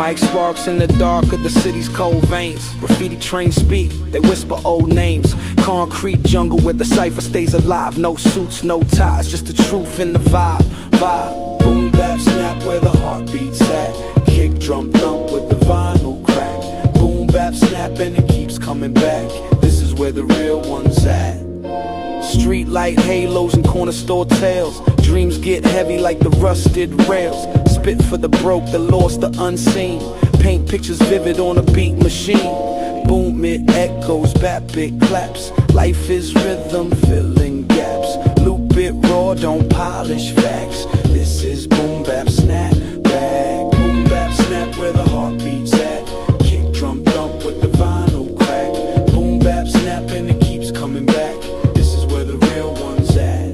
like sparks in the dark of the city's cold veins. Graffiti trains speak, they whisper old names. Concrete jungle where the cipher stays alive. No suits, no ties, just the truth in the vibe. Boom bap snap where the heart beats at. Kick drum thump with the vinyl crack. Boom bap snap and it keeps coming back. This is where the real ones at. Street light halos and corner store tales. Dreams get heavy like the rusted rails. Spit for the broke, the lost, the unseen. Paint pictures vivid on a beat machine. Boom, it echoes, bap it claps. Life is rhythm, filling gaps. Loop it raw, don't polish facts. This is boom bap snap back. Boom bap snap where the heart beats at. Kick drum thump with the vinyl crack. Boom bap snap and it keeps coming back. This is where the real ones at.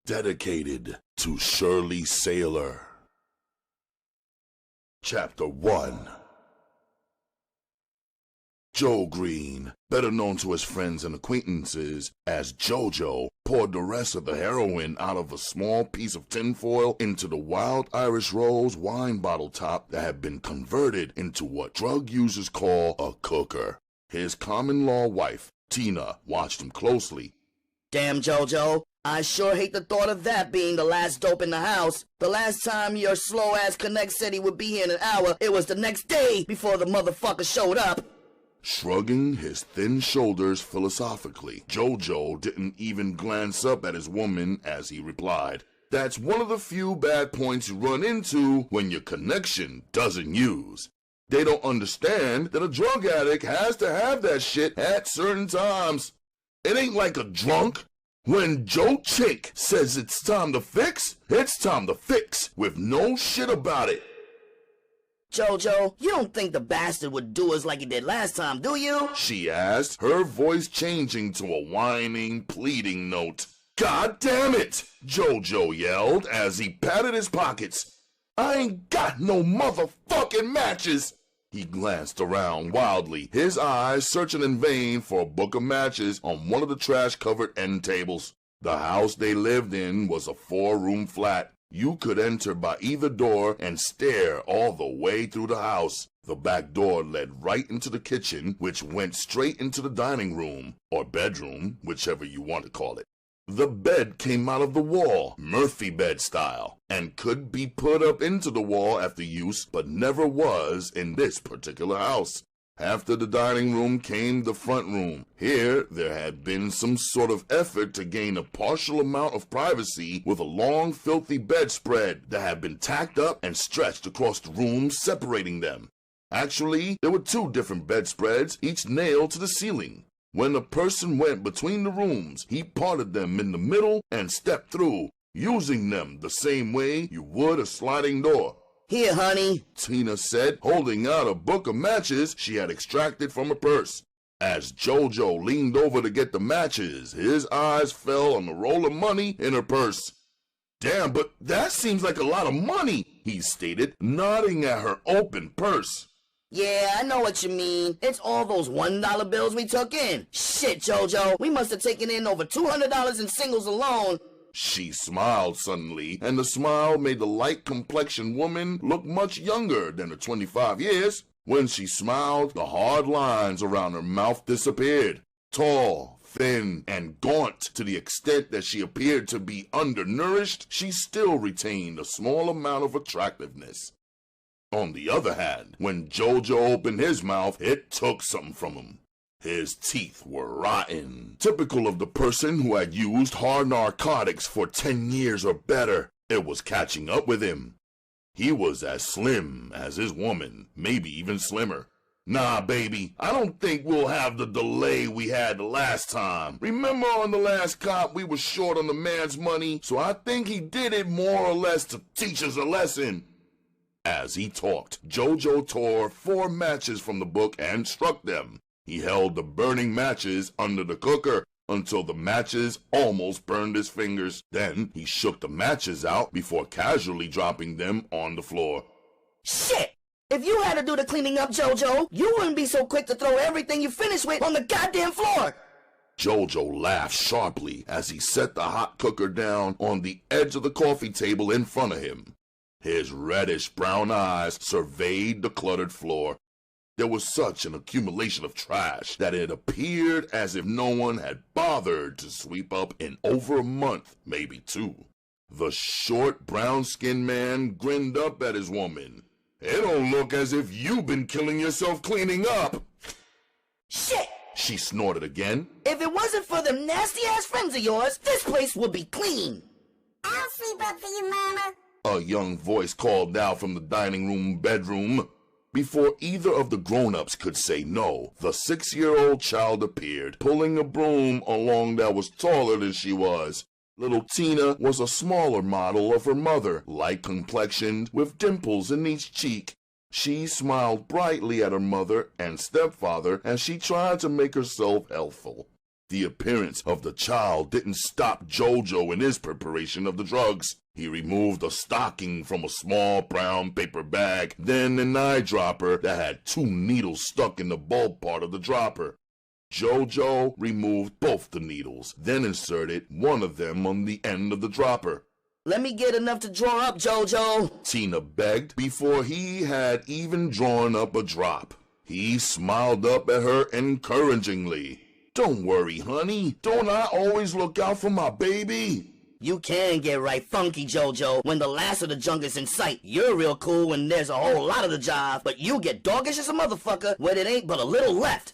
Dedicated to Shirley Sailor. Chapter 1. Joe Green, better known to his friends and acquaintances as JoJo, poured the rest of the heroin out of a small piece of tinfoil into the Wild Irish Rose wine bottle top that had been converted into what drug users call a cooker. His common-law wife, Tina, watched him closely. Damn, JoJo, I sure hate the thought of that being the last dope in the house. The last time your slow-ass connect said he would be here in an hour, it was the next day before the motherfucker showed up. Shrugging his thin shoulders philosophically, JoJo didn't even glance up at his woman as he replied, "That's one of the few bad points you run into when your connection doesn't use. They don't understand that a drug addict has to have that shit at certain times. It ain't like a drunk. When Joe Chick says it's time to fix, it's time to fix, with no shit about it." JoJo, you don't think the bastard would do us like he did last time, do you? She asked, her voice changing to a whining, pleading note. "God damn it!" JoJo yelled as he patted his pockets. "I ain't got no motherfucking matches!" He glanced around wildly, his eyes searching in vain for a book of matches on one of the trash-covered end tables. The house they lived in was a 4-room flat. You could enter by either door and stare all the way through the house. The back door led right into the kitchen, which went straight into the dining room, or bedroom, whichever you want to call it. The bed came out of the wall, Murphy bed style, and could be put up into the wall after use, but never was in this particular house. After the dining room came the front room. Here, there had been some sort of effort to gain a partial amount of privacy with a long, filthy bedspread that had been tacked up and stretched across the room, separating them. Actually, there were 2 different bedspreads, each nailed to the ceiling. When a person went between the rooms, he parted them in the middle and stepped through, using them the same way you would a sliding door. "Here, honey," Tina said, holding out a book of matches she had extracted from her purse. As JoJo leaned over to get the matches, his eyes fell on the roll of money in her purse. "Damn, but that seems like a lot of money," he stated, nodding at her open purse. "Yeah, I know what you mean. It's all those $1 bills we took in. Shit, JoJo, we must have taken in over $200 in singles alone." She smiled suddenly, and the smile made the light-complexioned woman look much younger than her 25 years. When she smiled, the hard lines around her mouth disappeared. Tall, thin, and gaunt to the extent that she appeared to be undernourished, she still retained a small amount of attractiveness. On the other hand, when JoJo opened his mouth, it took something from him. His teeth were rotten, typical of the person who had used hard narcotics for 10 years or better. It was catching up with him. He was as slim as his woman, maybe even slimmer. Nah, baby, I don't think we'll have the delay we had the last time. Remember on the last cop, we were short on the man's money, so I think he did it more or less to teach us a lesson. As he talked, JoJo tore 4 matches from the book and struck them. He held the burning matches under the cooker until the matches almost burned his fingers. Then he shook the matches out before casually dropping them on the floor. Shit! If you had to do the cleaning up, JoJo, you wouldn't be so quick to throw everything you finished with on the goddamn floor! JoJo laughed sharply as he set the hot cooker down on the edge of the coffee table in front of him. His reddish-brown eyes surveyed the cluttered floor. There was such an accumulation of trash that it appeared as if no one had bothered to sweep up in over a month, maybe 2. The short, brown-skinned man grinned up at his woman. It don't look as if you've been killing yourself cleaning up. Shit! She snorted again. If it wasn't for them nasty-ass friends of yours, this place would be clean. I'll sweep up for you, Mama. A young voice called out from the dining room bedroom. Before either of the grown-ups could say no, the 6-year-old child appeared, pulling a broom along that was taller than she was. Little Tina was a smaller model of her mother, light-complexioned, with dimples in each cheek. She smiled brightly at her mother and stepfather as she tried to make herself helpful. The appearance of the child didn't stop JoJo in his preparation of the drugs. He removed a stocking from a small brown paper bag, then an eyedropper that had 2 needles stuck in the bulb part of the dropper. JoJo removed both the needles, then inserted one of them on the end of the dropper. Let me get enough to draw up, JoJo, Tina begged before he had even drawn up a drop. He smiled up at her encouragingly. Don't worry, honey. Don't I always look out for my baby? You can get right funky, JoJo, when the last of the junk is in sight. You're real cool when there's a whole lot of the job, but you get doggish as a motherfucker when it ain't but a little left.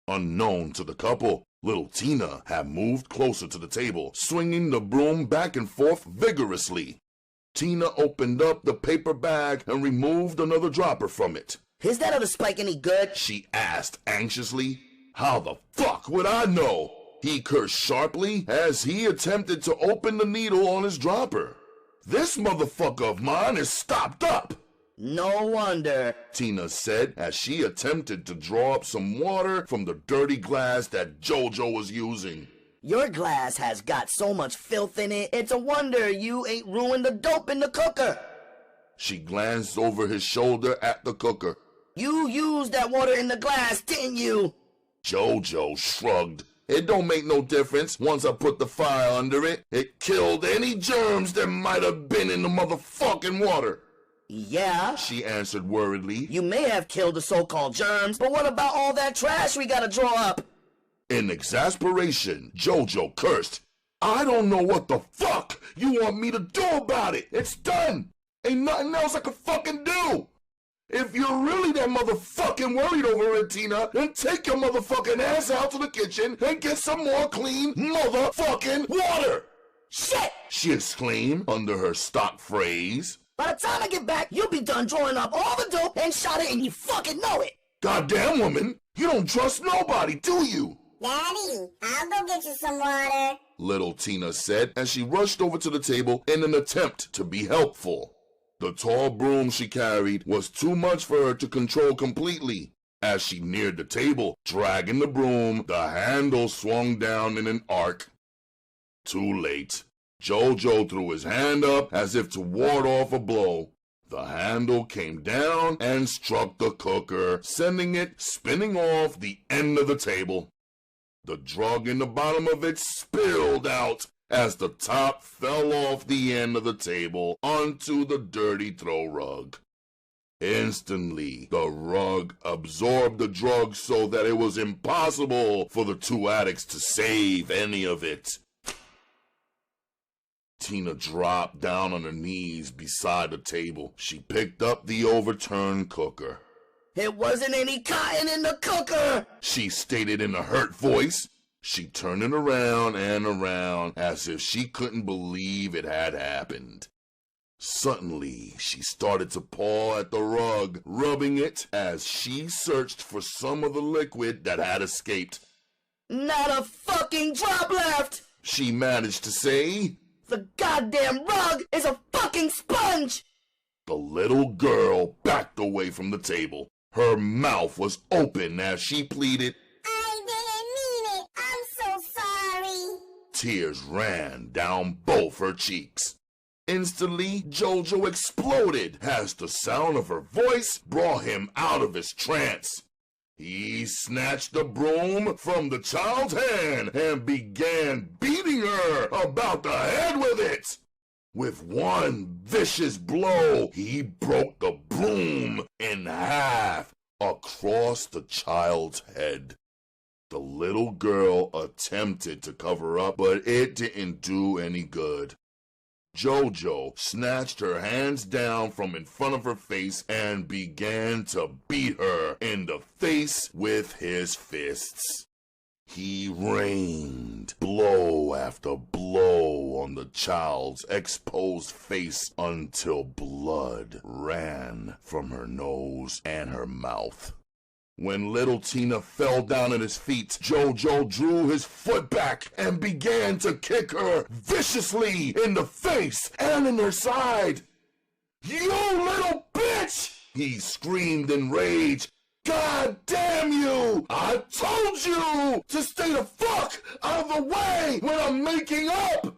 Unknown to the couple, little Tina had moved closer to the table, swinging the broom back and forth vigorously. Tina opened up the paper bag and removed another dropper from it. Is that other spike any good? She asked anxiously. How the fuck would I know? He cursed sharply as he attempted to open the needle on his dropper. This motherfucker of mine is stopped up. No wonder, Tina said as she attempted to draw up some water from the dirty glass that JoJo was using. Your glass has got so much filth in it, it's a wonder you ain't ruined the dope in the cooker. She glanced over his shoulder at the cooker. You used that water in the glass, didn't you? JoJo shrugged. It don't make no difference once I put the fire under it. It killed any germs that might have been in the motherfucking water. Yeah, She answered worriedly. you may have killed the so-called germs, but what about all that trash we gotta draw up? In exasperation, JoJo cursed. I don't know what the fuck you want me to do about it. It's done. Ain't nothing else I can fucking do. If you're really that motherfucking worried over it, Tina, then take your motherfucking ass out to the kitchen and get some more clean motherfucking water. Shit! She exclaimed under her stock phrase. By the time I get back, you'll be done drawing up all the dope and shot it and you fucking know it! Goddamn woman, you don't trust nobody, do you? Daddy, I'll go get you some water. Little Tina said as she rushed over to the table in an attempt to be helpful. The tall broom she carried was too much for her to control completely. As she neared the table, dragging the broom, the handle swung down in an arc. Too late. JoJo threw his hand up as if to ward off a blow. The handle came down and struck the cooker, sending it spinning off the end of the table. The drug in the bottom of it spilled out as the top fell off the end of the table onto the dirty throw rug. Instantly, the rug absorbed the drug so that it was impossible for the 2 addicts to save any of it. Tina dropped down on her knees beside the table. She picked up the overturned cooker. It wasn't any cotton in the cooker! She stated in a hurt voice. She turned it around and around as if she couldn't believe it had happened. Suddenly, she started to paw at the rug, rubbing it as she searched for some of the liquid that had escaped. Not a fucking drop left! She managed to say, The goddamn rug is a fucking sponge! The little girl backed away from the table. Her mouth was open as she pleaded, I didn't mean it. I'm so sorry. Tears ran down both her cheeks. Instantly, JoJo exploded as the sound of her voice brought him out of his trance. He snatched the broom from the child's hand and began beating her about the head with it. With one vicious blow, he broke the broom in half across the child's head. The little girl attempted to cover up, but it didn't do any good. JoJo snatched her hands down from in front of her face and began to beat her in the face with his fists. He rained blow after blow on the child's exposed face until blood ran from her nose and her mouth. When little Tina fell down at his feet, JoJo drew his foot back and began to kick her viciously in the face and in her side. You little bitch! He screamed in rage. God damn you! I told you to stay the fuck out of the way when I'm making up!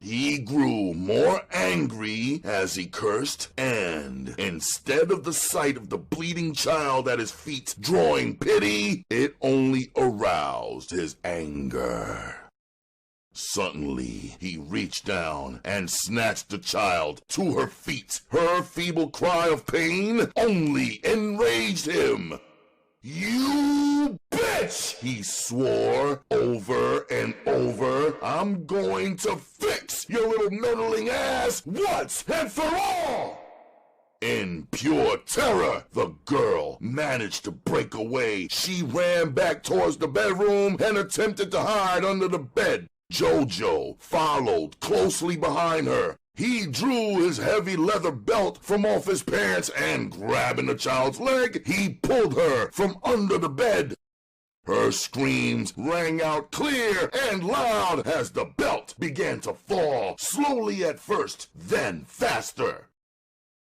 He grew more angry as he cursed, and instead of the sight of the bleeding child at his feet drawing pity, it only aroused his anger. Suddenly, he reached down and snatched the child to her feet. Her feeble cry of pain only enraged him. You bitch! He swore over and over. I'm going to fix your little meddling ass once and for all! In pure terror, the girl managed to break away. She ran back towards the bedroom and attempted to hide under the bed. JoJo followed closely behind her. He drew his heavy leather belt from off his pants and, grabbing the child's leg, he pulled her from under the bed. Her screams rang out clear and loud as the belt began to fall, slowly at first, then faster.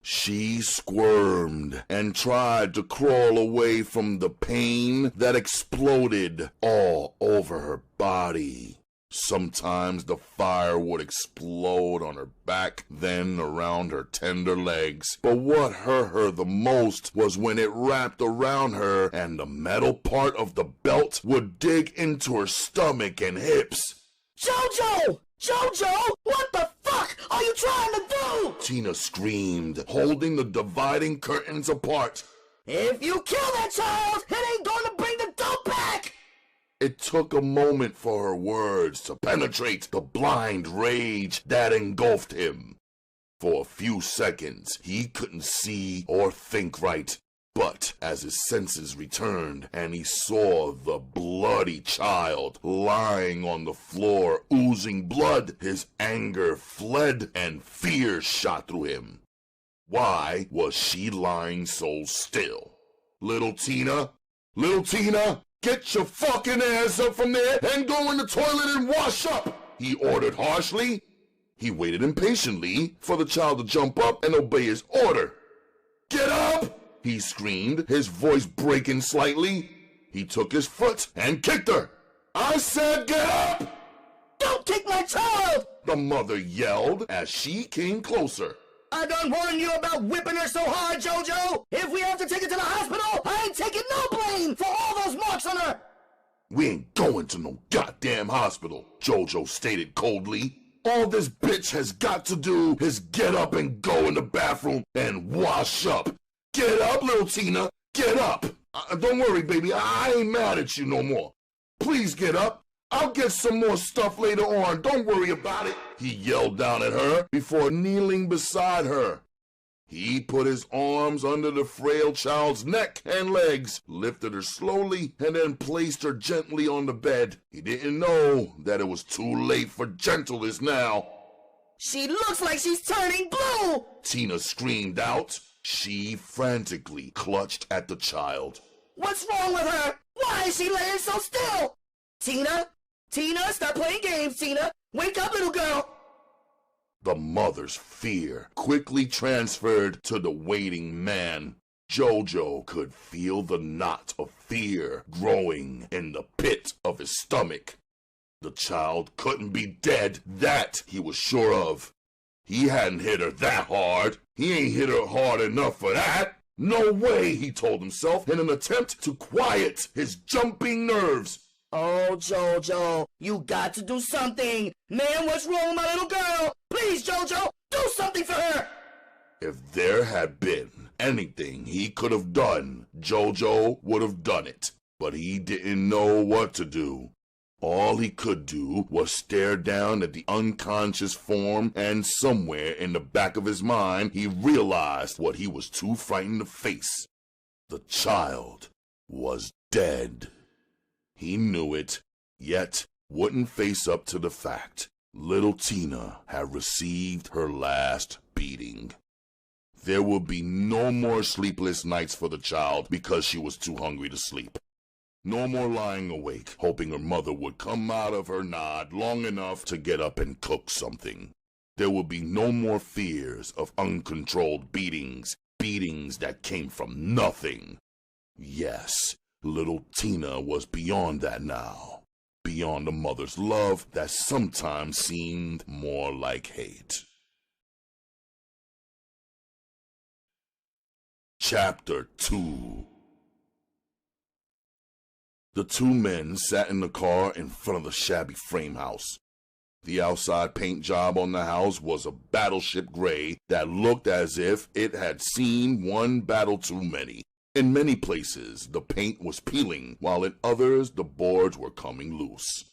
She squirmed and tried to crawl away from the pain that exploded all over her body. Sometimes the fire would explode on her back, then around her tender legs. But what hurt her the most was when it wrapped around her and the metal part of the belt would dig into her stomach and hips. JoJo! JoJo! What the fuck are you trying to do? Tina screamed, holding the dividing curtains apart. If you kill that child, it ain't gonna bring the dope back! It took a moment for her words to penetrate the blind rage that engulfed him. For a few seconds, he couldn't see or think right. But as his senses returned and he saw the bloody child lying on the floor, oozing blood, his anger fled and fear shot through him. Why was she lying so still? Little Tina? Little Tina? Get your fucking ass up from there and go in the toilet and wash up, he ordered harshly. He waited impatiently for the child to jump up and obey his order. Get up, he screamed, his voice breaking slightly. He took his foot and kicked her. I said get up! Don't kick my child! The mother yelled as she came closer. I done warned you about whipping her so hard, JoJo! If we have to take her to the hospital, I ain't taking no blame for all those marks on her! We ain't going to no goddamn hospital, JoJo stated coldly. All this bitch has got to do is get up and go in the bathroom and wash up. Get up, little Tina, get up! Don't worry, baby, I ain't mad at you no more. Please get up. I'll get some more stuff later on, don't worry about it, he yelled down at her before kneeling beside her. He put his arms under the frail child's neck and legs, lifted her slowly, and then placed her gently on the bed. He didn't know that it was too late for gentleness now. She looks like she's turning blue! Tina screamed out. She frantically clutched at the child. What's wrong with her? Why is she laying so still? Tina? Tina, stop playing games, Tina! Wake up, little girl! The mother's fear quickly transferred to the waiting man. Jojo could feel the knot of fear growing in the pit of his stomach. The child couldn't be dead, that he was sure of. He hadn't hit her that hard. He ain't hit her hard enough for that. No way, he told himself in an attempt to quiet his jumping nerves. Oh, Jojo, you got to do something. Man, what's wrong with my little girl? Please, Jojo, do something for her. If there had been anything he could have done, Jojo would have done it. But he didn't know what to do. All he could do was stare down at the unconscious form, and somewhere in the back of his mind, he realized what he was too frightened to face. The child was dead. He knew it, yet wouldn't face up to the fact. Little Tina had received her last beating. There would be no more sleepless nights for the child because she was too hungry to sleep. No more lying awake, hoping her mother would come out of her nod long enough to get up and cook something. There would be no more fears of uncontrolled beatings that came from nothing. Yes, little Tina was beyond that now. Beyond a mother's love that sometimes seemed more like hate. Chapter 2. The two men sat in the car in front of the shabby frame house. The outside paint job on the house was a battleship gray that looked as if it had seen one battle too many. In many places, the paint was peeling, while in others, the boards were coming loose.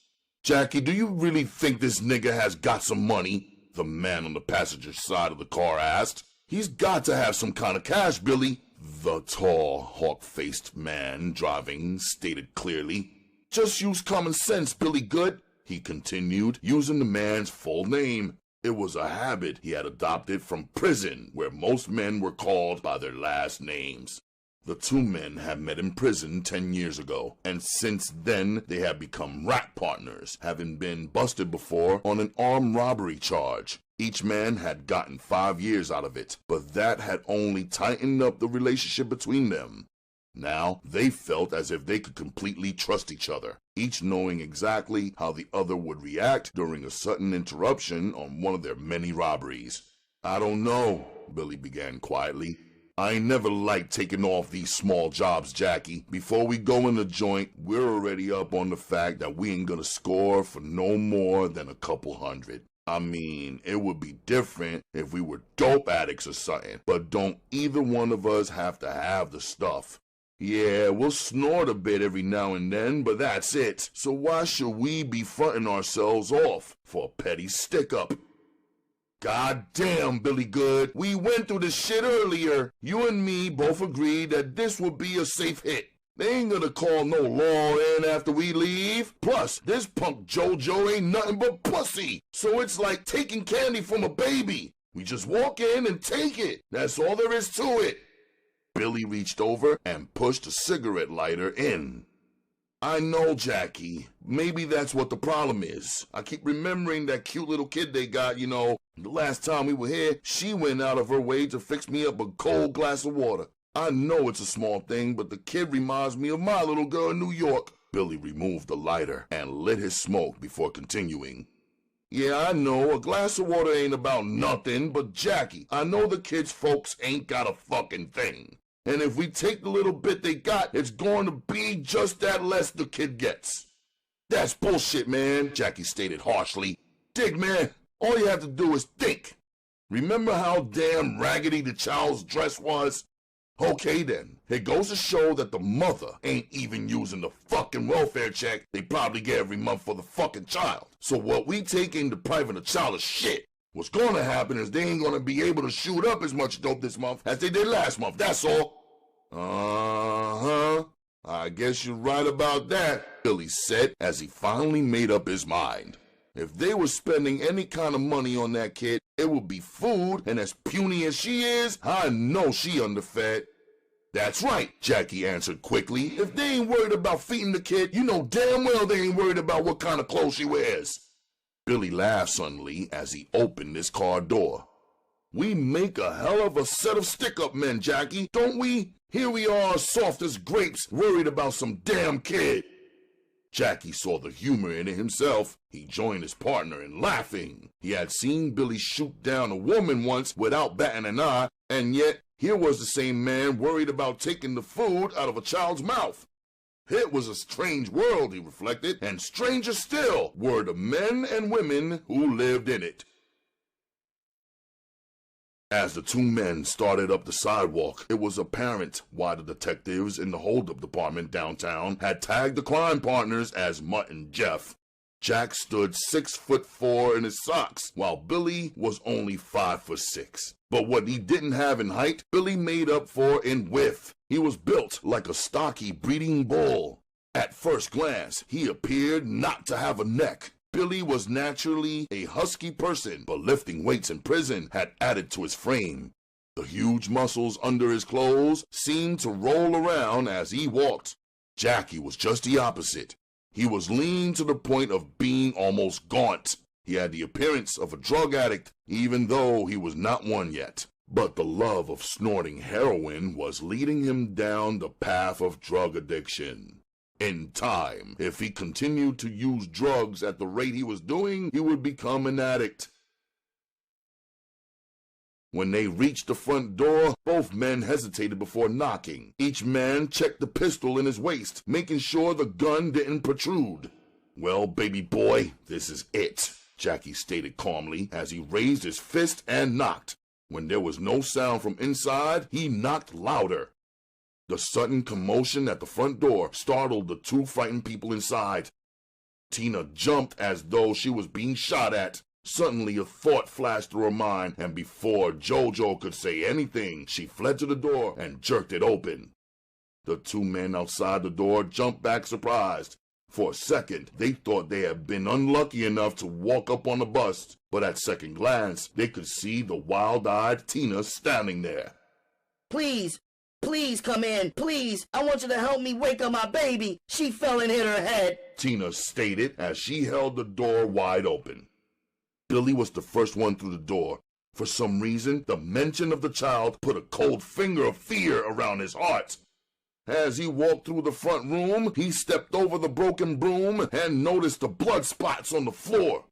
"Jackie, do you really think this nigga has got some money?" the man on the passenger side of the car asked. "He's got to have some kind of cash, Billy," the tall, hawk-faced man driving stated clearly. "Just use common sense, Billy Good," he continued, using the man's full name. It was a habit he had adopted from prison, where most men were called by their last names. The two men had met in prison 10 years ago, and since then they had become rat partners, having been busted before on an armed robbery charge. Each man had gotten 5 years out of it, but that had only tightened up the relationship between them. Now they felt as if they could completely trust each other, each knowing exactly how the other would react during a sudden interruption on one of their many robberies. "I don't know," Billy began quietly. "I ain't never liked taking off these small jobs, Jackie. Before we go in the joint, we're already up on the fact that we ain't gonna score for no more than a couple hundred. I mean, it would be different if we were dope addicts or something, but don't either one of us have to have the stuff. Yeah, we'll snort a bit every now and then, but that's it. So why should we be fronting ourselves off for a petty stick-up?" "God damn, Billy Good, we went through this shit earlier. You and me both agreed that this would be a safe hit. They ain't gonna call no law in after we leave. Plus, this punk Jojo ain't nothing but pussy. So it's like taking candy from a baby. We just walk in and take it. That's all there is to it." Billy reached over and pushed a cigarette lighter in. "I know, Jackie. Maybe that's what the problem is. I keep remembering that cute little kid they got, you know. The last time we were here, she went out of her way to fix me up a cold glass of water. I know it's a small thing, but the kid reminds me of my little girl in New York." Billy removed the lighter and lit his smoke before continuing. "Yeah, I know, a glass of water ain't about nothing, but Jackie, I know the kid's folks ain't got a fucking thing. And if we take the little bit they got, it's going to be just that less the kid gets." "That's bullshit, man," Jackie stated harshly. "Dig, man, all you have to do is think. Remember how damn raggedy the child's dress was? Okay then, it goes to show that the mother ain't even using the fucking welfare check they probably get every month for the fucking child. So what we take in depriving the child of shit. What's gonna happen is they ain't gonna be able to shoot up as much dope this month as they did last month, that's all." "Uh-huh. I guess you're right about that," Billy said as he finally made up his mind. If they were spending any kind of money on that kid, it would be food, and as puny as she is, I know she underfed. That's right, Jackie answered quickly. If they ain't worried about feeding the kid, you know damn well they ain't worried about what kind of clothes she wears. Billy laughed suddenly as he opened his car door. We make a hell of a set of stick-up men, Jackie, don't we? Here we are, soft as grapes, worried about some damn kid. Jackie saw the humor in it himself. He joined his partner in laughing. He had seen Billy shoot down a woman once without batting an eye, and yet here was the same man worried about taking the food out of a child's mouth. It was a strange world, he reflected, and stranger still were the men and women who lived in it. As the two men started up the sidewalk, it was apparent why the detectives in the holdup department downtown had tagged the crime partners as Mutt and Jeff. Jack stood 6'4" in his socks, while Billy was only 5'6". But what he didn't have in height, Billy made up for in width. He was built like a stocky breeding bull. At first glance, he appeared not to have a neck. Billy was naturally a husky person, but lifting weights in prison had added to his frame. The huge muscles under his clothes seemed to roll around as he walked. Jackie was just the opposite. He was lean to the point of being almost gaunt. He had the appearance of a drug addict, even though he was not one yet. But the love of snorting heroin was leading him down the path of drug addiction. In time, if he continued to use drugs at the rate he was doing, he would become an addict. When they reached the front door, both men hesitated before knocking. Each man checked the pistol in his waist, making sure the gun didn't protrude. Well, baby boy, this is it, Jackie stated calmly as he raised his fist and knocked. When there was no sound from inside, he knocked louder. The sudden commotion at the front door startled the two frightened people inside. Tina jumped as though she was being shot at. Suddenly a thought flashed through her mind, and before JoJo could say anything, she fled to the door and jerked it open. The two men outside the door jumped back surprised. For a second, they thought they had been unlucky enough to walk up on the bus, but at second glance, they could see the wild-eyed Tina standing there. Please come in, please. I want you to help me wake up my baby. She fell and hit her head, Tina stated as she held the door wide open. Billy was the first one through the door. For some reason, the mention of the child put a cold finger of fear around his heart. As he walked through the front room, he stepped over the broken broom and noticed the blood spots on the floor.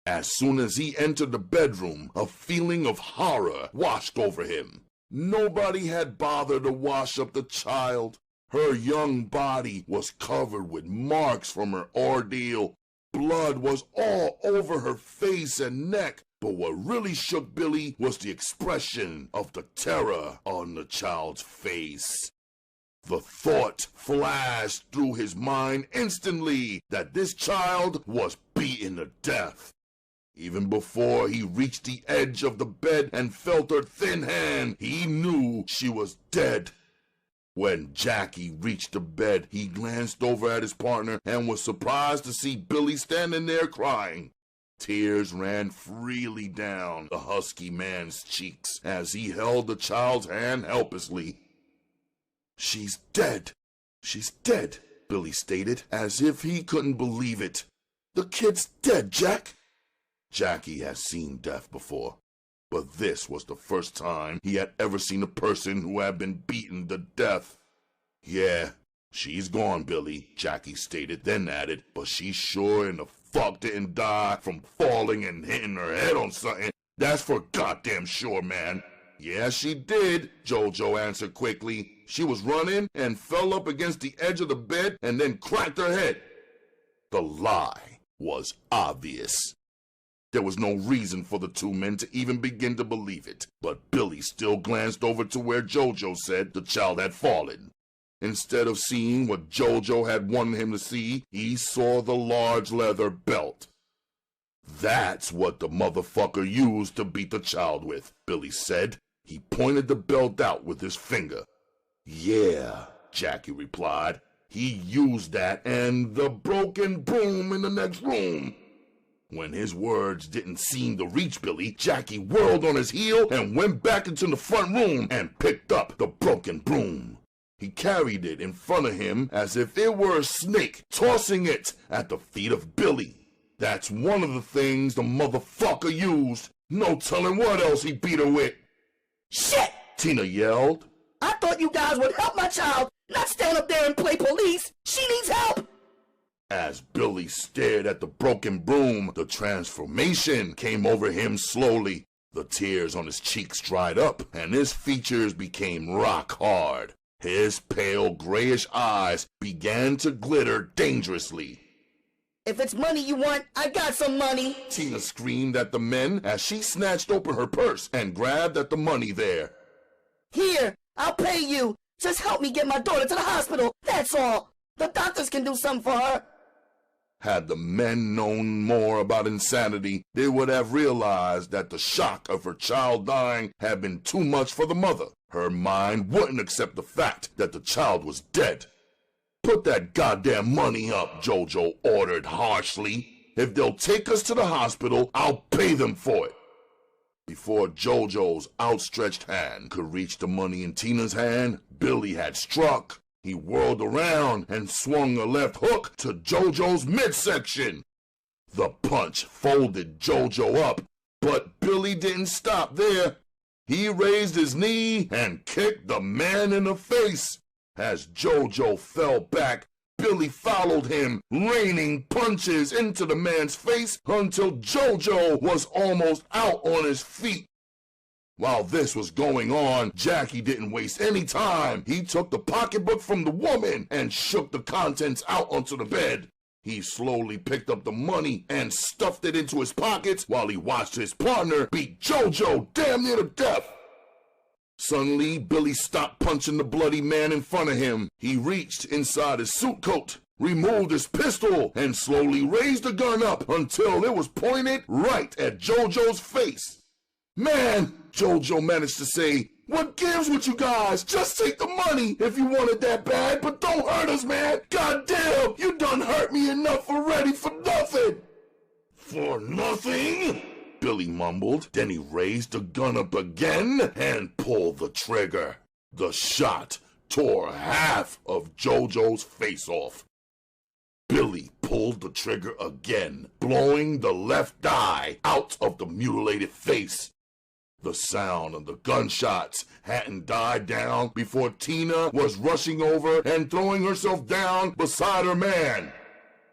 As soon as he entered the bedroom, a feeling of horror washed over him. Nobody had bothered to wash up the child. Her young body was covered with marks from her ordeal. Blood was all over her face and neck. But what really shook Billy was the expression of the terror on the child's face. The thought flashed through his mind instantly that this child was beaten to death. Even before he reached the edge of the bed and felt her thin hand, he knew she was dead. When Jackie reached the bed, he glanced over at his partner and was surprised to see Billy standing there crying. Tears ran freely down the husky man's cheeks as he held the child's hand helplessly. "She's dead. She's dead," Billy stated, as if he couldn't believe it. "The kid's dead, Jack." Jackie had seen death before, but this was the first time he had ever seen a person who had been beaten to death. "Yeah, she's gone, Billy," Jackie stated, then added, "but she sure in the fuck didn't die from falling and hitting her head on something. That's for goddamn sure, man." "Yeah, she did," JoJo answered quickly. "She was running and fell up against the edge of the bed and then cracked her head." The lie was obvious. There was no reason for the two men to even begin to believe it, but Billy still glanced over to where JoJo said the child had fallen. Instead of seeing what JoJo had wanted him to see, he saw the large leather belt. "That's what the motherfucker used to beat the child with," Billy said. He pointed the belt out with his finger. "Yeah," Jackie replied. "He used that and the broken broom in the next room." When his words didn't seem to reach Billy, Jackie whirled on his heel and went back into the front room and picked up the broken broom. He carried it in front of him as if it were a snake, tossing it at the feet of Billy. That's one of the things the motherfucker used. No telling what else he beat her with. Shit! Tina yelled. I thought you guys would help my child, not stand up there and play police. She needs help. As Billy stared at the broken broom, the transformation came over him slowly. The tears on his cheeks dried up, and his features became rock hard. His pale grayish eyes began to glitter dangerously. If it's money you want, I got some money. Tina screamed at the men as she snatched open her purse and grabbed at the money there. Here, I'll pay you. Just help me get my daughter to the hospital, that's all. The doctors can do something for her. Had the men known more about insanity, they would have realized that the shock of her child dying had been too much for the mother. Her mind wouldn't accept the fact that the child was dead. Put that goddamn money up, Jojo ordered harshly. If they'll take us to the hospital, I'll pay them for it. Before Jojo's outstretched hand could reach the money in Tina's hand, Billy had struck. He whirled around and swung a left hook to Jojo's midsection. The punch folded Jojo up, but Billy didn't stop there. He raised his knee and kicked the man in the face. As Jojo fell back, Billy followed him, raining punches into the man's face until Jojo was almost out on his feet. While this was going on, Jackie didn't waste any time. He took the pocketbook from the woman and shook the contents out onto the bed. He slowly picked up the money and stuffed it into his pockets while he watched his partner beat Jojo damn near to death. Suddenly, Billy stopped punching the bloody man in front of him. He reached inside his suit coat, removed his pistol, and slowly raised the gun up until it was pointed right at Jojo's face. "Man," Jojo managed to say, "what gives with you guys? Just take the money if you want it that bad, but don't hurt us, man. Goddamn, you done hurt me enough already for nothing." "For nothing?" Billy mumbled. Then he raised the gun up again and pulled the trigger. The shot tore half of Jojo's face off. Billy pulled the trigger again, blowing the left eye out of the mutilated face. The sound of the gunshots hadn't died down before Tina was rushing over and throwing herself down beside her man.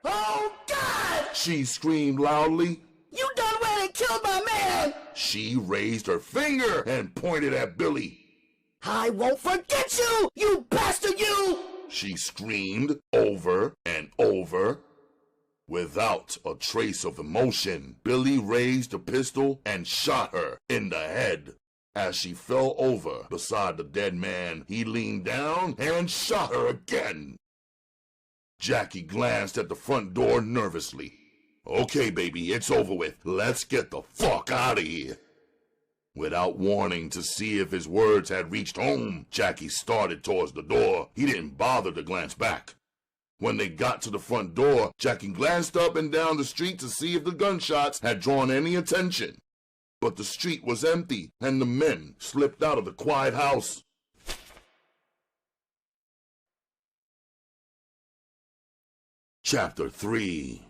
Oh, God! She screamed loudly. You done went and killed my man! She raised her finger and pointed at Billy. I won't forget you, you bastard, you! She screamed over and over. Without a trace of emotion, Billy raised the pistol and shot her in the head. As she fell over beside the dead man, he leaned down and shot her again. Jackie glanced at the front door nervously. "Okay, baby, it's over with. Let's get the fuck out of here." Without warning to see if his words had reached home, Jackie started towards the door. He didn't bother to glance back. When they got to the front door, Jackie glanced up and down the street to see if the gunshots had drawn any attention. But the street was empty, and the men slipped out of the quiet house. Chapter 3.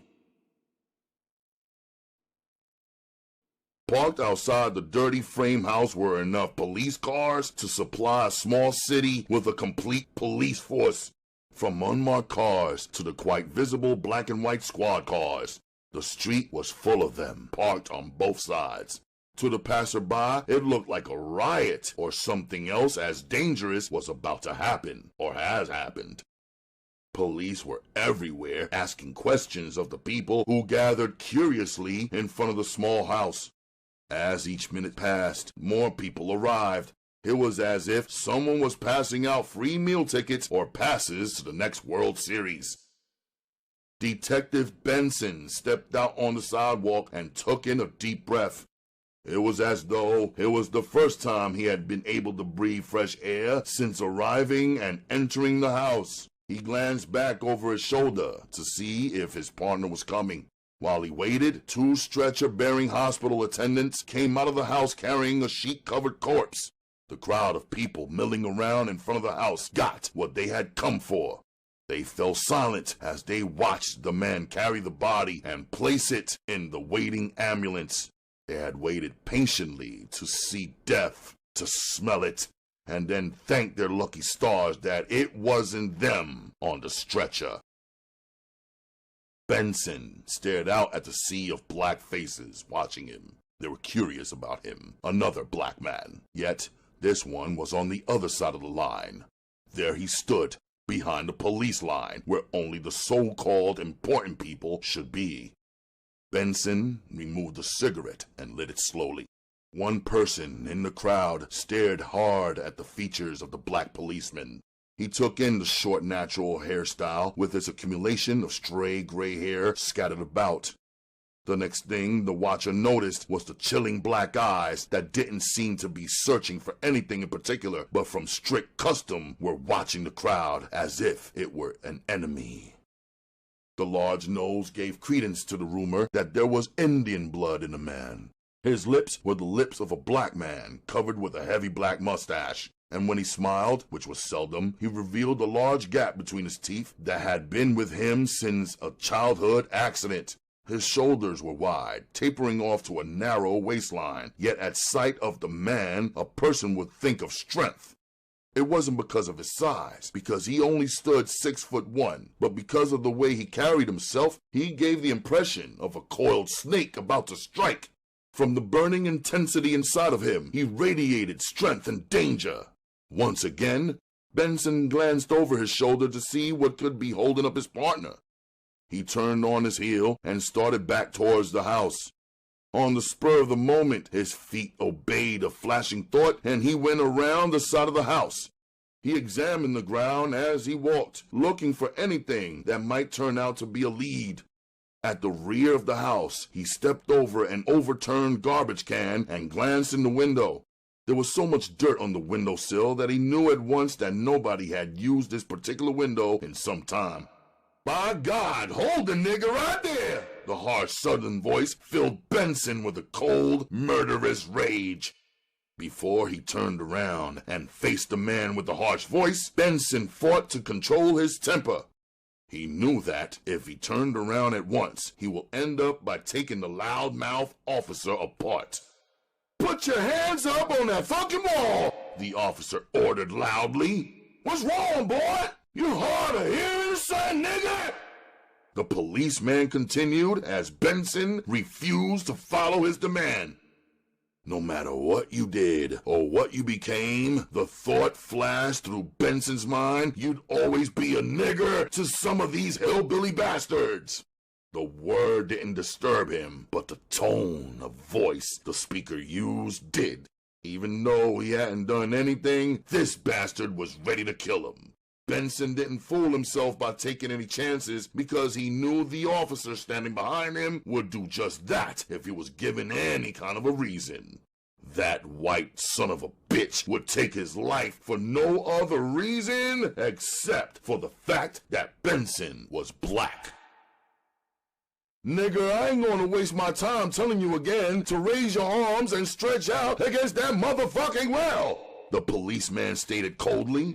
Parked outside the dirty frame house were enough police cars to supply a small city with a complete police force. From unmarked cars to the quite visible black and white squad cars, the street was full of them, parked on both sides. To the passerby, it looked like a riot or something else as dangerous was about to happen, or has happened. Police were everywhere asking questions of the people who gathered curiously in front of the small house. As each minute passed, more people arrived. It was as if someone was passing out free meal tickets or passes to the next World Series. Detective Benson stepped out on the sidewalk and took in a deep breath. It was as though it was the first time he had been able to breathe fresh air since arriving and entering the house. He glanced back over his shoulder to see if his partner was coming. While he waited, 2 stretcher-bearing hospital attendants came out of the house carrying a sheet-covered corpse. The crowd of people milling around in front of the house got what they had come for. They fell silent as they watched the man carry the body and place it in the waiting ambulance. They had waited patiently to see death, to smell it, and then thank their lucky stars that it wasn't them on the stretcher. Benson stared out at the sea of black faces watching him. They were curious about him, another black man. Yet, this one was on the other side of the line. There he stood, behind the police line, where only the so-called important people should be. Benson removed a cigarette and lit it slowly. One person in the crowd stared hard at the features of the black policeman. He took in the short natural hairstyle with its accumulation of stray gray hair scattered about. The next thing the watcher noticed was the chilling black eyes that didn't seem to be searching for anything in particular, but from strict custom were watching the crowd as if it were an enemy. The large nose gave credence to the rumor that there was Indian blood in the man. His lips were the lips of a black man covered with a heavy black mustache. And when he smiled, which was seldom, he revealed a large gap between his teeth that had been with him since a childhood accident. His shoulders were wide, tapering off to a narrow waistline, yet at sight of the man, a person would think of strength. It wasn't because of his size, because he only stood 6'1", but because of the way he carried himself, he gave the impression of a coiled snake about to strike. From the burning intensity inside of him, he radiated strength and danger. Once again, Benson glanced over his shoulder to see what could be holding up his partner. He turned on his heel and started back towards the house. On the spur of the moment, his feet obeyed a flashing thought, and he went around the side of the house. He examined the ground as he walked, looking for anything that might turn out to be a lead. At the rear of the house, he stepped over an overturned garbage can and glanced in the window. There was so much dirt on the windowsill that he knew at once that nobody had used this particular window in some time. "By God, hold the nigger right there!" The harsh southern voice filled Benson with a cold, murderous rage. Before he turned around and faced the man with the harsh voice, Benson fought to control his temper. He knew that if he turned around at once, he will end up by taking the loudmouth officer apart. "Put your hands up on that fucking wall!" the officer ordered loudly. "What's wrong, boy? You hard of hearing, son, nigga?" The policeman continued as Benson refused to follow his demand. No matter what you did or what you became, the thought flashed through Benson's mind, you'd always be a nigger to some of these hillbilly bastards. The word didn't disturb him, but the tone of voice the speaker used did. Even though he hadn't done anything, this bastard was ready to kill him. Benson didn't fool himself by taking any chances because he knew the officer standing behind him would do just that if he was given any kind of a reason. That white son of a bitch would take his life for no other reason except for the fact that Benson was black. "Nigger, I ain't gonna waste my time telling you again to raise your arms and stretch out against that motherfucking well," the policeman stated coldly.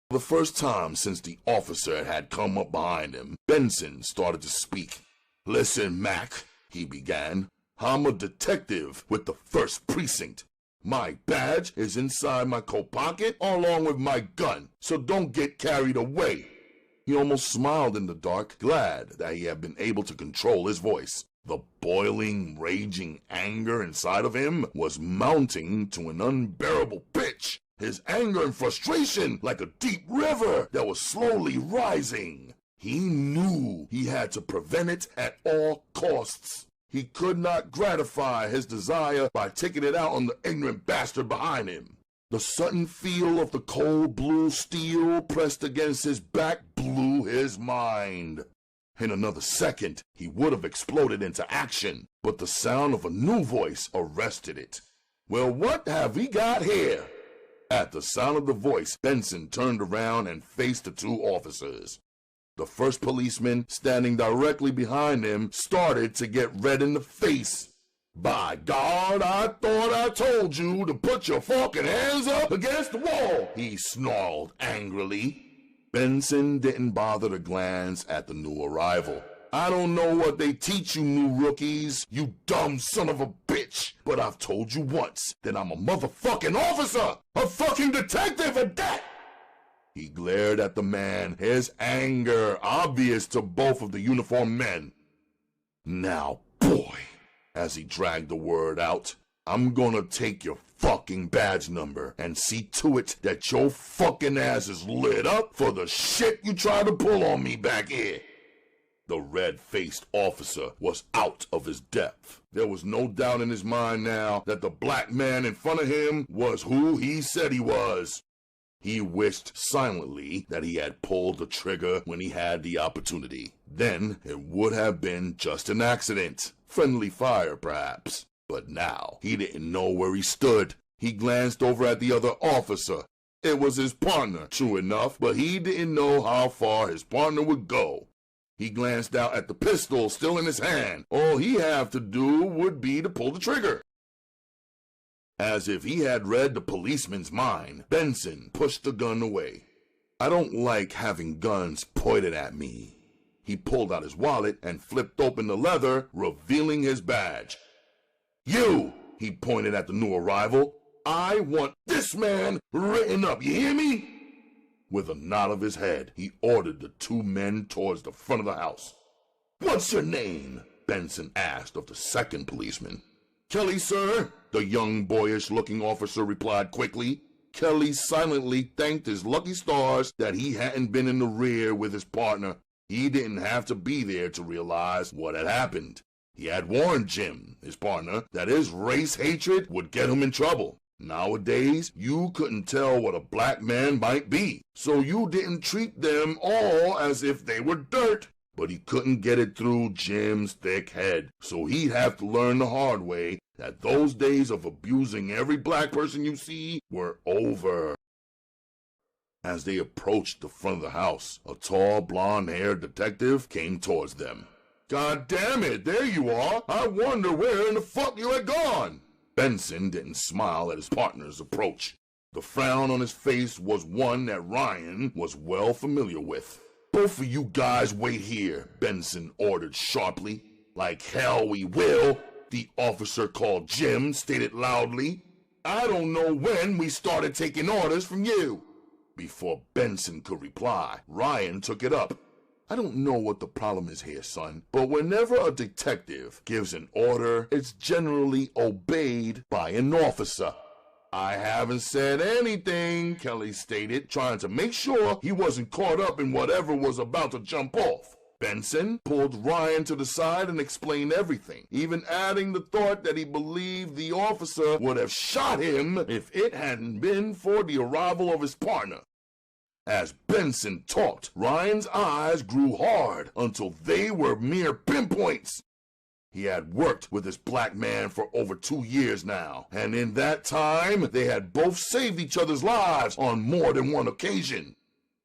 For the first time since the officer had come up behind him, Benson started to speak. "Listen, Mac," he began. "I'm a detective with the 1st Precinct. My badge is inside my coat pocket along with my gun, so don't get carried away." He almost smiled in the dark, glad that he had been able to control his voice. The boiling, raging anger inside of him was mounting to an unbearable pitch. His anger and frustration like a deep river that was slowly rising. He knew he had to prevent it at all costs. He could not gratify his desire by taking it out on the ignorant bastard behind him. The sudden feel of the cold blue steel pressed against his back blew his mind. In another second, he would have exploded into action, but the sound of a new voice arrested it. "Well, what have we got here?" At the sound of the voice, Benson turned around and faced the 2 officers. The first policeman, standing directly behind him, started to get red in the face. "By God, I thought I told you to put your fucking hands up against the wall," he snarled angrily. Benson didn't bother to glance at the new arrival. "I don't know what they teach you new rookies, you dumb son of a bitch, but I've told you once that I'm a motherfucking officer, a fucking detective at that!" He glared at the man, his anger obvious to both of the uniformed men. "Now, boy," as he dragged the word out, "I'm gonna take your fucking badge number and see to it that your fucking ass is lit up for the shit you tried to pull on me back here." The red-faced officer was out of his depth. There was no doubt in his mind now that the black man in front of him was who he said he was. He wished silently that he had pulled the trigger when he had the opportunity. Then it would have been just an accident. Friendly fire, perhaps. But now he didn't know where he stood. He glanced over at the other officer. It was his partner, true enough, but he didn't know how far his partner would go. He glanced out at the pistol still in his hand. All he had to do would be to pull the trigger. As if he had read the policeman's mind, Benson pushed the gun away. "I don't like having guns pointed at me." He pulled out his wallet and flipped open the leather, revealing his badge. "You!" he pointed at the new arrival. "I want this man written up, you hear me?" With a nod of his head, he ordered the two men towards the front of the house. "What's your name?" Benson asked of the second policeman. "Kelly, sir," the young boyish-looking officer replied quickly. Kelly silently thanked his lucky stars that he hadn't been in the rear with his partner. He didn't have to be there to realize what had happened. He had warned Jim, his partner, that his race hatred would get him in trouble. Nowadays, you couldn't tell what a black man might be, so you didn't treat them all as if they were dirt. But he couldn't get it through Jim's thick head, so he'd have to learn the hard way that those days of abusing every black person you see were over. As they approached the front of the house, a tall, blonde-haired detective came towards them. "God damn it, there you are! I wonder where in the fuck you had gone!" Benson didn't smile at his partner's approach. The frown on his face was one that Ryan was well familiar with. "Both of you guys wait here," Benson ordered sharply. "Like hell we will," the officer called Jim stated loudly. "I don't know when we started taking orders from you." Before Benson could reply, Ryan took it up. "I don't know what the problem is here, son, but whenever a detective gives an order, it's generally obeyed by an officer." "I haven't said anything," Kelly stated, trying to make sure he wasn't caught up in whatever was about to jump off. Benson pulled Ryan to the side and explained everything, even adding the thought that he believed the officer would have shot him if it hadn't been for the arrival of his partner. As Benson talked, Ryan's eyes grew hard until they were mere pinpoints. He had worked with this black man for over 2 years now, and in that time, they had both saved each other's lives on more than one occasion.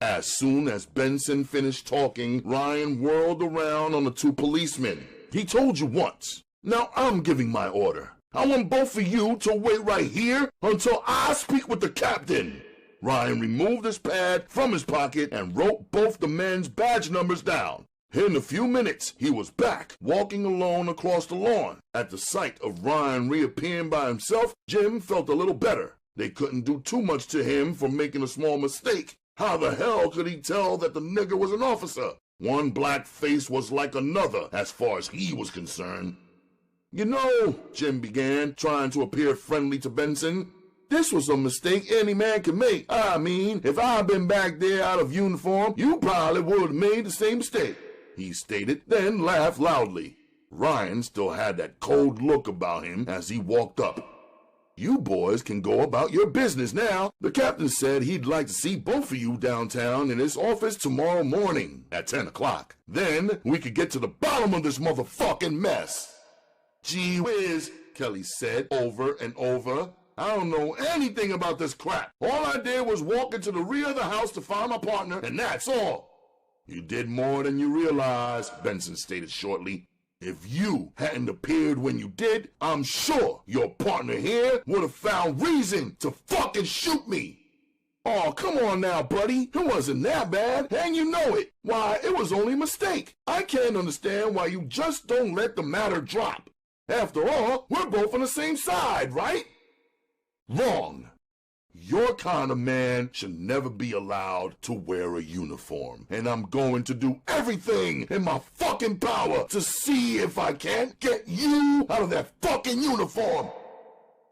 As soon as Benson finished talking, Ryan whirled around on the two policemen. "He told you once. Now I'm giving my order. I want both of you to wait right here until I speak with the captain." Ryan removed his pad from his pocket and wrote both the men's badge numbers down. In a few minutes, he was back, walking alone across the lawn. At the sight of Ryan reappearing by himself, Jim felt a little better. They couldn't do too much to him for making a small mistake. How the hell could he tell that the nigger was an officer? One black face was like another, as far as he was concerned. "You know," Jim began, trying to appear friendly to Benson, "this was a mistake any man could make. I mean, if I'd been back there out of uniform, you probably would have made the same mistake," he stated, then laughed loudly. Ryan still had that cold look about him as he walked up. "You boys can go about your business now. The captain said he'd like to see both of you downtown in his office tomorrow morning at 10 o'clock. Then we could get to the bottom of this motherfucking mess." "Gee whiz," Kelly said over and over. "I don't know anything about this crap. All I did was walk into the rear of the house to find my partner, and that's all." You did more than you realize, Benson stated shortly. If you hadn't appeared when you did, I'm sure your partner here would have found reason to fucking shoot me. Oh, come on now, buddy. It wasn't that bad, and you know it. Why, it was only a mistake. I can't understand why you just don't let the matter drop. After all, we're both on the same side, right? Wrong. Your kind of man should never be allowed to wear a uniform. And I'm going to do everything in my fucking power to see if I can't get you out of that fucking uniform.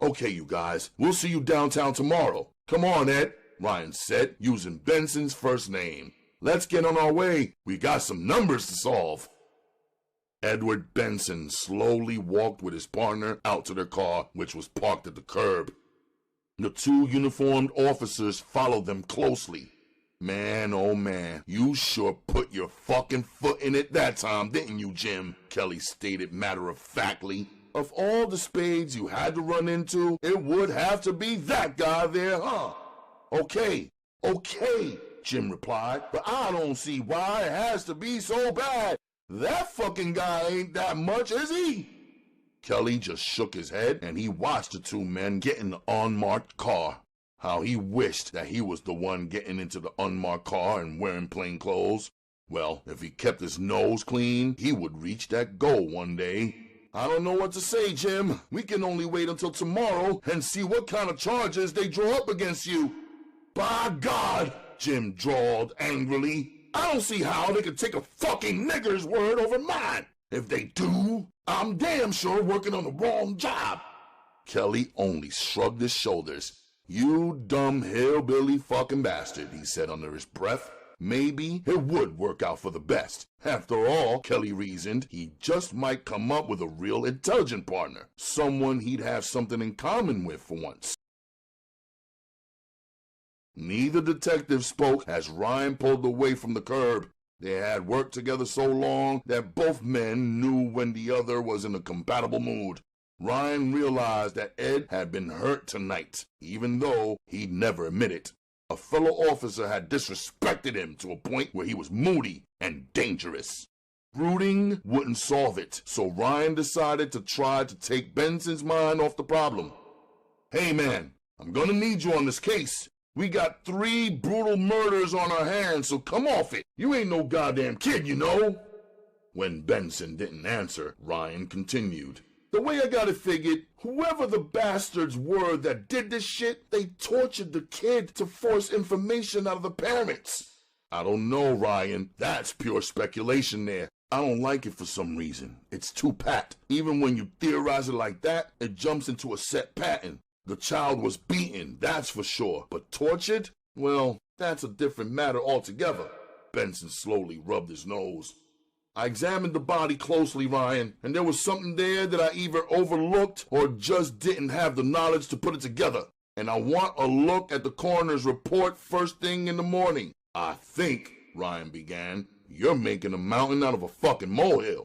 Okay, you guys, we'll see you downtown tomorrow. Come on, Ed, Ryan said, using Benson's first name. Let's get on our way. We got some numbers to solve. Edward Benson slowly walked with his partner out to their car, which was parked at the curb. The two uniformed officers followed them closely. Man, oh man, you sure put your fucking foot in it that time, didn't you, Jim? Kelly stated matter-of-factly. Of all the spades you had to run into, it would have to be that guy there, huh? Okay, Jim replied, but I don't see why it has to be so bad. That fucking guy ain't that much, is he? Kelly just shook his head, and he watched the two men get in the unmarked car. How he wished that he was the one getting into the unmarked car and wearing plain clothes. Well, if he kept his nose clean, he would reach that goal one day. I don't know what to say, Jim. We can only wait until tomorrow and see what kind of charges they draw up against you. By God, Jim drawled angrily. I don't see how they could take a fucking nigger's word over mine. If they do, I'm damn sure working on the wrong job. Kelly only shrugged his shoulders. You dumb hillbilly fucking bastard, he said under his breath. Maybe it would work out for the best. After all, Kelly reasoned, he just might come up with a real intelligent partner. Someone he'd have something in common with for once. Neither detective spoke as Ryan pulled away from the curb. They had worked together so long that both men knew when the other was in a compatible mood. Ryan realized that Ed had been hurt tonight, even though he'd never admit it. A fellow officer had disrespected him to a point where he was moody and dangerous. Brooding wouldn't solve it, so Ryan decided to try to take Benson's mind off the problem. Hey man, I'm gonna need you on this case. We got 3 brutal murders on our hands, so come off it. You ain't no goddamn kid, you know. When Benson didn't answer, Ryan continued. The way I got it figured, whoever the bastards were that did this shit, they tortured the kid to force information out of the parents. I don't know, Ryan. That's pure speculation there. I don't like it for some reason. It's too pat. Even when you theorize it like that, it jumps into a set pattern. The child was beaten, that's for sure, but tortured? Well, that's a different matter altogether. Benson slowly rubbed his nose. I examined the body closely, Ryan, and there was something there that I either overlooked or just didn't have the knowledge to put it together. And I want a look at the coroner's report first thing in the morning. I think, Ryan began, you're making a mountain out of a fucking molehill.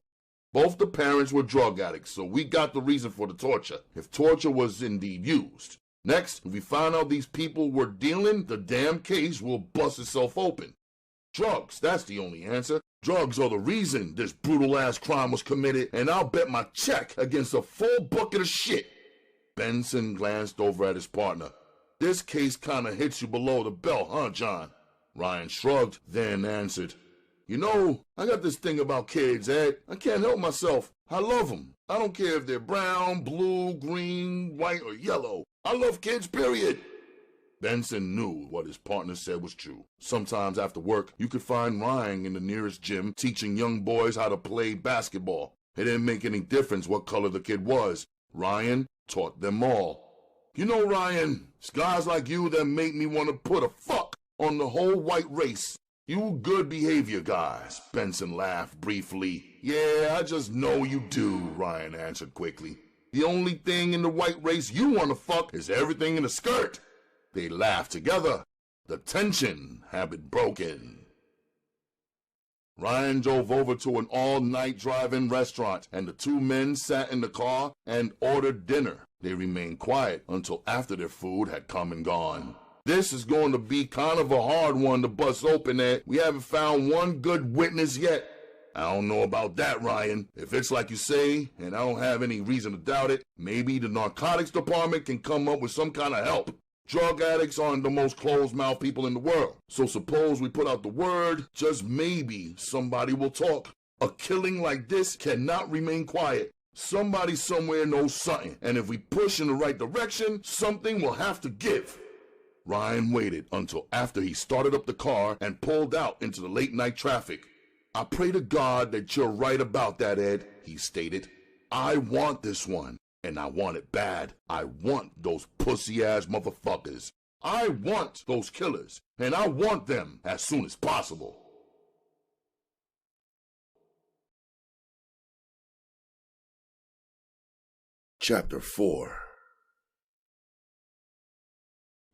Both the parents were drug addicts, so we got the reason for the torture, if torture was indeed used. Next, if we find out these people were dealing, the damn case will bust itself open. Drugs, that's the only answer. Drugs are the reason this brutal-ass crime was committed, and I'll bet my check against a full bucket of shit. Benson glanced over at his partner. This case kinda hits you below the belt, huh, John? Ryan shrugged, then answered. You know, I got this thing about kids, Ed. I can't help myself. I love them. I don't care if they're brown, blue, green, white, or yellow. I love kids, period. Benson knew what his partner said was true. Sometimes after work, you could find Ryan in the nearest gym teaching young boys how to play basketball. It didn't make any difference what color the kid was. Ryan taught them all. You know, Ryan, it's guys like you that make me want to put a fuck on the whole white race. You good behavior guys, Benson laughed briefly. Yeah, I just know you do, Ryan answered quickly. The only thing in the white race you want to fuck is everything in the skirt. They laughed together. The tension had been broken. Ryan drove over to an all-night drive-in restaurant, and the two men sat in the car and ordered dinner. They remained quiet until after their food had come and gone. This is going to be kind of a hard one to bust open, Ed. We haven't found one good witness yet. I don't know about that, Ryan. If it's like you say, and I don't have any reason to doubt it, maybe the narcotics department can come up with some kind of help. Drug addicts aren't the most closed-mouthed people in the world. So suppose we put out the word, just maybe somebody will talk. A killing like this cannot remain quiet. Somebody somewhere knows something, and if we push in the right direction, something will have to give. Ryan waited until after he started up the car and pulled out into the late-night traffic. I pray to God that you're right about that, Ed, he stated. I want this one, and I want it bad. I want those pussy-ass motherfuckers. I want those killers, and I want them as soon as possible. Chapter 4.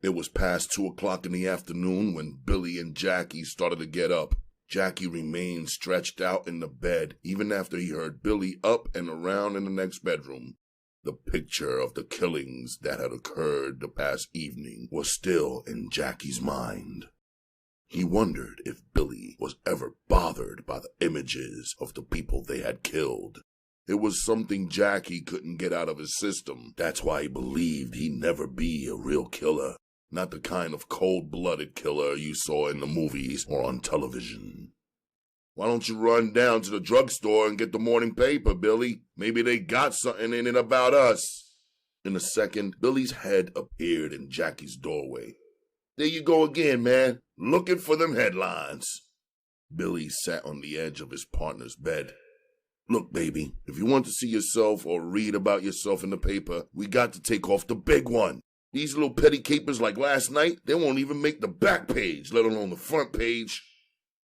It was past 2 o'clock in the afternoon when Billy and Jackie started to get up. Jackie remained stretched out in the bed even after he heard Billy up and around in the next bedroom. The picture of the killings that had occurred the past evening was still in Jackie's mind. He wondered if Billy was ever bothered by the images of the people they had killed. It was something Jackie couldn't get out of his system. That's why he believed he'd never be a real killer. Not the kind of cold-blooded killer you saw in the movies or on television. Why don't you run down to the drugstore and get the morning paper, Billy? Maybe they got something in it about us. In a second, Billy's head appeared in Jackie's doorway. There you go again, man. Looking for them headlines. Billy sat on the edge of his partner's bed. Look, baby, if you want to see yourself or read about yourself in the paper, we got to take off the big one. These little petty capers like last night, they won't even make the back page, let alone the front page.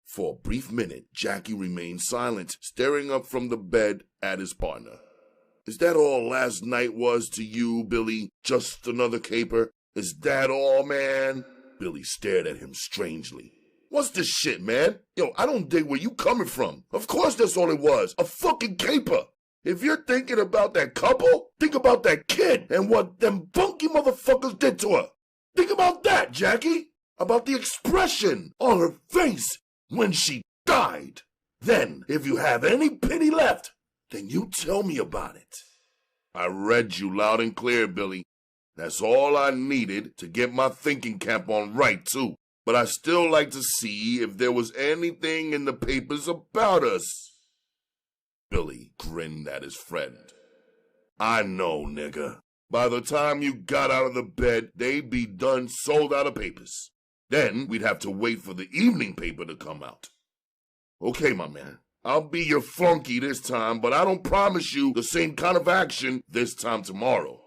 For a brief minute, Jackie remained silent, staring up from the bed at his partner. Is that all last night was to you, Billy? Just another caper? Is that all, man? Billy stared at him strangely. What's this shit, man? Yo, I don't dig where you coming from. Of course that's all it was. A fucking caper. If you're thinking about that couple, think about that kid and what them funky motherfuckers did to her. Think about that, Jackie. About the expression on her face when she died. Then, if you have any pity left, then you tell me about it. I read you loud and clear, Billy. That's all I needed to get my thinking cap on right, too. But I still like to see if there was anything in the papers about us. Billy grinned at his friend. I know, nigga. By the time you got out of the bed, they'd be done sold out of papers. Then we'd have to wait for the evening paper to come out. Okay, my man. I'll be your flunky this time, but I don't promise you the same kind of action this time tomorrow.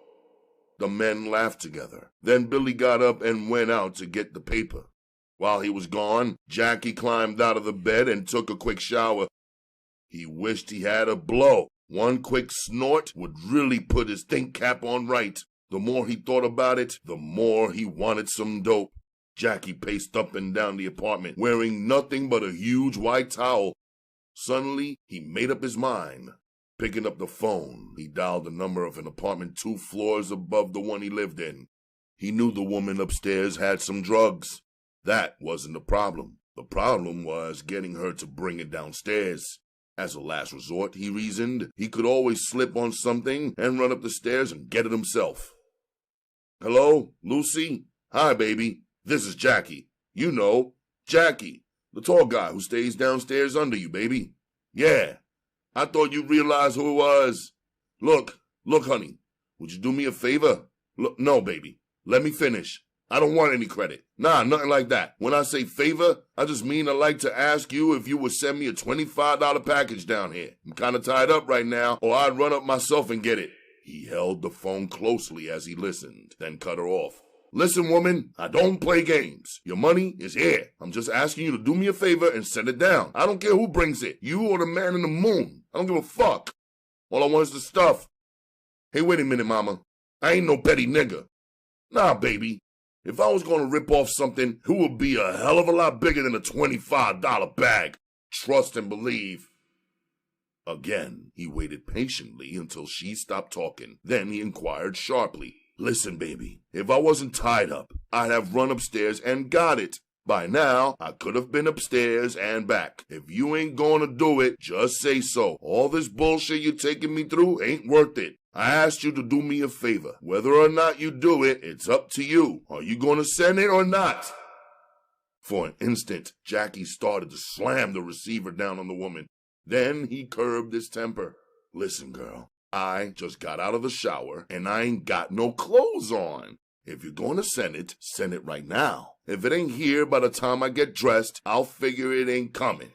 The men laughed together. Then Billy got up and went out to get the paper. While he was gone, Jackie climbed out of the bed and took a quick shower. He wished he had a blow. One quick snort would really put his think cap on right. The more he thought about it, the more he wanted some dope. Jackie paced up and down the apartment, wearing nothing but a huge white towel. Suddenly, he made up his mind. Picking up the phone, he dialed the number of an apartment 2 floors above the one he lived in. He knew the woman upstairs had some drugs. That wasn't the problem. The problem was getting her to bring it downstairs. As a last resort, he reasoned, he could always slip on something and run up the stairs and get it himself. Hello, Lucy? Hi, baby. This is Jackie. You know, Jackie, the tall guy who stays downstairs under you, baby. Yeah, I thought you'd realize who it was. Look, honey, would you do me a favor? Look, no, baby, let me finish. I don't want any credit. Nah, nothing like that. When I say favor, I just mean I'd like to ask you if you would send me a $25 package down here. I'm kind of tied up right now, or I'd run up myself and get it. He held the phone closely as he listened, then cut her off. Listen, woman, I don't play games. Your money is here. I'm just asking you to do me a favor and send it down. I don't care who brings it, you or the man in the moon. I don't give a fuck. All I want is the stuff. Hey, wait a minute, mama. I ain't no petty nigga. Nah, baby. If I was going to rip off something, it would be a hell of a lot bigger than a $25 bag. Trust and believe. Again, he waited patiently until she stopped talking. Then he inquired sharply. Listen, baby, if I wasn't tied up, I'd have run upstairs and got it. By now, I could have been upstairs and back. If you ain't gonna do it, just say so. All this bullshit you're taking me through ain't worth it. I asked you to do me a favor. Whether or not you do it, it's up to you. Are you gonna send it or not? For an instant, Jackie started to slam the receiver down on the woman. Then he curbed his temper. Listen, girl, I just got out of the shower and I ain't got no clothes on. If you're gonna send it right now. If it ain't here by the time I get dressed, I'll figure it ain't coming.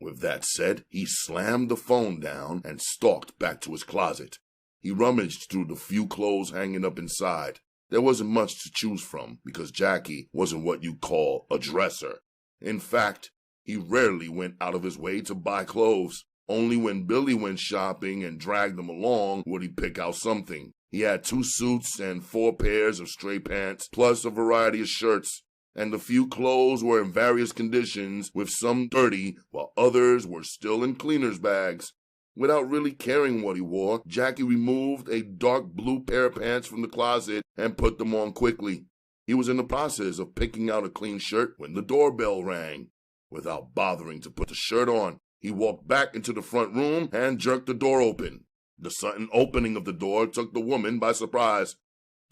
With that said, he slammed the phone down and stalked back to his closet. He rummaged through the few clothes hanging up inside. There wasn't much to choose from because Jackie wasn't what you call a dresser. In fact, he rarely went out of his way to buy clothes. Only when Billy went shopping and dragged him along would he pick out something. He had 2 suits and 4 pairs of stray pants, plus a variety of shirts. And the few clothes were in various conditions, with some dirty, while others were still in cleaner's bags. Without really caring what he wore, Jackie removed a dark blue pair of pants from the closet and put them on quickly. He was in the process of picking out a clean shirt when the doorbell rang. Without bothering to put the shirt on, he walked back into the front room and jerked the door open. The sudden opening of the door took the woman by surprise.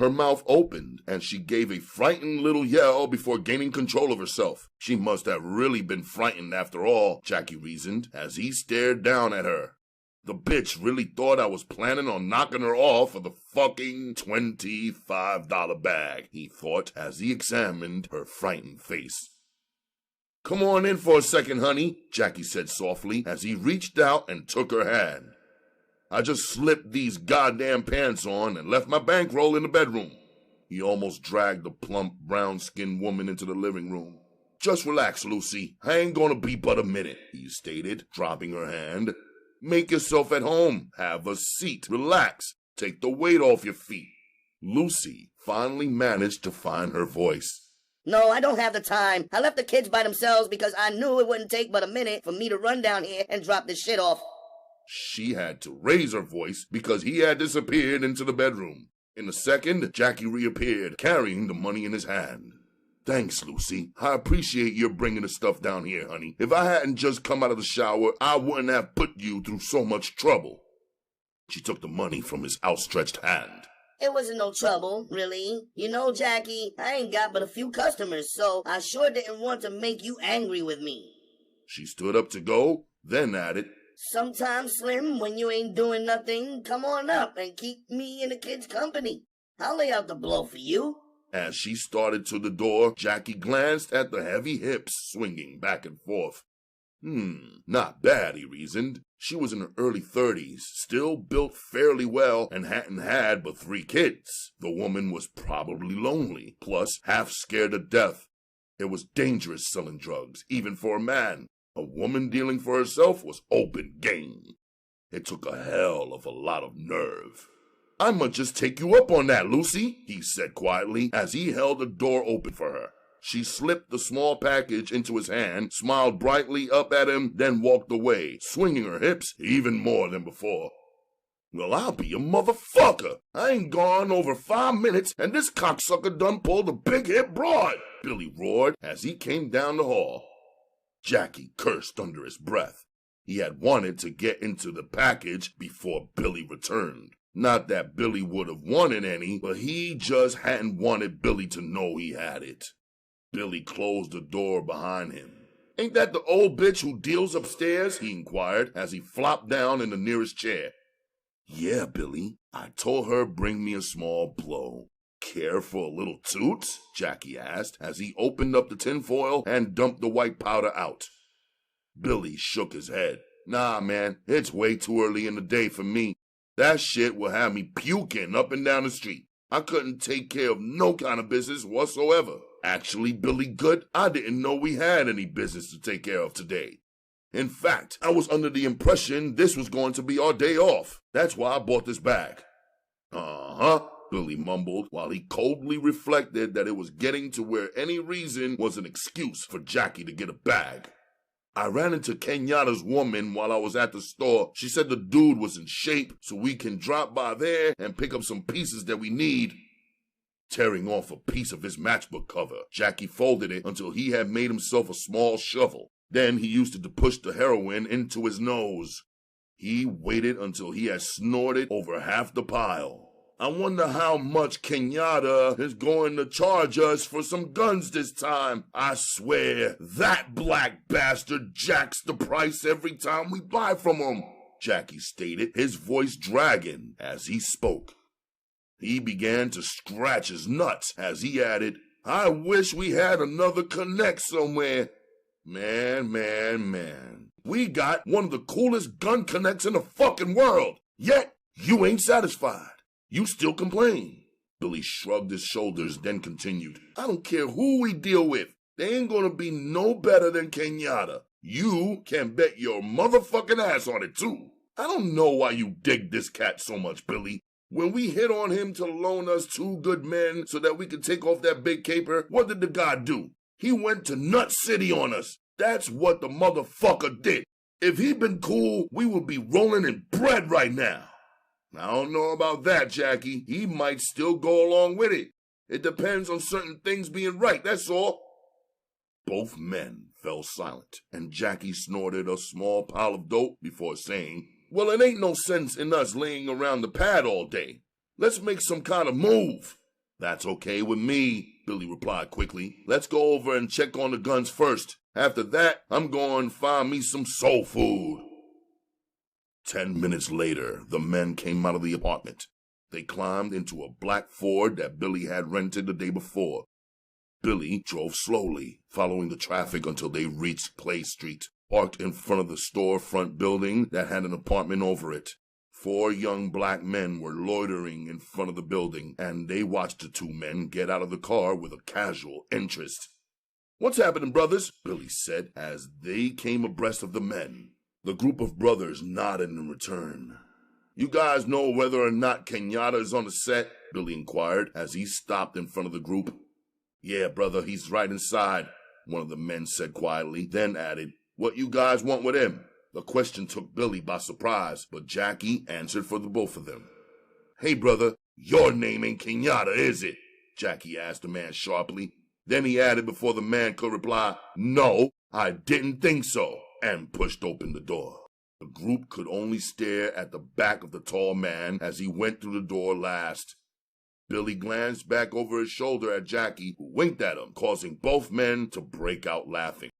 Her mouth opened, and she gave a frightened little yell before gaining control of herself. She must have really been frightened after all, Jackie reasoned, as he stared down at her. The bitch really thought I was planning on knocking her off for the fucking $25 bag, he thought, as he examined her frightened face. Come on in for a second, honey, Jackie said softly, as he reached out and took her hand. I just slipped these goddamn pants on and left my bankroll in the bedroom. He almost dragged the plump, brown-skinned woman into the living room. Just relax, Lucy. I ain't gonna be but a minute, he stated, dropping her hand. Make yourself at home. Have a seat. Relax. Take the weight off your feet. Lucy finally managed to find her voice. No, I don't have the time. I left the kids by themselves because I knew it wouldn't take but a minute for me to run down here and drop this shit off. She had to raise her voice because he had disappeared into the bedroom. In a second, Jackie reappeared, carrying the money in his hand. Thanks, Lucy. I appreciate your bringing the stuff down here, honey. If I hadn't just come out of the shower, I wouldn't have put you through so much trouble. She took the money from his outstretched hand. It wasn't no trouble, really. You know, Jackie, I ain't got but a few customers, so I sure didn't want to make you angry with me. She stood up to go, then added, Sometimes, Slim, when you ain't doing nothing, come on up and keep me and the kids company. I'll lay out the blow for you. As she started to the door, Jackie glanced at the heavy hips swinging back and forth. Not bad, he reasoned. She was in her early 30s, still built fairly well, and hadn't had but 3 kids. The woman was probably lonely, plus half scared to death. It was dangerous selling drugs, even for a man. A woman dealing for herself was open game. It took a hell of a lot of nerve. I'ma just take you up on that, Lucy, he said quietly as he held the door open for her. She slipped the small package into his hand, smiled brightly up at him, then walked away, swinging her hips even more than before. Well, I'll be a motherfucker. I ain't gone over 5 minutes, and this cocksucker done pulled a big hip broad, Billy roared as he came down the hall. Jackie cursed under his breath. He had wanted to get into the package before Billy returned. Not that Billy would have wanted any, but he just hadn't wanted Billy to know he had it. Billy closed the door behind him. Ain't that the old bitch who deals upstairs? He inquired as he flopped down in the nearest chair. Yeah, Billy. I told her bring me a small blow. Care for a little toot? Jackie asked as he opened up the tinfoil and dumped the white powder out. Billy shook his head. Nah, man, it's way too early in the day for me. That shit will have me puking up and down the street. I couldn't take care of no kind of business whatsoever. Actually, Billy Good, I didn't know we had any business to take care of today. In fact, I was under the impression this was going to be our day off. That's why I bought this bag. Uh-huh, Billy mumbled while he coldly reflected that it was getting to where any reason was an excuse for Jackie to get a bag. I ran into Kenyatta's woman while I was at the store. She said the dude was in shape, so we can drop by there and pick up some pieces that we need. Tearing off a piece of his matchbook cover, Jackie folded it until he had made himself a small shovel. Then he used it to push the heroin into his nose. He waited until he had snorted over half the pile. I wonder how much Kenyatta is going to charge us for some guns this time. I swear, that black bastard jacks the price every time we buy from him, Jackie stated, his voice dragging as he spoke. He began to scratch his nuts as he added, I wish we had another connect somewhere. Man. We got one of the coolest gun connects in the fucking world. Yet, you ain't satisfied. You still complain. Billy shrugged his shoulders, then continued, I don't care who we deal with. They ain't gonna be no better than Kenyatta. You can bet your motherfucking ass on it, too. I don't know why you dig this cat so much, Billy. When we hit on him to loan us 2 good men so that we could take off that big caper, what did the guy do? He went to Nut City on us. That's what the motherfucker did. If he'd been cool, we would be rolling in bread right now. I don't know about that, Jackie. He might still go along with it. It depends on certain things being right, that's all. Both men fell silent, and Jackie snorted a small pile of dope before saying, Well, it ain't no sense in us laying around the pad all day. Let's make some kind of move. That's okay with me, Billy replied quickly. Let's go over and check on the guns first. After that, I'm going to find me some soul food. 10 minutes later, the men came out of the apartment. They climbed into a black Ford that Billy had rented the day before. Billy drove slowly, following the traffic until they reached Clay Street, parked in front of the storefront building that had an apartment over it. 4 young black men were loitering in front of the building, and they watched the 2 men get out of the car with a casual interest. What's happening, brothers? Billy said as they came abreast of the men. The group of brothers nodded in return. You guys know whether or not Kenyatta is on the set? Billy inquired as he stopped in front of the group. Yeah, brother, he's right inside, one of the men said quietly, then added, What you guys want with him? The question took Billy by surprise, but Jackie answered for the both of them. Hey, brother, your name ain't Kenyatta, is it? Jackie asked the man sharply. Then he added before the man could reply, No, I didn't think so, and pushed open the door. The group could only stare at the back of the tall man as he went through the door last. Billy glanced back over his shoulder at Jackie, who winked at him, causing both men to break out laughing.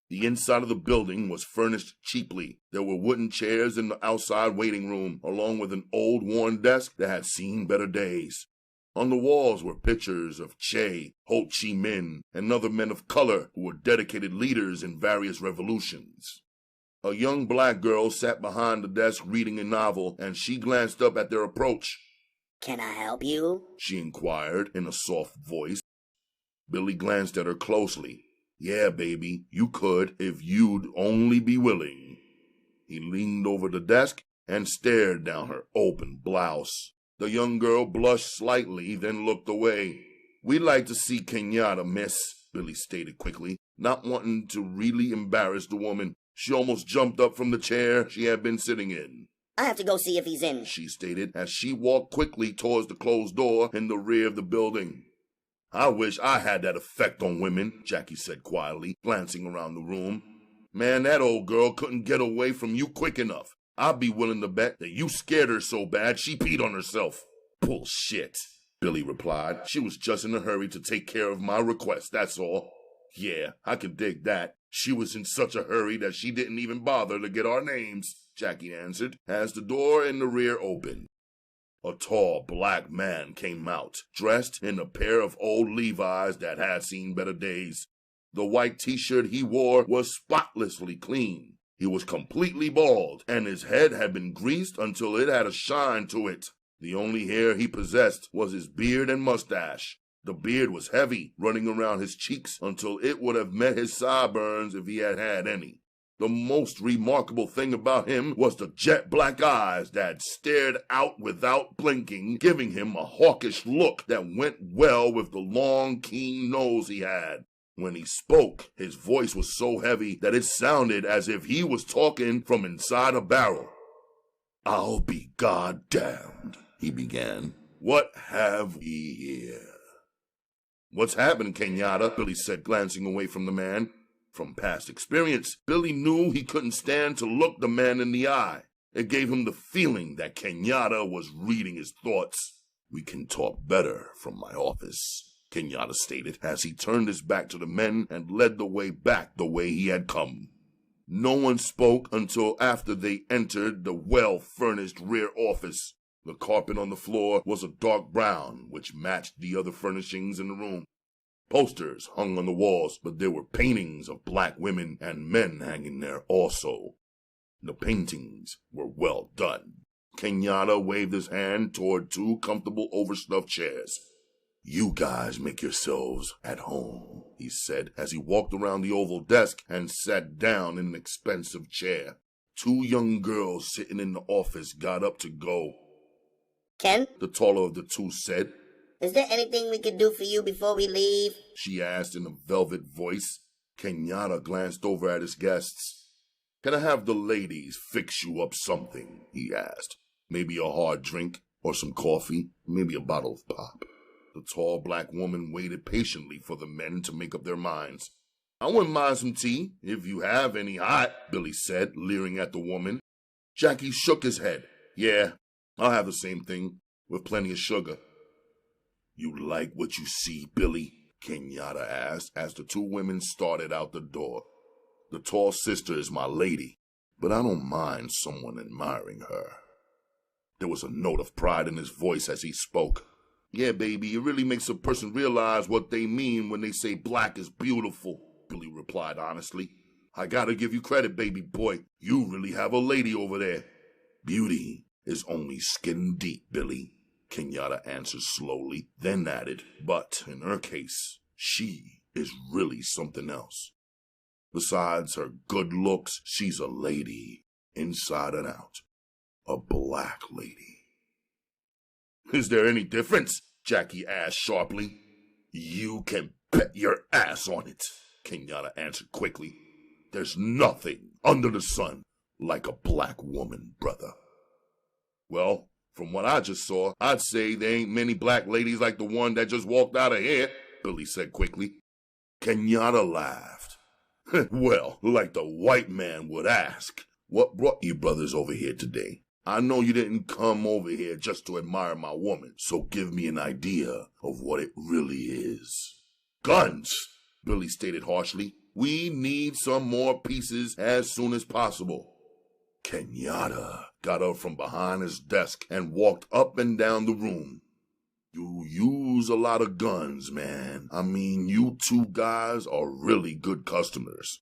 The inside of the building was furnished cheaply. There were wooden chairs in the outside waiting room, along with an old worn desk that had seen better days. On the walls were pictures of Che, Ho Chi Minh, and other men of color who were dedicated leaders in various revolutions. A young black girl sat behind the desk reading a novel, and she glanced up at their approach. Can I help you? She inquired in a soft voice. Billy glanced at her closely. Yeah, baby, you could if you'd only be willing. He leaned over the desk and stared down her open blouse. The young girl blushed slightly, then looked away. We'd like to see Kenyatta, miss, Billy stated quickly, not wanting to really embarrass the woman. She almost jumped up from the chair she had been sitting in. I have to go see if he's in, she stated as she walked quickly towards the closed door in the rear of the building. I wish I had that effect on women, Jackie said quietly, glancing around the room. Man, that old girl couldn't get away from you quick enough. I'd be willing to bet that you scared her so bad she peed on herself. Bullshit, Billy replied. She was just in a hurry to take care of my request, that's all. Yeah, I can dig that. She was in such a hurry that she didn't even bother to get our names, Jackie answered, as the door in the rear opened. A tall black man came out, dressed in a pair of old Levi's that had seen better days. The white t-shirt he wore was spotlessly clean. He was completely bald, and his head had been greased until it had a shine to it. The only hair he possessed was his beard and mustache. The beard was heavy, running around his cheeks until it would have met his sideburns if he had had any. The most remarkable thing about him was the jet black eyes that stared out without blinking, giving him a hawkish look that went well with the long, keen nose he had. When he spoke, his voice was so heavy that it sounded as if he was talking from inside a barrel. "I'll be goddamned," he began. "What have we here?" "What's happened, Kenyatta?" Billy said, glancing away from the man. From past experience, Billy knew he couldn't stand to look the man in the eye. It gave him the feeling that Kenyatta was reading his thoughts. "We can talk better from my office," Kenyatta stated as he turned his back to the men and led the way back the way he had come. No one spoke until after they entered the well-furnished rear office. The carpet on the floor was a dark brown, which matched the other furnishings in the room. Posters hung on the walls, but there were paintings of black women and men hanging there also. The paintings were well done. Kenyatta waved his hand toward two comfortable overstuffed chairs. "You guys make yourselves at home," he said as he walked around the oval desk and sat down in an expensive chair. Two young girls sitting in the office got up to go. Ken, The taller of the two said. is there anything we can do for you before we leave? She asked in a velvet voice. Kenyatta glanced over at his guests. "Can I have the ladies fix you up something?" he asked. "Maybe a hard drink, or some coffee, maybe a bottle of pop." The tall black woman waited patiently for the men to make up their minds. "I wouldn't mind some tea, if you have any hot," Billy said, leering at the woman. Jackie shook his head. "Yeah, I'll have the same thing, with plenty of sugar." "You like what you see, Billy?" Kenyatta asked as the two women started out the door. "The tall sister is my lady, but I don't mind someone admiring her." There was a note of pride in his voice as he spoke. "Yeah, baby, it really makes a person realize what they mean when they say black is beautiful," Billy replied honestly. "I gotta give you credit, baby boy. You really have a lady over there." "Beauty is only skin deep, Billy," Kenyatta answered slowly, then added, "But in her case, she is really something else. Besides her good looks, she's a lady, inside and out. A black lady." "Is there any difference?" Jackie asked sharply. "You can bet your ass on it," Kenyatta answered quickly. "There's nothing under the sun like a black woman, brother." "Well, from what I just saw, I'd say there ain't many black ladies like the one that just walked out of here," Billy said quickly. Kenyatta laughed. "Well, like the white man would ask, what brought you brothers over here today? I know you didn't come over here just to admire my woman, so give me an idea of what it really is." "Guns," Billy stated harshly. "We need some more pieces as soon as possible." Kenyatta got up from behind his desk and walked up and down the room. "You use a lot of guns, man. I mean, you two guys are really good customers.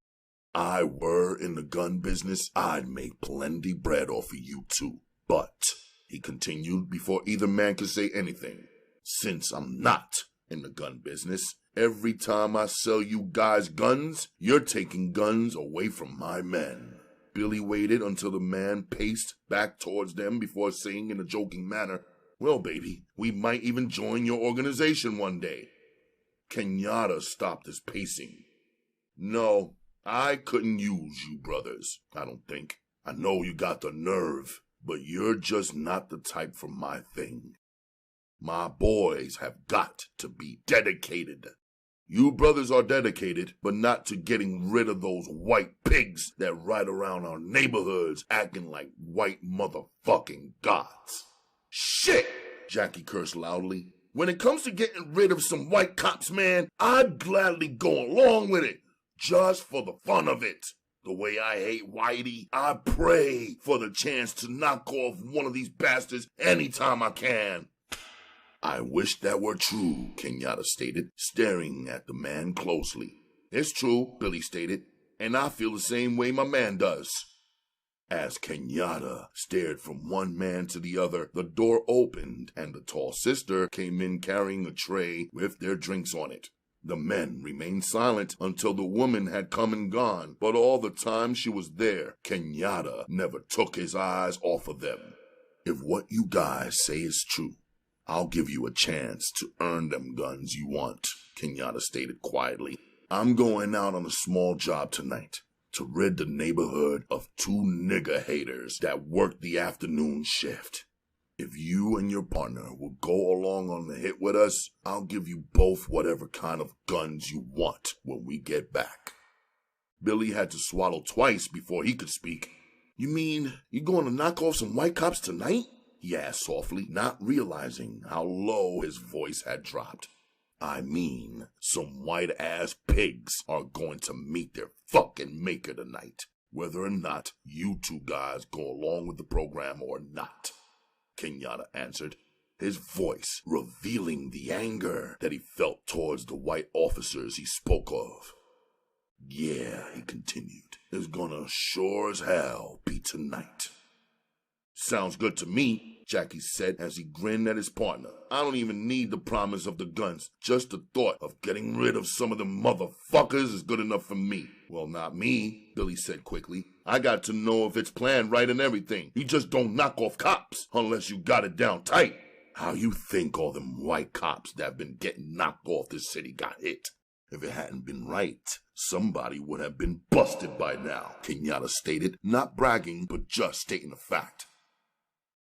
I were in the gun business, I'd make plenty bread off of you two. But," he continued before either man could say anything, "since I'm not in the gun business, every time I sell you guys guns, you're taking guns away from my men." Billy waited until the man paced back towards them before saying in a joking manner, "Well, baby, we might even join your organization one day." Kenyatta stopped his pacing. "No, I couldn't use you brothers, I don't think. I know you got the nerve, but you're just not the type for my thing. My boys have got to be dedicated. You brothers are dedicated, but not to getting rid of those white pigs that ride around our neighborhoods acting like white motherfucking gods." "Shit!" Jackie cursed loudly. "When it comes to getting rid of some white cops, man, I'd gladly go along with it, just for the fun of it. The way I hate Whitey, I pray for the chance to knock off one of these bastards anytime I can." "I wish that were true," Kenyatta stated, staring at the man closely. "It's true," Billy stated, "and I feel the same way my man does." As Kenyatta stared from one man to the other, the door opened and the tall sister came in carrying a tray with their drinks on it. The men remained silent until the woman had come and gone, but all the time she was there, Kenyatta never took his eyes off of them. "If what you guys say is true, I'll give you a chance to earn them guns you want," Kenyatta stated quietly. I'm going out on a small job tonight to rid the neighborhood of 2 nigger haters that work the afternoon shift. If you and your partner will go along on the hit with us, I'll give you both whatever kind of guns you want when we get back. Billy had to swallow twice before he could speak. You mean you're going to knock off some white cops tonight? He asked softly, not realizing how low his voice had dropped. I mean, some white-ass pigs are going to meet their fucking maker tonight, whether or not you 2 guys go along with the program or not, Kenyatta answered, his voice revealing the anger that he felt towards the white officers he spoke of. Yeah, he continued, it's gonna sure as hell be tonight. Sounds good to me, Jackie said as he grinned at his partner. I don't even need the promise of the guns. Just the thought of getting rid of some of them motherfuckers is good enough for me. Well, not me, Billy said quickly. I got to know if it's planned right and everything. You just don't knock off cops unless you got it down tight. How you think all them white cops that have been getting knocked off this city got hit? If it hadn't been right, somebody would have been busted by now, Kenyatta stated, not bragging but just stating a fact.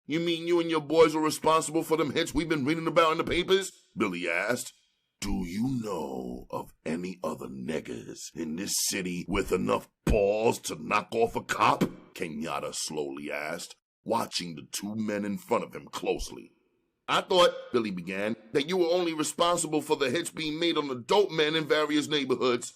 You mean you and your boys were responsible for them hits we've been reading about in the papers? Billy asked. Do you know of any other niggas in this city with enough balls to knock off a cop? Kenyatta slowly asked, watching the 2 men in front of him closely. I thought, Billy began, that you were only responsible for the hits being made on the dope men in various neighborhoods.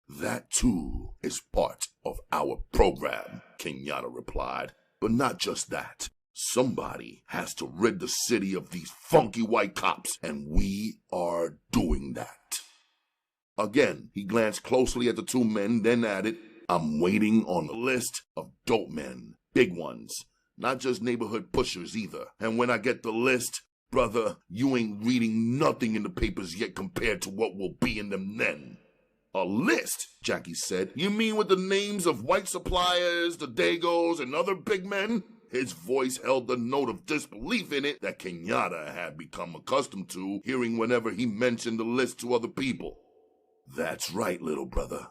That too is part of our program, Kenyatta replied. But not just that. Somebody has to rid the city of these funky white cops, and we are doing that. Again, he glanced closely at the 2 men, then added, I'm waiting on a list of dope men, big ones, not just neighborhood pushers either. And when I get the list, brother, you ain't reading nothing in the papers yet compared to what will be in them then. A list, Jackie said. You mean with the names of white suppliers, the Dagos, and other big men? His voice held the note of disbelief in it that Kenyatta had become accustomed to hearing whenever he mentioned the list to other people. That's right, little brother.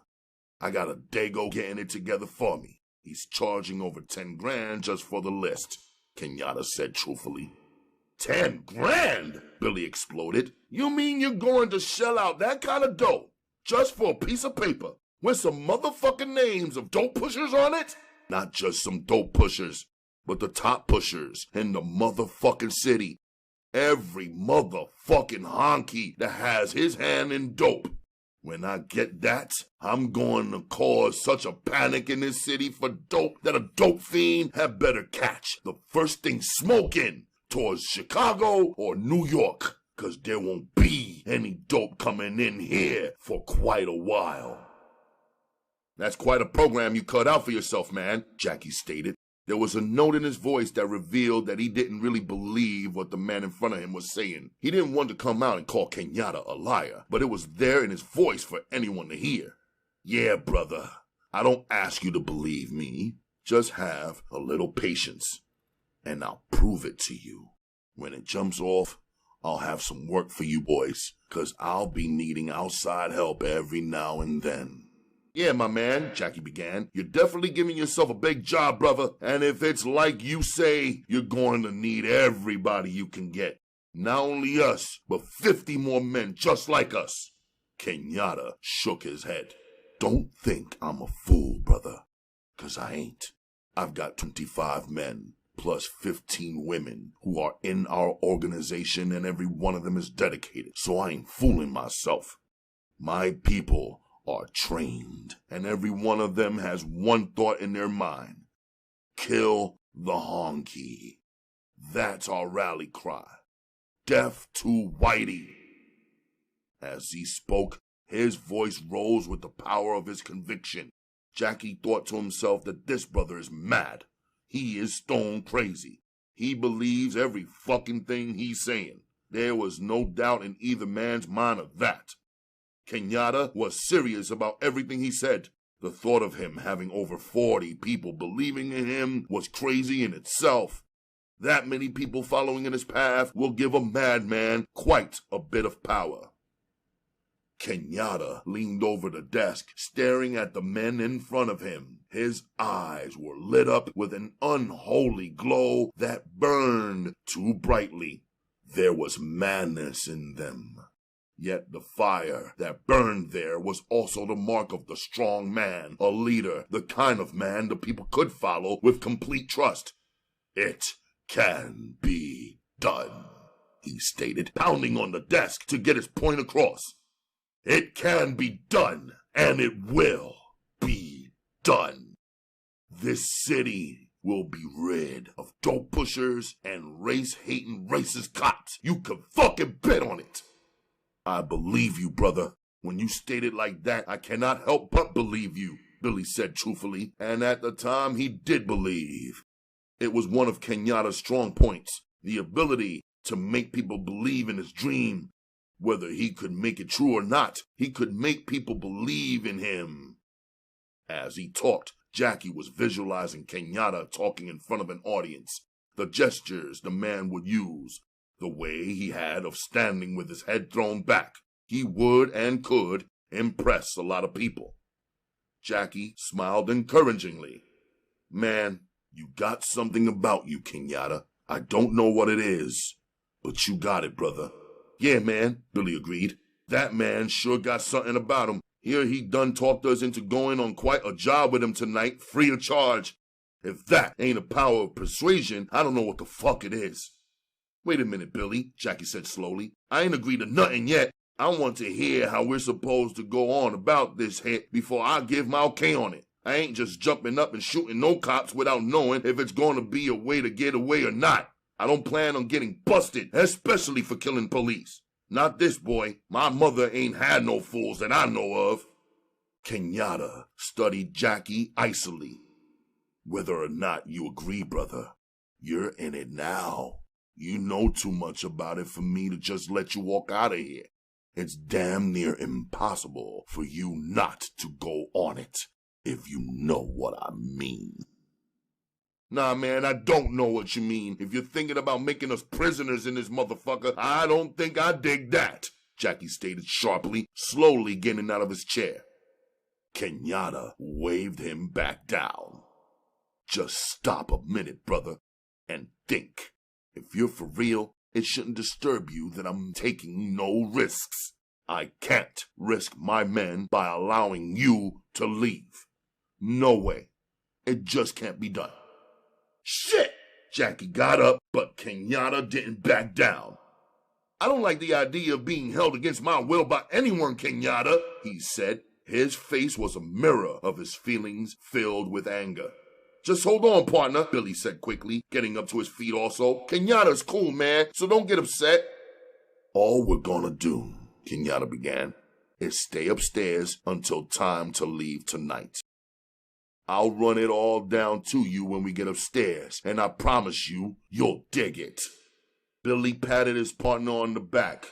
I got a Dago getting it together for me. He's charging over 10 grand just for the list, Kenyatta said truthfully. 10 grand? Billy exploded. You mean you're going to shell out that kind of dough just for a piece of paper with some motherfucking names of dope pushers on it? Not just some dope pushers, but the top pushers in the motherfucking city. Every motherfucking honky that has his hand in dope. When I get that, I'm going to cause such a panic in this city for dope that a dope fiend had better catch the first thing smoking towards Chicago or New York, 'cause there won't be any dope coming in here for quite a while. That's quite a program you cut out for yourself, man, Jackie stated. There was a note in his voice that revealed that he didn't really believe what the man in front of him was saying. He didn't want to come out and call Kenyatta a liar, but it was there in his voice for anyone to hear. Yeah, brother, I don't ask you to believe me. Just have a little patience, and I'll prove it to you. When it jumps off, I'll have some work for you boys, 'cause I'll be needing outside help every now and then. Yeah, my man, Jackie began. You're definitely giving yourself a big job, brother. And if it's like you say, you're going to need everybody you can get. Not only us, but 50 more men just like us. Kenyatta shook his head. Don't think I'm a fool, brother, 'cause I ain't. I've got 25 men, plus 15 women who are in our organization, and every one of them is dedicated, so I ain't fooling myself. My people are trained, and every one of them has one thought in their mind. Kill the honky. That's our rally cry. Death to Whitey. As he spoke, his voice rose with the power of his conviction. Jackie thought to himself that this brother is mad. He is stone crazy. He believes every fucking thing he's saying. There was no doubt in either man's mind of that. Kenyatta was serious about everything he said. The thought of him having over 40 people believing in him was crazy in itself. That many people following in his path will give a madman quite a bit of power. Kenyatta leaned over the desk, staring at the men in front of him. His eyes were lit up with an unholy glow that burned too brightly. There was madness in them. Yet the fire that burned there was also the mark of the strong man, a leader, the kind of man the people could follow with complete trust. It can be done, he stated, pounding on the desk to get his point across. It can be done, and it will be done. This city will be rid of dope pushers and race-hating racist cops. You can fucking bet on it. I believe you, brother. When you state it like that, I cannot help but believe you, Billy said truthfully, and at the time he did believe. It was one of Kenyatta's strong points, the ability to make people believe in his dream. Whether he could make it true or not, he could make people believe in him. As he talked, Jackie was visualizing Kenyatta talking in front of an audience, the gestures the man would use, the way he had of standing with his head thrown back. He would and could impress a lot of people. Jackie smiled encouragingly. Man, you got something about you, Kenyatta. I don't know what it is, but you got it, brother. Yeah, man, Billy agreed. That man sure got something about him. Here he done talked us into going on quite a job with him tonight, free of charge. If that ain't a power of persuasion, I don't know what the fuck it is. Wait a minute, Billy, Jackie said slowly. I ain't agreed to nothing yet. I want to hear how we're supposed to go on about this hit before I give my okay on it. I ain't just jumping up and shooting no cops without knowing if it's going to be a way to get away or not. I don't plan on getting busted, especially for killing police. Not this boy. My mother ain't had no fools that I know of. Kenyatta studied Jackie icily. Whether or not you agree, brother, you're in it now. You know too much about it for me to just let you walk out of here. It's damn near impossible for you not to go on it, if you know what I mean. Nah, man, I don't know what you mean. If you're thinking about making us prisoners in this motherfucker, I don't think I dig that, Jackie stated sharply, slowly getting out of his chair. Kenyatta waved him back down. Just stop a minute, brother, and think. If you're for real, it shouldn't disturb you that I'm taking no risks. I can't risk my men by allowing you to leave. No way. It just can't be done. Shit! Jackie got up, but Kenyatta didn't back down. I don't like the idea of being held against my will by anyone, Kenyatta, he said. His face was a mirror of his feelings filled with anger. Just hold on, partner, Billy said quickly, getting up to his feet also. Kenyatta's cool, man, so don't get upset. All we're gonna do, Kenyatta began, is stay upstairs until time to leave tonight. I'll run it all down to you when we get upstairs, and I promise you, you'll dig it. Billy patted his partner on the back.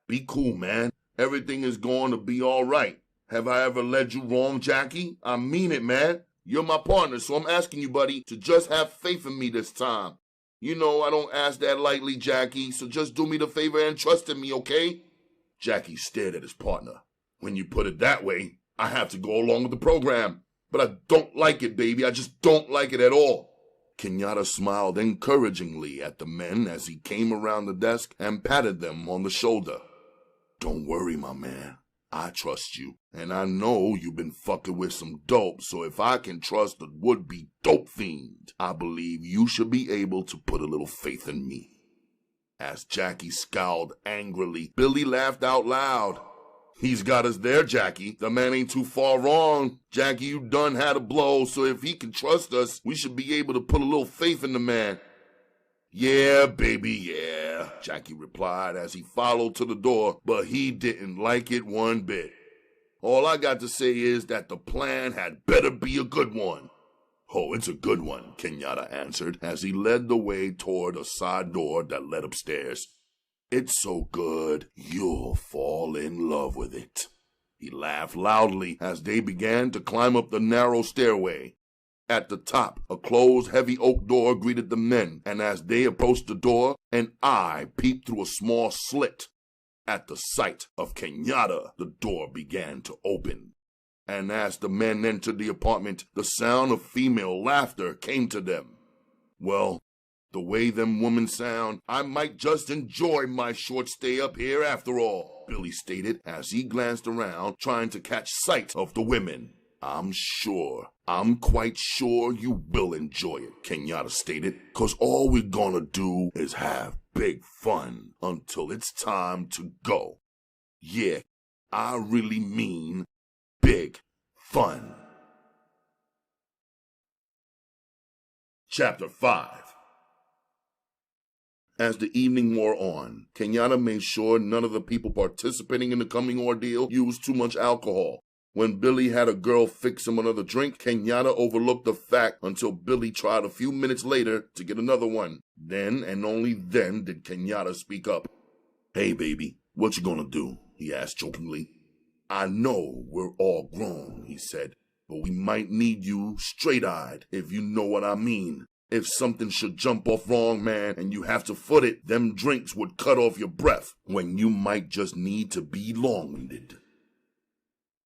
Be cool, man. Everything is going to be all right. Have I ever led you wrong, Jackie? I mean it, man. You're my partner, so I'm asking you, buddy, to just have faith in me this time. You know I don't ask that lightly, Jackie, so just do me the favor and trust in me, okay? Jackie stared at his partner. When you put it that way, I have to go along with the program. But I don't like it, baby. I just don't like it at all. Kenyatta smiled encouragingly at the men as he came around the desk and patted them on the shoulder. Don't worry, my man. I trust you, and I know you've been fucking with some dope, so if I can trust a would-be dope fiend, I believe you should be able to put a little faith in me. As Jackie scowled angrily, Billy laughed out loud. He's got us there, Jackie. The man ain't too far wrong. Jackie, you done had a blow, so if he can trust us, we should be able to put a little faith in the man. Yeah, baby, yeah, Jackie replied as he followed to the door, but he didn't like it one bit. All I got to say is that the plan had better be a good one. Oh, it's a good one, Kenyatta answered as he led the way toward a side door that led upstairs. It's so good, you'll fall in love with it. He laughed loudly as they began to climb up the narrow stairway. At the top, a closed, heavy oak door greeted the men, and as they approached the door, an eye peeped through a small slit. At the sight of Kenyatta, the door began to open. And as the men entered the apartment, the sound of female laughter came to them. Well, the way them women sound, I might just enjoy my short stay up here after all, Billy stated as he glanced around, trying to catch sight of the women. I'm quite sure you will enjoy it, Kenyatta stated, 'cause all we're gonna do is have big fun until it's time to go. Yeah, I really mean big fun. Chapter 5. As the evening wore on, Kenyatta made sure none of the people participating in the coming ordeal used too much alcohol. When Billy had a girl fix him another drink, Kenyatta overlooked the fact until Billy tried a few minutes later to get another one. Then, and only then, did Kenyatta speak up. "Hey, baby, what you gonna do?" he asked jokingly. "I know we're all grown," he said, "but we might need you straight-eyed, if you know what I mean. If something should jump off wrong, man, and you have to foot it, them drinks would cut off your breath, when you might just need to be long-winded."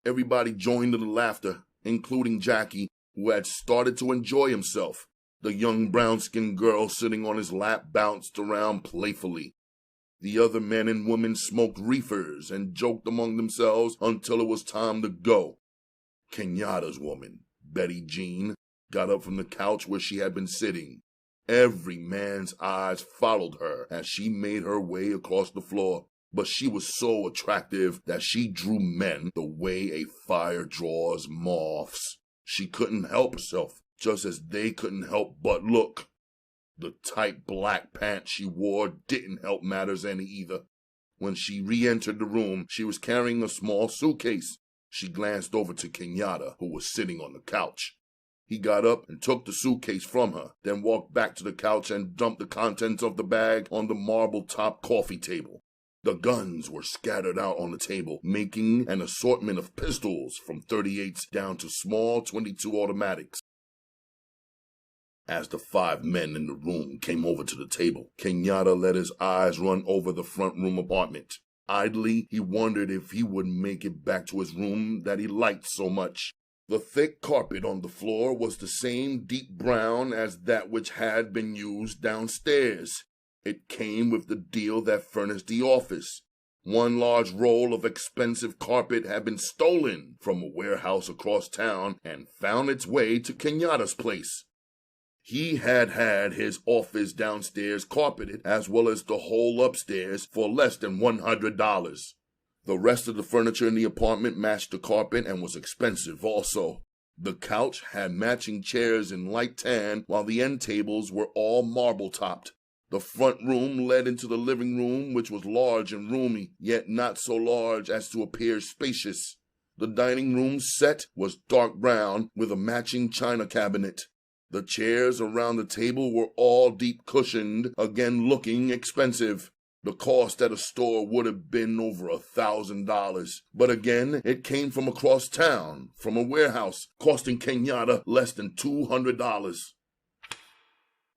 Everybody joined in the laughter, including Jackie, who had started to enjoy himself. The young brown-skinned girl sitting on his lap bounced around playfully. The other men and women smoked reefers and joked among themselves until it was time to go. Kenyatta's woman, Betty Jean, got up from the couch where she had been sitting. Every man's eyes followed her as she made her way across the floor. But she was so attractive that she drew men the way a fire draws moths. She couldn't help herself, just as they couldn't help but look. The tight black pants she wore didn't help matters any either. When she re-entered the room, she was carrying a small suitcase. She glanced over to Kenyatta, who was sitting on the couch. He got up and took the suitcase from her, then walked back to the couch and dumped the contents of the bag on the marble-top coffee table. The guns were scattered out on the table, making an assortment of pistols from .38s down to small .22 automatics. As the 5 men in the room came over to the table, Kenyatta let his eyes run over the front room apartment. Idly, he wondered if he would make it back to his room that he liked so much. The thick carpet on the floor was the same deep brown as that which had been used downstairs. It came with the deal that furnished the office. One large roll of expensive carpet had been stolen from a warehouse across town and found its way to Kenyatta's place. He had his office downstairs carpeted as well as the whole upstairs for less than $100. The rest of the furniture in the apartment matched the carpet and was expensive also. The couch had matching chairs in light tan, while the end tables were all marble-topped. The front room led into the living room, which was large and roomy, yet not so large as to appear spacious. The dining room set was dark brown with a matching china cabinet. The chairs around the table were all deep cushioned, again looking expensive. The cost at a store would have been over $1,000, but again, it came from across town, from a warehouse, costing Kenyatta less than $200.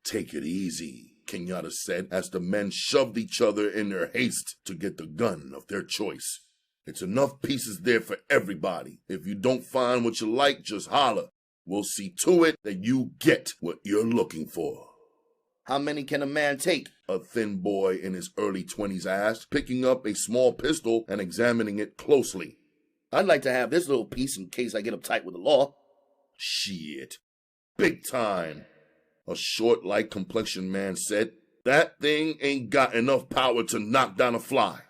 "Take it easy," Kenyatta said as the men shoved each other in their haste to get the gun of their choice. "It's enough pieces there for everybody. If you don't find what you like, just holler. We'll see to it that you get what you're looking for." How many can a man take? A thin boy in his early 20s asked, picking up a small pistol and examining it closely. "I'd like to have this little piece in case I get uptight with the law." "Shit. Big time," a short, light-complexioned man said. "That thing ain't got enough power to knock down a fly."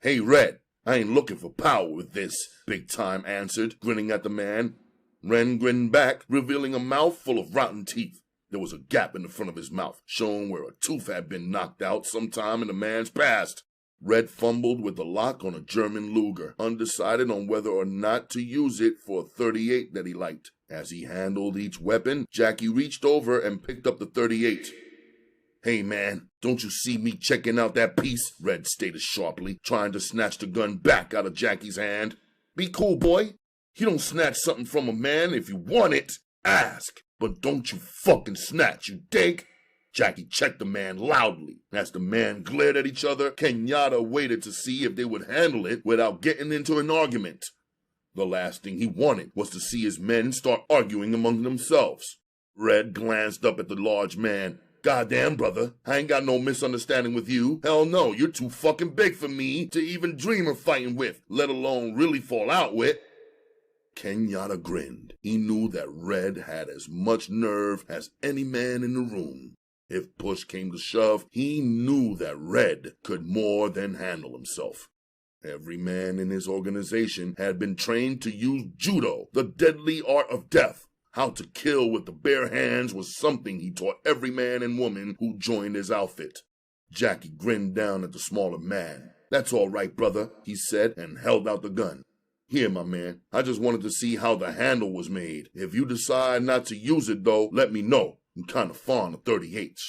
"Hey, Red, I ain't looking for power with this," Big Time answered, grinning at the man. Ren grinned back, revealing a mouth full of rotten teeth. There was a gap in the front of his mouth, showing where a tooth had been knocked out sometime in the man's past. Red fumbled with the lock on a German Luger, undecided on whether or not to use it for a .38 that he liked. As he handled each weapon, Jackie reached over and picked up the .38. "Hey, man, don't you see me checking out that piece?" Red stated sharply, trying to snatch the gun back out of Jackie's hand. "Be cool, boy. You don't snatch something from a man if you want it. Ask, but don't you fucking snatch, you dig?" Jackie checked the man loudly. As the men glared at each other, Kenyatta waited to see if they would handle it without getting into an argument. The last thing he wanted was to see his men start arguing among themselves. Red glanced up at the large man. "Goddamn, brother, I ain't got no misunderstanding with you. Hell no, you're too fucking big for me to even dream of fighting with, let alone really fall out with." Kenyatta grinned. He knew that Red had as much nerve as any man in the room. If push came to shove, he knew that Red could more than handle himself. Every man in his organization had been trained to use judo, the deadly art of death. How to kill with the bare hands was something he taught every man and woman who joined his outfit. Jackie grinned down at the smaller man. "That's all right, brother," he said, and held out the gun. "Here, my man, I just wanted to see how the handle was made. If you decide not to use it, though, let me know. I'm kind of fond of 38s.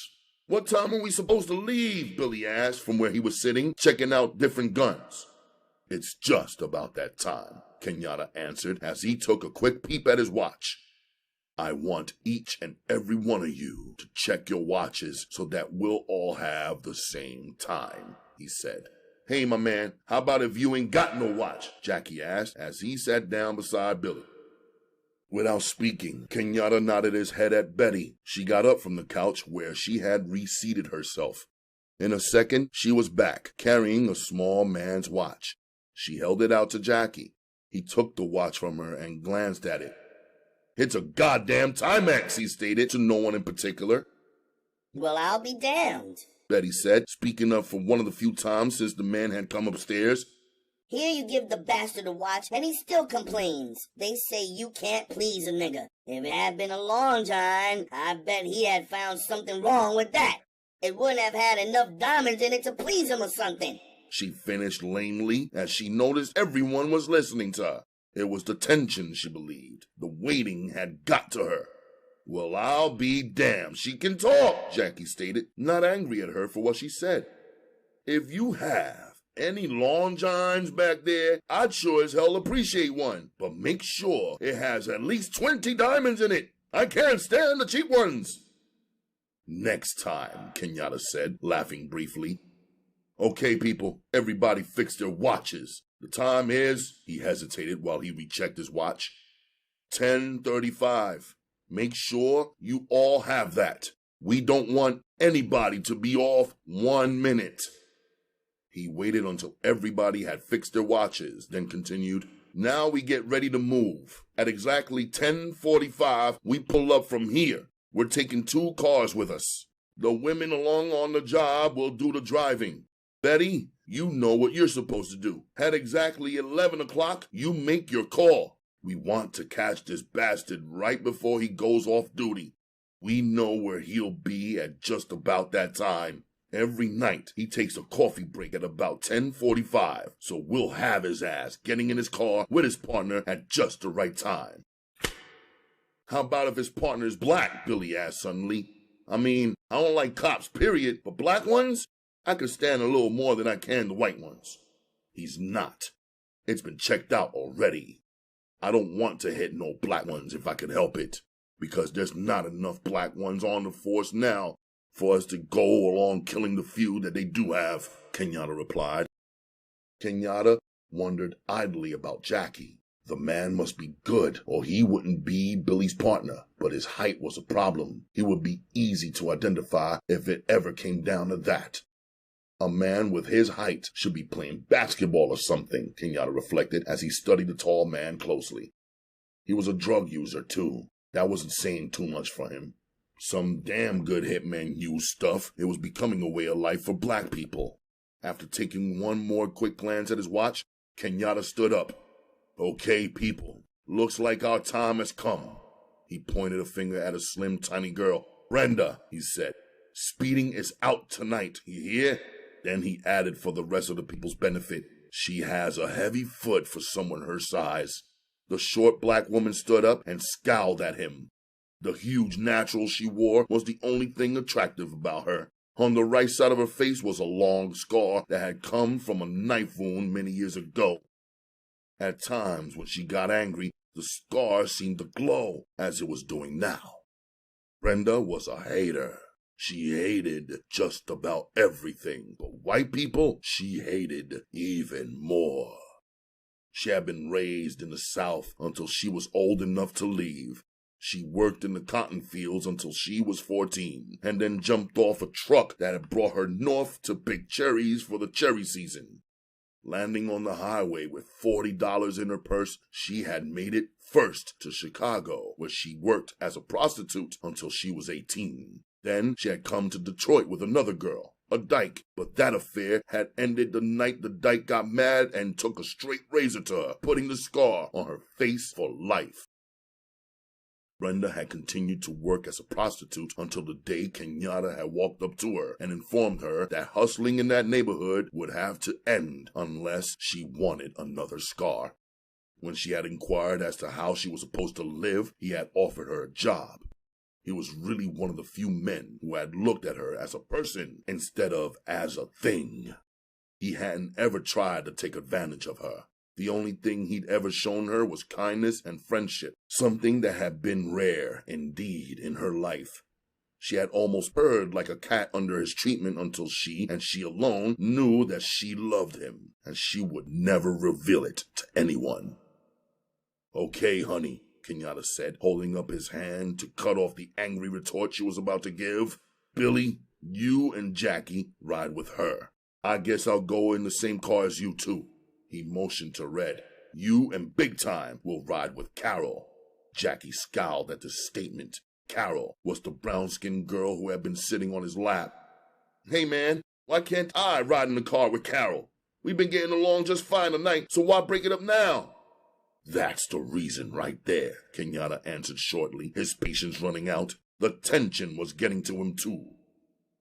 "What time are we supposed to leave?" Billy asked from where he was sitting, checking out different guns. "It's just about that time," Kenyatta answered as he took a quick peep at his watch. "I want each and every one of you to check your watches so that we'll all have the same time," he said. "Hey, my man, how about if you ain't got no watch?" Jackie asked as he sat down beside Billy. Without speaking, Kenyatta nodded his head at Betty. She got up from the couch where she had reseated herself. In a second, she was back, carrying a small man's watch. She held it out to Jackie. He took the watch from her and glanced at it. "It's a goddamn Timex," he stated, to no one in particular. Well, I'll be damned. Betty said, speaking up for one of the few times since the man had come upstairs. Here you give the bastard a watch, and he still complains. They say you can't please a nigga. If it had been a long time, I bet he had found something wrong with that. It wouldn't have had enough diamonds in it to please him or something. She finished lamely as she noticed everyone was listening to her. It was the tension, she believed. The waiting had got to her. "Well, I'll be damned. She can talk," Jackie stated, not angry at her for what she said. "If you have any long johns back there, I'd sure as hell appreciate one. But make sure it has at least 20 diamonds in it. I can't stand the cheap ones." "Next time," Kenyatta said, laughing briefly. "Okay, people, everybody fix their watches. The time is," he hesitated while he rechecked his watch, 10:35. Make sure you all have that. We don't want anybody to be off 1 minute. He waited until everybody had fixed their watches, then continued, "Now we get ready to move. At exactly 10:45, we pull up from here. We're taking 2 cars with us. The women along on the job will do the driving. Betty, you know what you're supposed to do. At exactly 11 o'clock, you make your call. We want to catch this bastard right before he goes off duty. We know where he'll be at just about that time. Every night, he takes a coffee break at about 10:45, so we'll have his ass getting in his car with his partner at just the right time." "How about if his partner is black?" Billy asked suddenly. "I mean, I don't like cops, period, but black ones? I could stand a little more than I can the white ones." "He's not. It's been checked out already. I don't want to hit no black ones if I can help it, because there's not enough black ones on the force now for us to go along killing the few that they do have," Kenyatta replied. Kenyatta wondered idly about Jackie. The man must be good, or he wouldn't be Billy's partner, but his height was a problem. He would be easy to identify if it ever came down to that. A man with his height should be playing basketball or something, Kenyatta reflected as he studied the tall man closely. He was a drug user, too. That wasn't saying too much for him. Some damn good hitmen use stuff. It was becoming a way of life for black people. After taking one more quick glance at his watch, Kenyatta stood up. "Okay, people, looks like our time has come." He pointed a finger at a slim, tiny girl. "Brenda," he said, "speeding is out tonight, you hear?" Then he added for the rest of the people's benefit, "She has a heavy foot for someone her size." The short black woman stood up and scowled at him. The huge natural she wore was the only thing attractive about her. On the right side of her face was a long scar that had come from a knife wound many years ago. At times, when she got angry, the scar seemed to glow, as it was doing now. Brenda was a hater. She hated just about everything, but white people she hated even more. She had been raised in the South until she was old enough to leave. She worked in the cotton fields until she was 14, and then jumped off a truck that had brought her north to pick cherries for the cherry season. Landing on the highway with $40 in her purse, she had made it first to Chicago, where she worked as a prostitute until she was 18. Then she had come to Detroit with another girl, a dyke, but that affair had ended the night the dyke got mad and took a straight razor to her, putting the scar on her face for life. Brenda had continued to work as a prostitute until the day Kenyatta had walked up to her and informed her that hustling in that neighborhood would have to end unless she wanted another scar. When she had inquired as to how she was supposed to live, he had offered her a job. He was really one of the few men who had looked at her as a person instead of as a thing. He hadn't ever tried to take advantage of her. The only thing he'd ever shown her was kindness and friendship, something that had been rare indeed in her life. She had almost purred like a cat under his treatment until she, and she alone, knew that she loved him, and she would never reveal it to anyone. "Okay, honey," Kenyatta said, holding up his hand to cut off the angry retort she was about to give. "Billy, you and Jackie ride with her. I guess I'll go in the same car as you two." He motioned to Red. "You and Big Time will ride with Carol." Jackie scowled at this statement. Carol was the brown-skinned girl who had been sitting on his lap. "Hey man, why can't I ride in the car with Carol? We've been getting along just fine tonight, so why break it up now?" "That's the reason right there," Kenyatta answered shortly, his patience running out. The tension was getting to him too.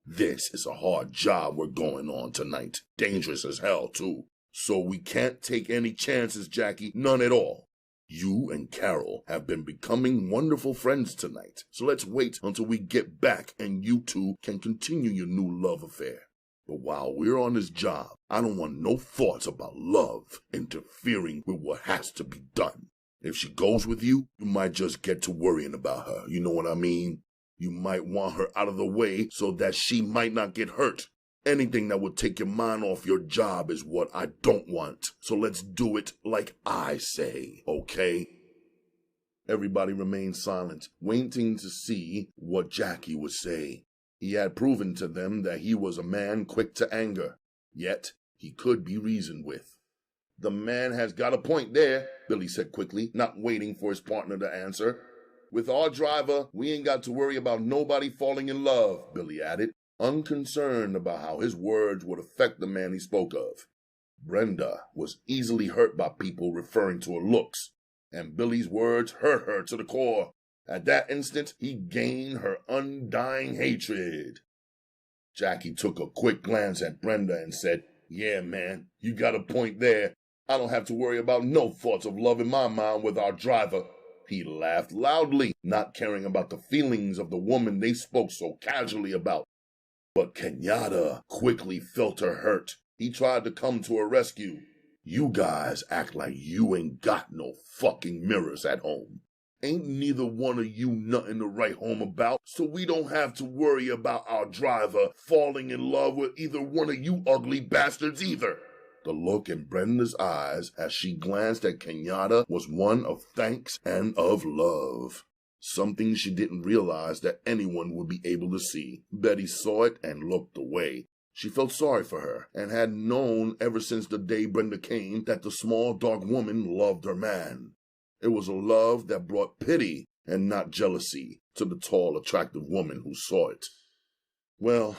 "This is a hard job we're going on tonight. Dangerous as hell too. So we can't take any chances, Jackie, none at all. You and Carol have been becoming wonderful friends tonight, so let's wait until we get back and you two can continue your new love affair. But while we're on this job, I don't want no thoughts about love interfering with what has to be done. If she goes with you, you might just get to worrying about her, you know what I mean? You might want her out of the way so that she might not get hurt. Anything that would take your mind off your job is what I don't want. So let's do it like I say, okay?" Everybody remained silent, waiting to see what Jackie would say. He had proven to them that he was a man quick to anger, yet he could be reasoned with. "The man has got a point there," Billy said quickly, not waiting for his partner to answer. "With our driver, we ain't got to worry about nobody falling in love," Billy added, unconcerned about how his words would affect the man he spoke of. Brenda was easily hurt by people referring to her looks, and Billy's words hurt her to the core. At that instant, he gained her undying hatred. Jackie took a quick glance at Brenda and said, "Yeah, man, you got a point there. I don't have to worry about no thoughts of love in my mind with our driver." He laughed loudly, not caring about the feelings of the woman they spoke so casually about. But Kenyatta quickly felt her hurt. He tried to come to her rescue. "You guys act like you ain't got no fucking mirrors at home. Ain't neither one of you nothing to write home about, so we don't have to worry about our driver falling in love with either one of you ugly bastards either." The look in Brenda's eyes as she glanced at Kenyatta was one of thanks and of love. Something she didn't realize that anyone would be able to see. Betty saw it and looked away. She felt sorry for her, and had known ever since the day Brenda came that the small, dark woman loved her man. It was a love that brought pity and not jealousy to the tall, attractive woman who saw it. "Well,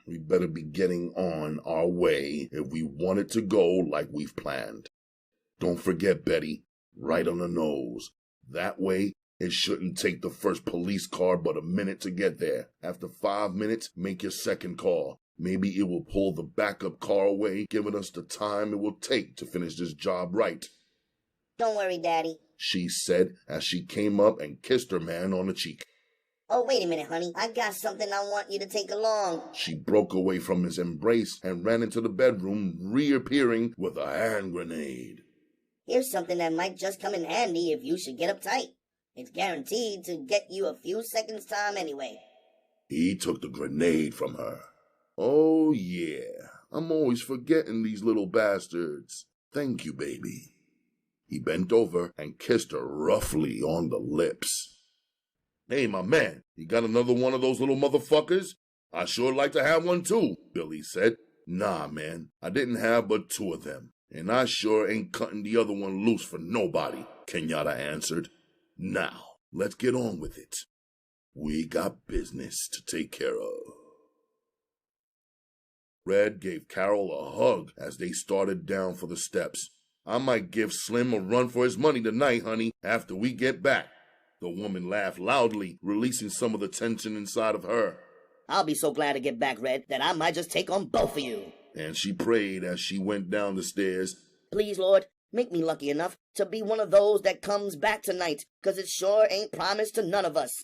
we better be getting on our way if we want it to go like we've planned. Don't forget, Betty, right on the nose. That way, it shouldn't take the first police car but a minute to get there. After 5 minutes, make your second call. Maybe it will pull the backup car away, giving us the time it will take to finish this job right." "Don't worry, Daddy," she said as she came up and kissed her man on the cheek. "Oh, wait a minute, honey. I got something I want you to take along." She broke away from his embrace and ran into the bedroom, reappearing with a hand grenade. "Here's something that might just come in handy if you should get uptight. It's guaranteed to get you a few seconds time anyway." He took the grenade from her. Oh yeah, I'm always forgetting these little bastards. Thank you, baby. He bent over and kissed her roughly on the lips. Hey, my man, you got another one of those little motherfuckers? I sure like to have one too, Billy said. Nah, man, I didn't have but 2 of them, and I sure ain't cutting the other one loose for nobody, Kenyatta answered. Now, let's get on with it. We got business to take care of. Red gave Carol a hug as they started down for the steps. I might give Slim a run for his money tonight, honey, after we get back. The woman laughed loudly, releasing some of the tension inside of her. I'll be so glad to get back, Red, that I might just take on both of you. And she prayed as she went down the stairs. Please, Lord, make me lucky enough to be one of those that comes back tonight, 'cause it sure ain't promised to none of us.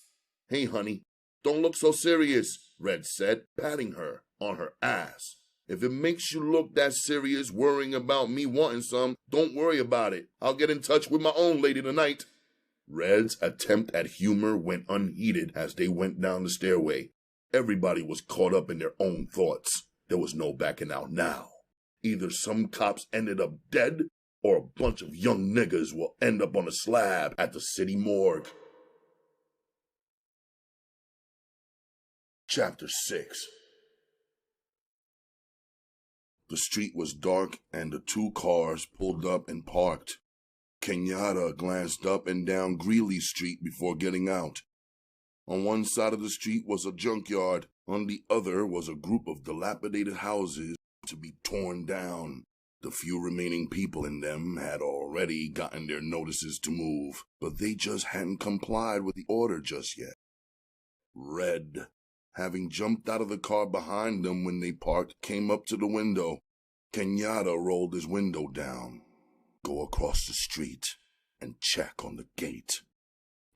Hey, honey, don't look so serious, Red said, patting her on her ass. If it makes you look that serious worrying about me wanting some, don't worry about it. I'll get in touch with my own lady tonight. Red's attempt at humor went unheeded as they went down the stairway. Everybody was caught up in their own thoughts. There was no backing out now. Either some cops ended up dead, or a bunch of young niggas will end up on a slab at the city morgue. Chapter 6. The street was dark and the 2 cars pulled up and parked. Kenyatta glanced up and down Greeley Street before getting out. On one side of the street was a junkyard. On the other was a group of dilapidated houses to be torn down. The few remaining people in them had already gotten their notices to move, but they just hadn't complied with the order just yet. Red, having jumped out of the car behind them when they parked, came up to the window. Kenyatta rolled his window down. Go across the street and check on the gate.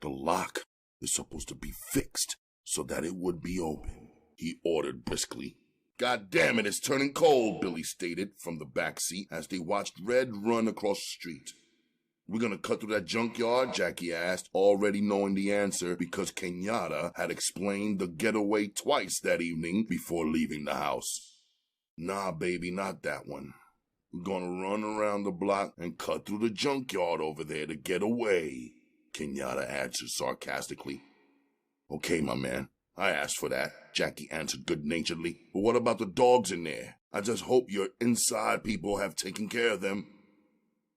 The lock is supposed to be fixed so that it would be open, he ordered briskly. God damn it, it's turning cold, Billy stated from the back seat as they watched Red run across the street. We're gonna cut through that junkyard? Jackie asked, already knowing the answer because Kenyatta had explained the getaway twice that evening before leaving the house. Nah, baby, not that one. We're gonna run around the block and cut through the junkyard over there to get away, Kenyatta answered sarcastically. Okay, my man, I asked for that, Jackie answered good-naturedly. But what about the dogs in there? I just hope your inside people have taken care of them.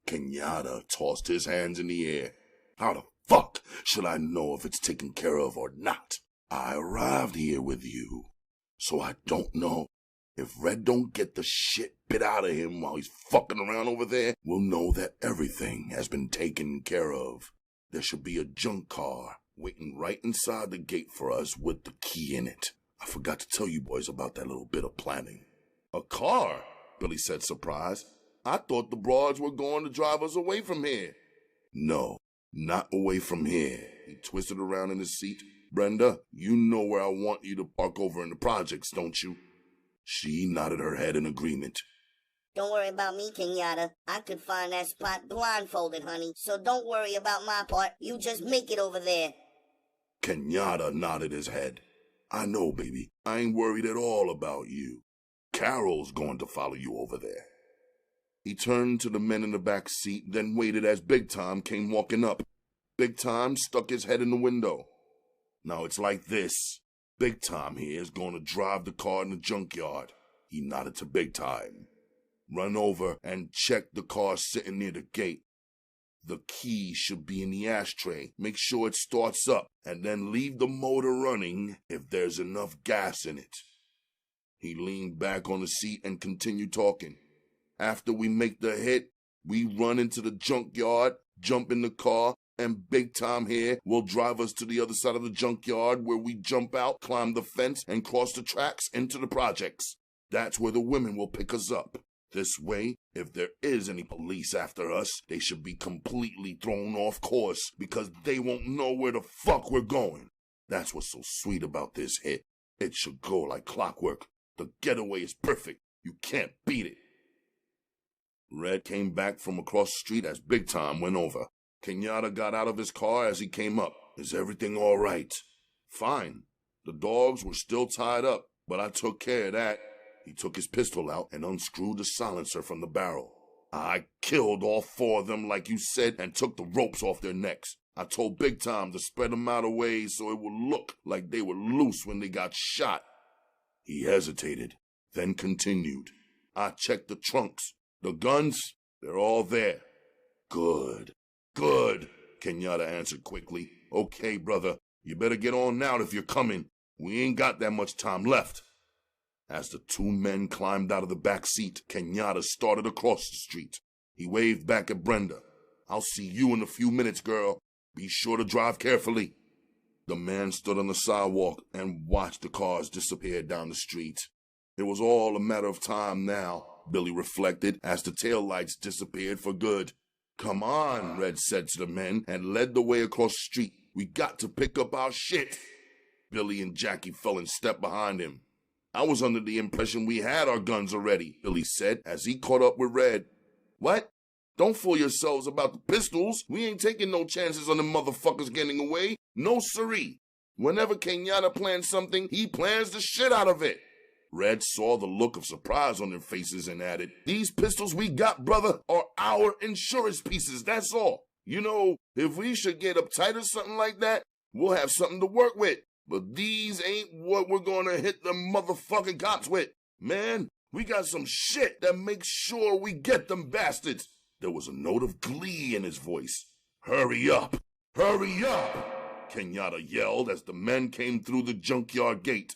Kenyatta tossed his hands in the air. How the fuck should I know if it's taken care of or not? I arrived here with you, so I don't know. If Red don't get the shit bit out of him while he's fucking around over there, we'll know that everything has been taken care of. There should be a junk car waiting right inside the gate for us with the key in it. I forgot to tell you boys about that little bit of planning. A car? Billy said, surprised. I thought the broads were going to drive us away from here. No, not away from here. He twisted around in his seat. Brenda, you know where I want you to park over in the projects, don't you? She nodded her head in agreement. Don't worry about me, Kenyatta. I could find that spot blindfolded, honey. So don't worry about my part. You just make it over there. Kenyatta nodded his head. I know, baby. I ain't worried at all about you. Carol's going to follow you over there. He turned to the men in the back seat, then waited as Big Time came walking up. Big Time stuck his head in the window. Now it's like this. Big Time here is going to drive the car in the junkyard. He nodded to Big Time. Run over and check the car sitting near the gate. The key should be in the ashtray. Make sure it starts up, and then leave the motor running if there's enough gas in it. He leaned back on the seat and continued talking. After we make the hit, we run into the junkyard, jump in the car, and Big Time here will drive us to the other side of the junkyard where we jump out, climb the fence, and cross the tracks into the projects. That's where the women will pick us up. This way, if there is any police after us, they should be completely thrown off course because they won't know where the fuck we're going. That's what's so sweet about this hit. It should go like clockwork. The getaway is perfect. You can't beat it. Red came back from across the street as Big Time went over. Kenyatta got out of his car as he came up. Is everything all right? Fine. The dogs were still tied up, but I took care of that. He took his pistol out and unscrewed the silencer from the barrel. I killed all 4 of them like you said and took the ropes off their necks. I told Big Time to spread them out a ways so it would look like they were loose when they got shot. He hesitated, then continued. I checked the trunks. The guns, they're all there. Good, Kenyatta answered quickly. Okay, brother, you better get on now if you're coming. We ain't got that much time left. As the 2 men climbed out of the back seat, Kenyatta started across the street. He waved back at Brenda. I'll see you in a few minutes, girl. Be sure to drive carefully. The man stood on the sidewalk and watched the cars disappear down the street. It was all a matter of time now, Billy reflected, as the taillights disappeared for good. Come on, Red said to the men and led the way across the street. We got to pick up our shit. Billy and Jackie fell in step behind him. I was under the impression we had our guns already, Billy said as he caught up with Red. What? Don't fool yourselves about the pistols. We ain't taking no chances on the motherfuckers getting away. No siree. Whenever Kenyatta plans something, he plans the shit out of it. Red saw the look of surprise on their faces and added, These pistols we got, brother, are our insurance pieces, that's all. You know, if we should get uptight or something like that, we'll have something to work with. But these ain't what we're gonna hit the motherfucking cops with. Man, we got some shit that makes sure we get them bastards. There was a note of glee in his voice. Hurry up! Hurry up! Kenyatta yelled as the men came through the junkyard gate.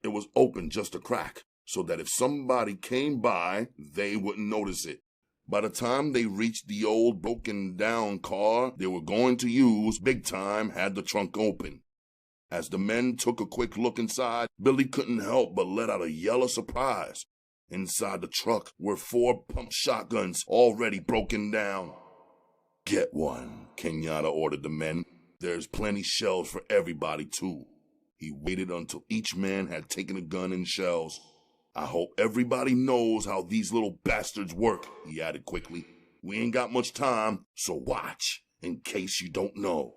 It was open just a crack, so that if somebody came by, they wouldn't notice it. By the time they reached the old broken-down car they were going to use, Big Time had the trunk open. As the men took a quick look inside, Billy couldn't help but let out a yell of surprise. Inside the truck were 4 pump shotguns already broken down. Get one, Kenyatta ordered the men. There's plenty shells for everybody, too. He waited until each man had taken a gun and shells. I hope everybody knows how these little bastards work, he added quickly. We ain't got much time, so watch, in case you don't know.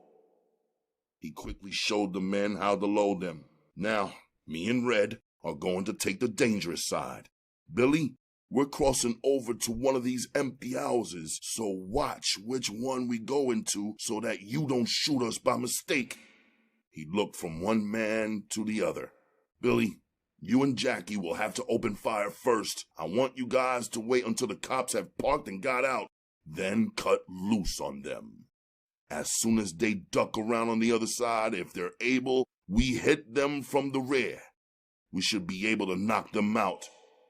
He quickly showed the men how to load them. Now, me and Red are going to take the dangerous side. Billy, we're crossing over to one of these empty houses, so watch which one we go into so that you don't shoot us by mistake. He looked from one man to the other. Billy, you and Jackie will have to open fire first. I want you guys to wait until the cops have parked and got out, then cut loose on them. As soon as they duck around on the other side, if they're able, we hit them from the rear. We should be able to knock them out.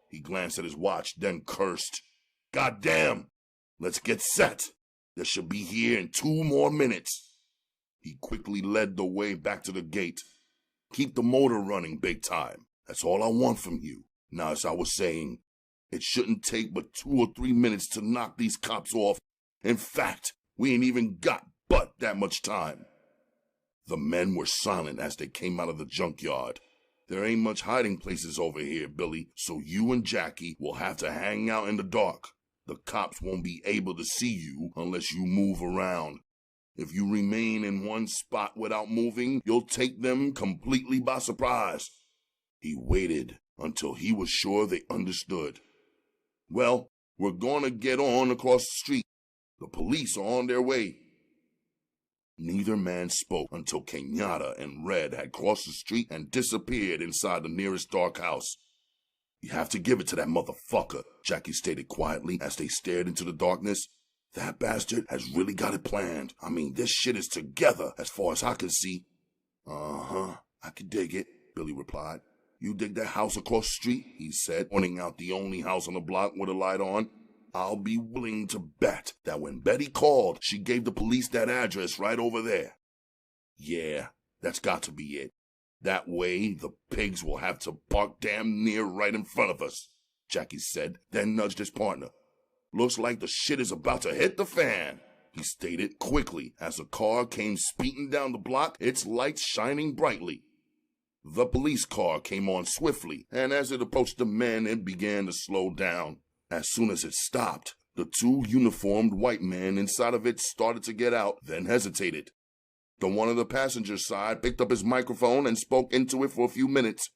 He glanced at his watch, then cursed. Goddamn! Let's get set. They should be here in 2 more minutes. He quickly led the way back to the gate. Keep the motor running, Big Time. That's all I want from you. Now, as I was saying, it shouldn't take but 2 or 3 minutes to knock these cops off. In fact, we ain't even got but that much time. The men were silent as they came out of the junkyard. There ain't much hiding places over here, Billy, so you and Jackie will have to hang out in the dark. The cops won't be able to see you unless you move around. If you remain in one spot without moving, you'll take them completely by surprise. He waited until he was sure they understood. Well, we're gonna get on across the street. The police are on their way. Neither man spoke until Kenyatta and Red had crossed the street and disappeared inside the nearest dark house. You have to give it to that motherfucker, Jackie stated quietly as they stared into the darkness. That bastard has really got it planned. I mean, this shit is together as far as I can see. Uh-huh, I can dig it, Billy replied. You dig that house across the street? He said, pointing out the only house on the block with a light on. I'll be willing to bet that when Betty called, she gave the police that address right over there. Yeah, that's got to be it. That way, the pigs will have to park damn near right in front of us, Jackie said, then nudged his partner. Looks like the shit is about to hit the fan, he stated quickly as a car came speeding down the block, its lights shining brightly. The police car came on swiftly, and as it approached the men, it began to slow down. As soon as it stopped, the 2 uniformed white men inside of it started to get out, then hesitated. The one on the passenger side picked up his microphone and spoke into it for a few minutes.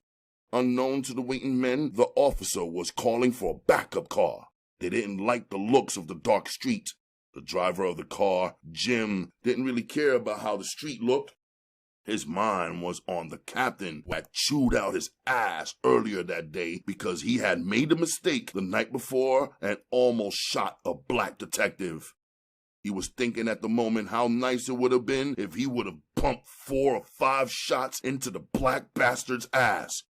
Unknown to the waiting men, the officer was calling for a backup car. They didn't like the looks of the dark street. The driver of the car, Jim, didn't really care about how the street looked. His mind was on the captain who had chewed out his ass earlier that day because he had made a mistake the night before and almost shot a black detective. He was thinking at the moment how nice it would have been if he would have pumped 4 or 5 shots into the black bastard's ass.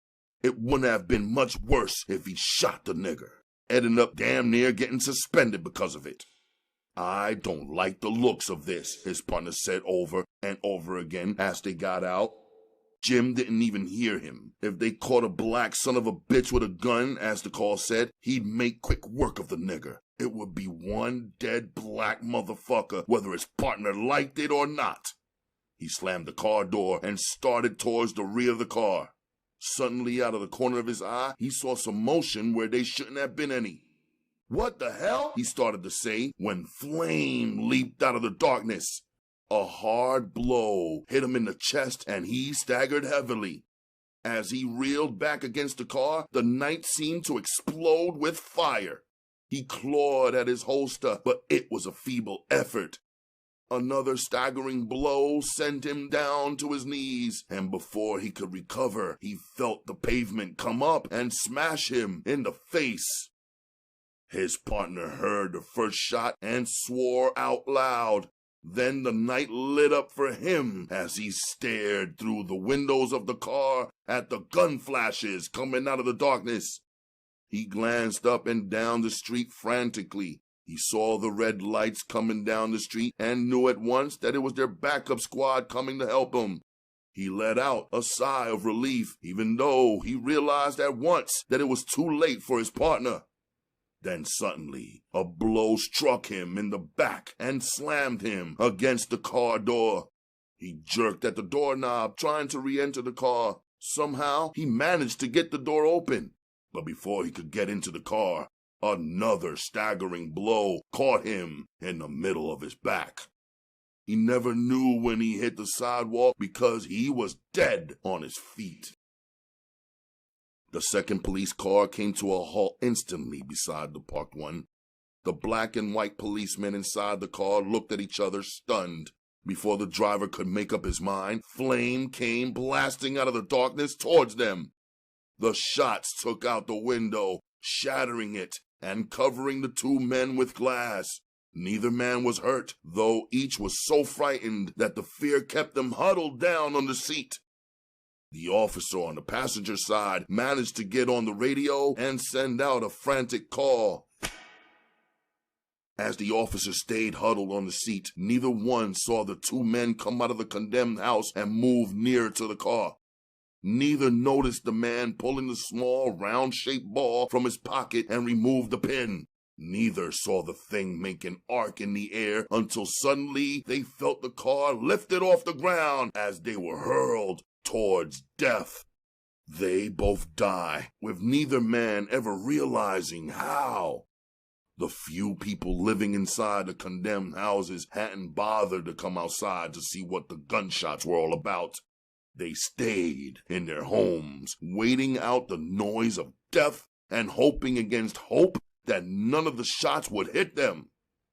It wouldn't have been much worse if he shot the nigger, ending up damn near getting suspended because of it. I don't like the looks of this, his partner said over and over again as they got out. Jim didn't even hear him. If they caught a black son of a bitch with a gun, as the call said, he'd make quick work of the nigger. It would be one dead black motherfucker, whether his partner liked it or not. He slammed the car door and started towards the rear of the car. Suddenly, out of the corner of his eye, he saw some motion where there shouldn't have been any. "What the hell?" he started to say when flame leaped out of the darkness. A hard blow hit him in the chest and he staggered heavily. As he reeled back against the car, the night seemed to explode with fire. He clawed at his holster, but it was a feeble effort. Another staggering blow sent him down to his knees, and before he could recover, he felt the pavement come up and smash him in the face. His partner heard the first shot and swore out loud. Then the night lit up for him as he stared through the windows of the car at the gun flashes coming out of the darkness. He glanced up and down the street frantically. He saw the red lights coming down the street and knew at once that it was their backup squad coming to help him. He let out a sigh of relief, even though he realized at once that it was too late for his partner. Then suddenly, a blow struck him in the back and slammed him against the car door. He jerked at the doorknob, trying to re-enter the car. Somehow, he managed to get the door open. But before he could get into the car, another staggering blow caught him in the middle of his back. He never knew when he hit the sidewalk because he was dead on his feet. The second police car came to a halt instantly beside the parked one. The black and white policemen inside the car looked at each other stunned. Before the driver could make up his mind, flame came blasting out of the darkness towards them. The shots took out the window, shattering it and covering the 2 men with glass. Neither man was hurt, though each was so frightened that the fear kept them huddled down on the seat. The officer on the passenger side managed to get on the radio and send out a frantic call. As the officer stayed huddled on the seat, neither one saw the 2 men come out of the condemned house and move nearer to the car. Neither noticed the man pulling the small, round-shaped ball from his pocket and remove the pin. Neither saw the thing make an arc in the air until suddenly they felt the car lifted off the ground as they were hurled towards death. They both die, with neither man ever realizing how. The few people living inside the condemned houses hadn't bothered to come outside to see what the gunshots were all about. They stayed in their homes, waiting out the noise of death and hoping against hope that none of the shots would hit them.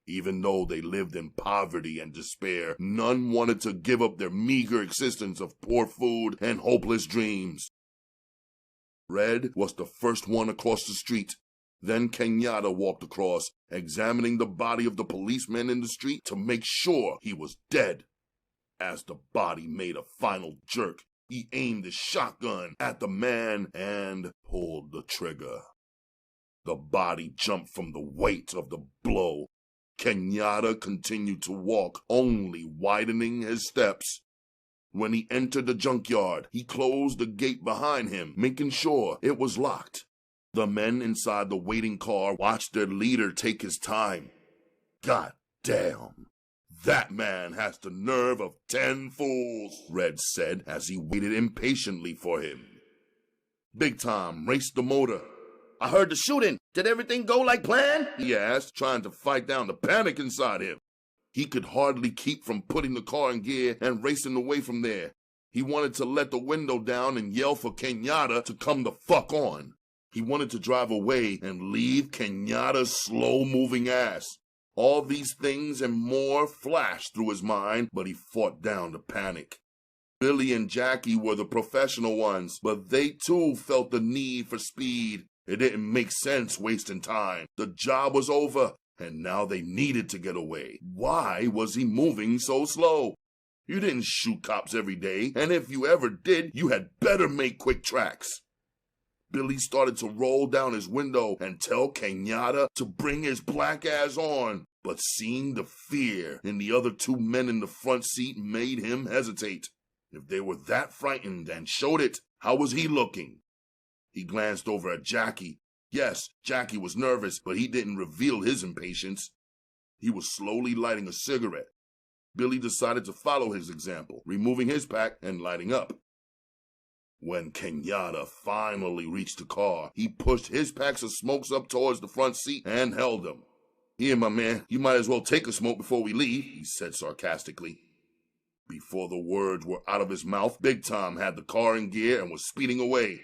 Even though they lived in poverty and despair, none wanted to give up their meager existence of poor food and hopeless dreams. Red was the first one across the street. Then Kenyatta walked across, examining the body of the policeman in the street to make sure he was dead. As the body made a final jerk, he aimed his shotgun at the man and pulled the trigger. The body jumped from the weight of the blow. Kenyatta continued to walk, only widening his steps. When he entered the junkyard, he closed the gate behind him, making sure it was locked. The men inside the waiting car watched their leader take his time. God damn. That man has the nerve of 10 fools, Red said as he waited impatiently for him. Big Tom raced the motor. I heard the shooting. Did everything go like planned? He asked, trying to fight down the panic inside him. He could hardly keep from putting the car in gear and racing away from there. He wanted to let the window down and yell for Kenyatta to come the fuck on. He wanted to drive away and leave Kenyatta's slow-moving ass. All these things and more flashed through his mind, but he fought down the panic. Billy and Jackie were the professional ones, but they too felt the need for speed. It didn't make sense wasting time. The job was over, and now they needed to get away. Why was he moving so slow? You didn't shoot cops every day, and if you ever did, you had better make quick tracks. Billy started to roll down his window and tell Kenyatta to bring his black ass on, but seeing the fear in the other two men in the front seat made him hesitate. If they were that frightened and showed it, how was he looking? He glanced over at Jackie. Yes, Jackie was nervous, but he didn't reveal his impatience. He was slowly lighting a cigarette. Billy decided to follow his example, removing his pack and lighting up. When Kenyatta finally reached the car, he pushed his packs of smokes up towards the front seat and held them. "Here, my man, you might as well take a smoke before we leave," he said sarcastically. Before the words were out of his mouth, Big Tom had the car in gear and was speeding away.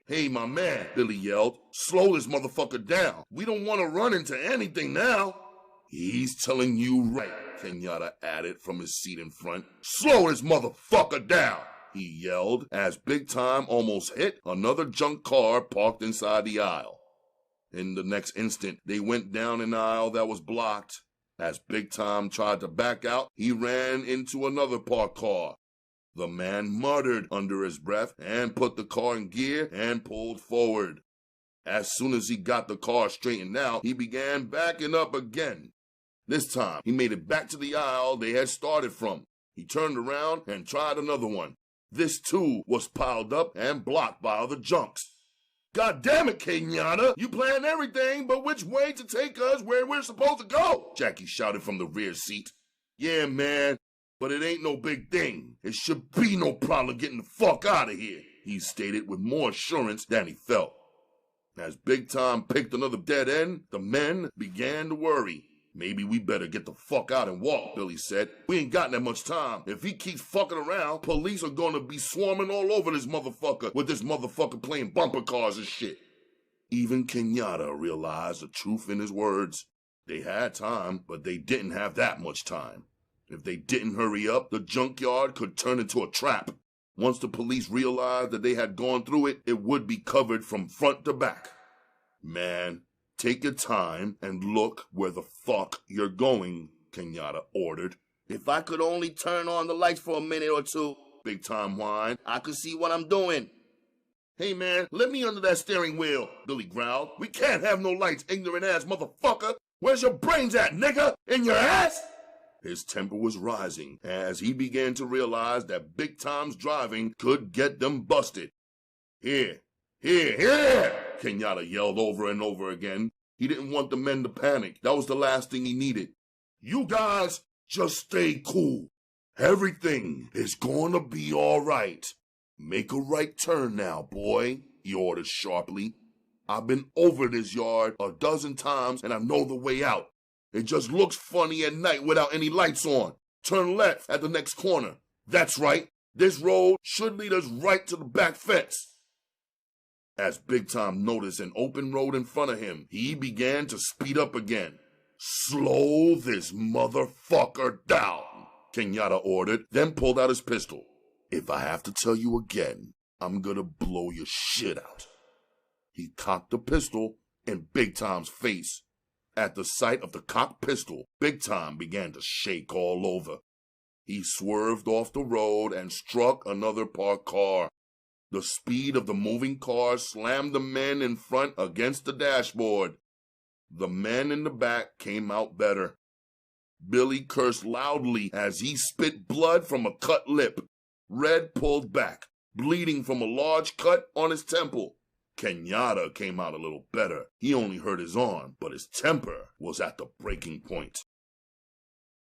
"Hey, my man," Billy yelled, "slow this motherfucker down. We don't want to run into anything now." "He's telling you right," Kenyatta added from his seat in front. "Slow this motherfucker down," he yelled as Big Tom almost hit another junk car parked inside the aisle. In the next instant, they went down an aisle that was blocked. As Big Tom tried to back out, he ran into another parked car. The man muttered under his breath and put the car in gear and pulled forward. As soon as he got the car straightened out, he began backing up again. This time, he made it back to the aisle they had started from. He turned around and tried another one. This too was piled up and blocked by other junks. "God damn it, Kenyatta! You planned everything but which way to take us where we're supposed to go!" Jackie shouted from the rear seat. "Yeah, man, but it ain't no big thing. It should be no problem getting the fuck out of here," he stated with more assurance than he felt. As Big Tom picked another dead end, the men began to worry. "Maybe we better get the fuck out and walk," Billy said. "We ain't got that much time. If he keeps fucking around, police are gonna be swarming all over this motherfucker with this motherfucker playing bumper cars and shit." Even Kenyatta realized the truth in his words. They had time, but they didn't have that much time. If they didn't hurry up, the junkyard could turn into a trap. Once the police realized that they had gone through it, it would be covered from front to back. "Man, take your time and look where the fuck you're going," Kenyatta ordered. "If I could only turn on the lights for a minute or two," Big Tom whined, "I could see what I'm doing." "Hey man, let me under that steering wheel," Billy growled. "We can't have no lights, ignorant ass motherfucker. Where's your brains at, nigga? In your ass?" His temper was rising as he began to realize that Big Tom's driving could get them busted. Here, Kenyatta yelled over and over again. He didn't want the men to panic. That was the last thing he needed. "You guys, just stay cool. Everything is gonna be all right. Make a right turn now, boy," he ordered sharply. "I've been over this yard a dozen times and I know the way out. It just looks funny at night without any lights on. Turn left at the next corner. That's right. This road should lead us right to the back fence." As Big Tom noticed an open road in front of him, he began to speed up again. "Slow this motherfucker down," Kenyatta ordered, then pulled out his pistol. "If I have to tell you again, I'm gonna blow your shit out." He cocked the pistol in Big Tom's face. At the sight of the cocked pistol, Big Tom began to shake all over. He swerved off the road and struck another parked car. The speed of the moving car slammed the men in front against the dashboard. The men in the back came out better. Billy cursed loudly as he spit blood from a cut lip. Red pulled back, bleeding from a large cut on his temple. Kenyatta came out a little better. He only hurt his arm, but his temper was at the breaking point.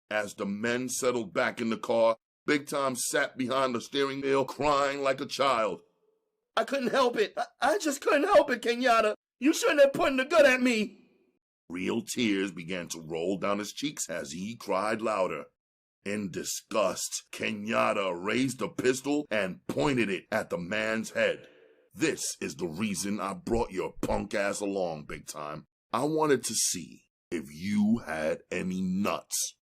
As the men settled back in the car, Big Tom sat behind the steering wheel crying like a child. "I couldn't help it. I just couldn't help it, Kenyatta. You shouldn't have pointed the gun at me." Real tears began to roll down his cheeks as he cried louder. In disgust, Kenyatta raised a pistol and pointed it at the man's head. This is the reason I brought your punk ass along, big time. I wanted to see if you had any nuts.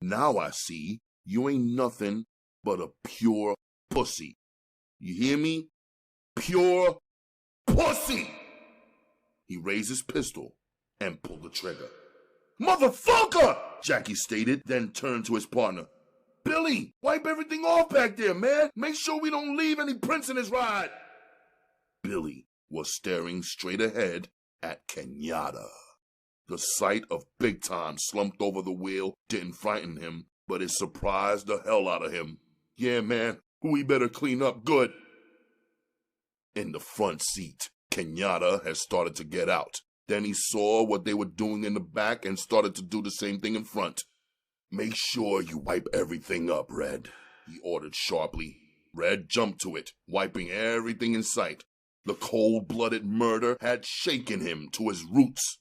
Now I see you ain't nothing but a pure pussy. You hear me? Pure pussy! He raised his pistol and pulled the trigger. Motherfucker! Jackie stated, then turned to his partner. Billy, wipe everything off back there, man. Make sure we don't leave any prints in his ride. Billy was staring straight ahead at Kenyatta. The sight of Big Time slumped over the wheel didn't frighten him, but it surprised the hell out of him. Yeah, man, we better clean up good. In the front seat, Kenyatta had started to get out. Then he saw what they were doing in the back and started to do the same thing in front. Make sure you wipe everything up, Red, he ordered sharply. Red jumped to it, wiping everything in sight. The cold-blooded murder had shaken him to his roots.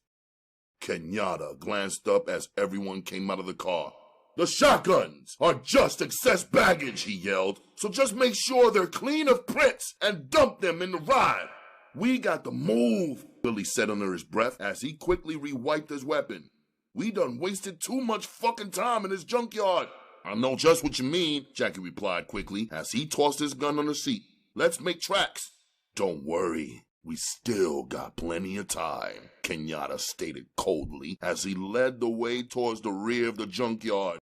Kenyatta glanced up as everyone came out of the car. The shotguns are just excess baggage, he yelled, so just make sure they're clean of prints and dump them in the ride. We got to move, Billy said under his breath as he quickly re-wiped his weapon. We done wasted too much fucking time in this junkyard. I know just what you mean, Jackie replied quickly as he tossed his gun on the seat. Let's make tracks. Don't worry, we still got plenty of time, Kenyatta stated coldly as he led the way towards the rear of the junkyard.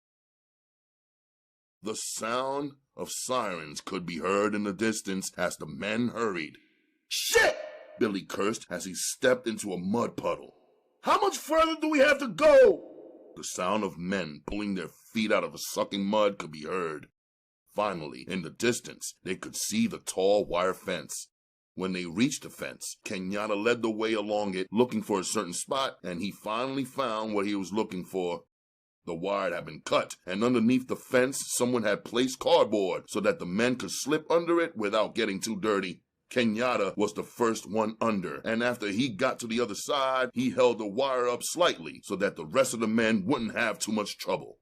The sound of sirens could be heard in the distance as the men hurried. Shit! Billy cursed as he stepped into a mud puddle. How much further do we have to go? The sound of men pulling their feet out of the sucking mud could be heard. Finally, in the distance, they could see the tall wire fence. When they reached the fence, Kenyatta led the way along it, looking for a certain spot, and he finally found what he was looking for. The wire had been cut, and underneath the fence, someone had placed cardboard so that the men could slip under it without getting too dirty. Kenyatta was the first one under, and after he got to the other side, he held the wire up slightly so that the rest of the men wouldn't have too much trouble.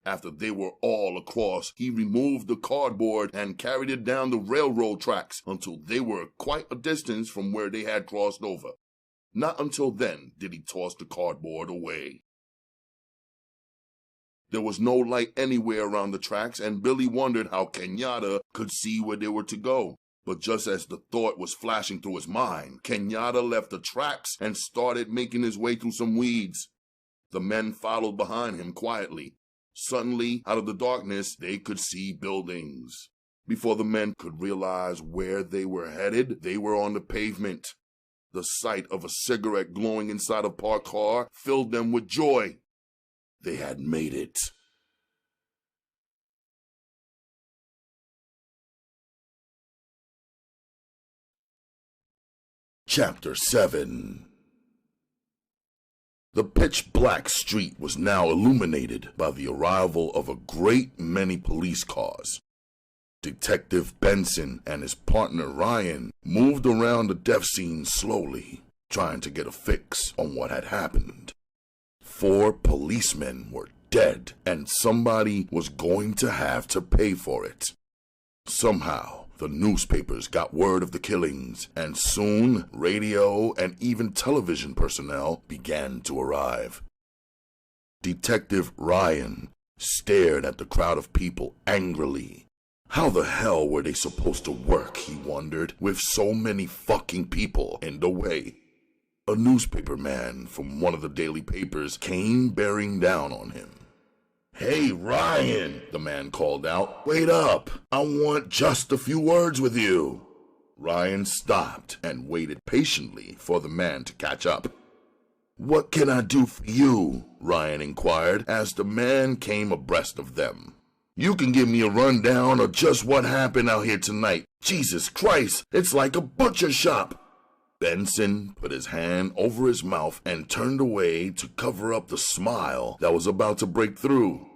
After they were all across, he removed the cardboard and carried it down the railroad tracks until they were quite a distance from where they had crossed over. Not until then did he toss the cardboard away. There was no light anywhere around the tracks, and Billy wondered how Kenyatta could see where they were to go. But just as the thought was flashing through his mind, Kenyatta left the tracks and started making his way through some weeds. The men followed behind him quietly. Suddenly, out of the darkness, they could see buildings. Before the men could realize where they were headed, they were on the pavement. The sight of a cigarette glowing inside a parked car filled them with joy. They had made it. Chapter 7. The pitch-black street was now illuminated by the arrival of a great many police cars. Detective Benson and his partner Ryan moved around the death scene slowly, trying to get a fix on what had happened. 4 policemen were dead, and somebody was going to have to pay for it. Somehow, the newspapers got word of the killings, and soon radio and even television personnel began to arrive. Detective Ryan stared at the crowd of people angrily. How the hell were they supposed to work, he wondered, with so many fucking people in the way? A newspaper man from one of the daily papers came bearing down on him. Hey, Ryan, the man called out. Wait up. I want just a few words with you. Ryan stopped and waited patiently for the man to catch up. What can I do for you? Ryan inquired as the man came abreast of them. You can give me a rundown of just what happened out here tonight. Jesus Christ, it's like a butcher shop. Benson put his hand over his mouth and turned away to cover up the smile that was about to break through.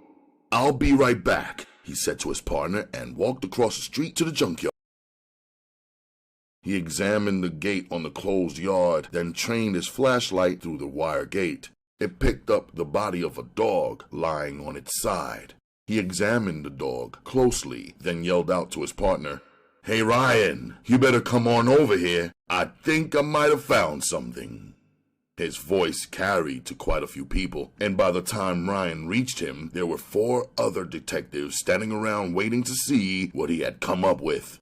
I'll be right back, he said to his partner and walked across the street to the junkyard. He examined the gate on the closed yard, then trained his flashlight through the wire gate. It picked up the body of a dog lying on its side. He examined the dog closely, then yelled out to his partner, "Hey Ryan, you better come on over here. I think I might have found something." His voice carried to quite a few people, and by the time Ryan reached him, there were 4 other detectives standing around waiting to see what he had come up with.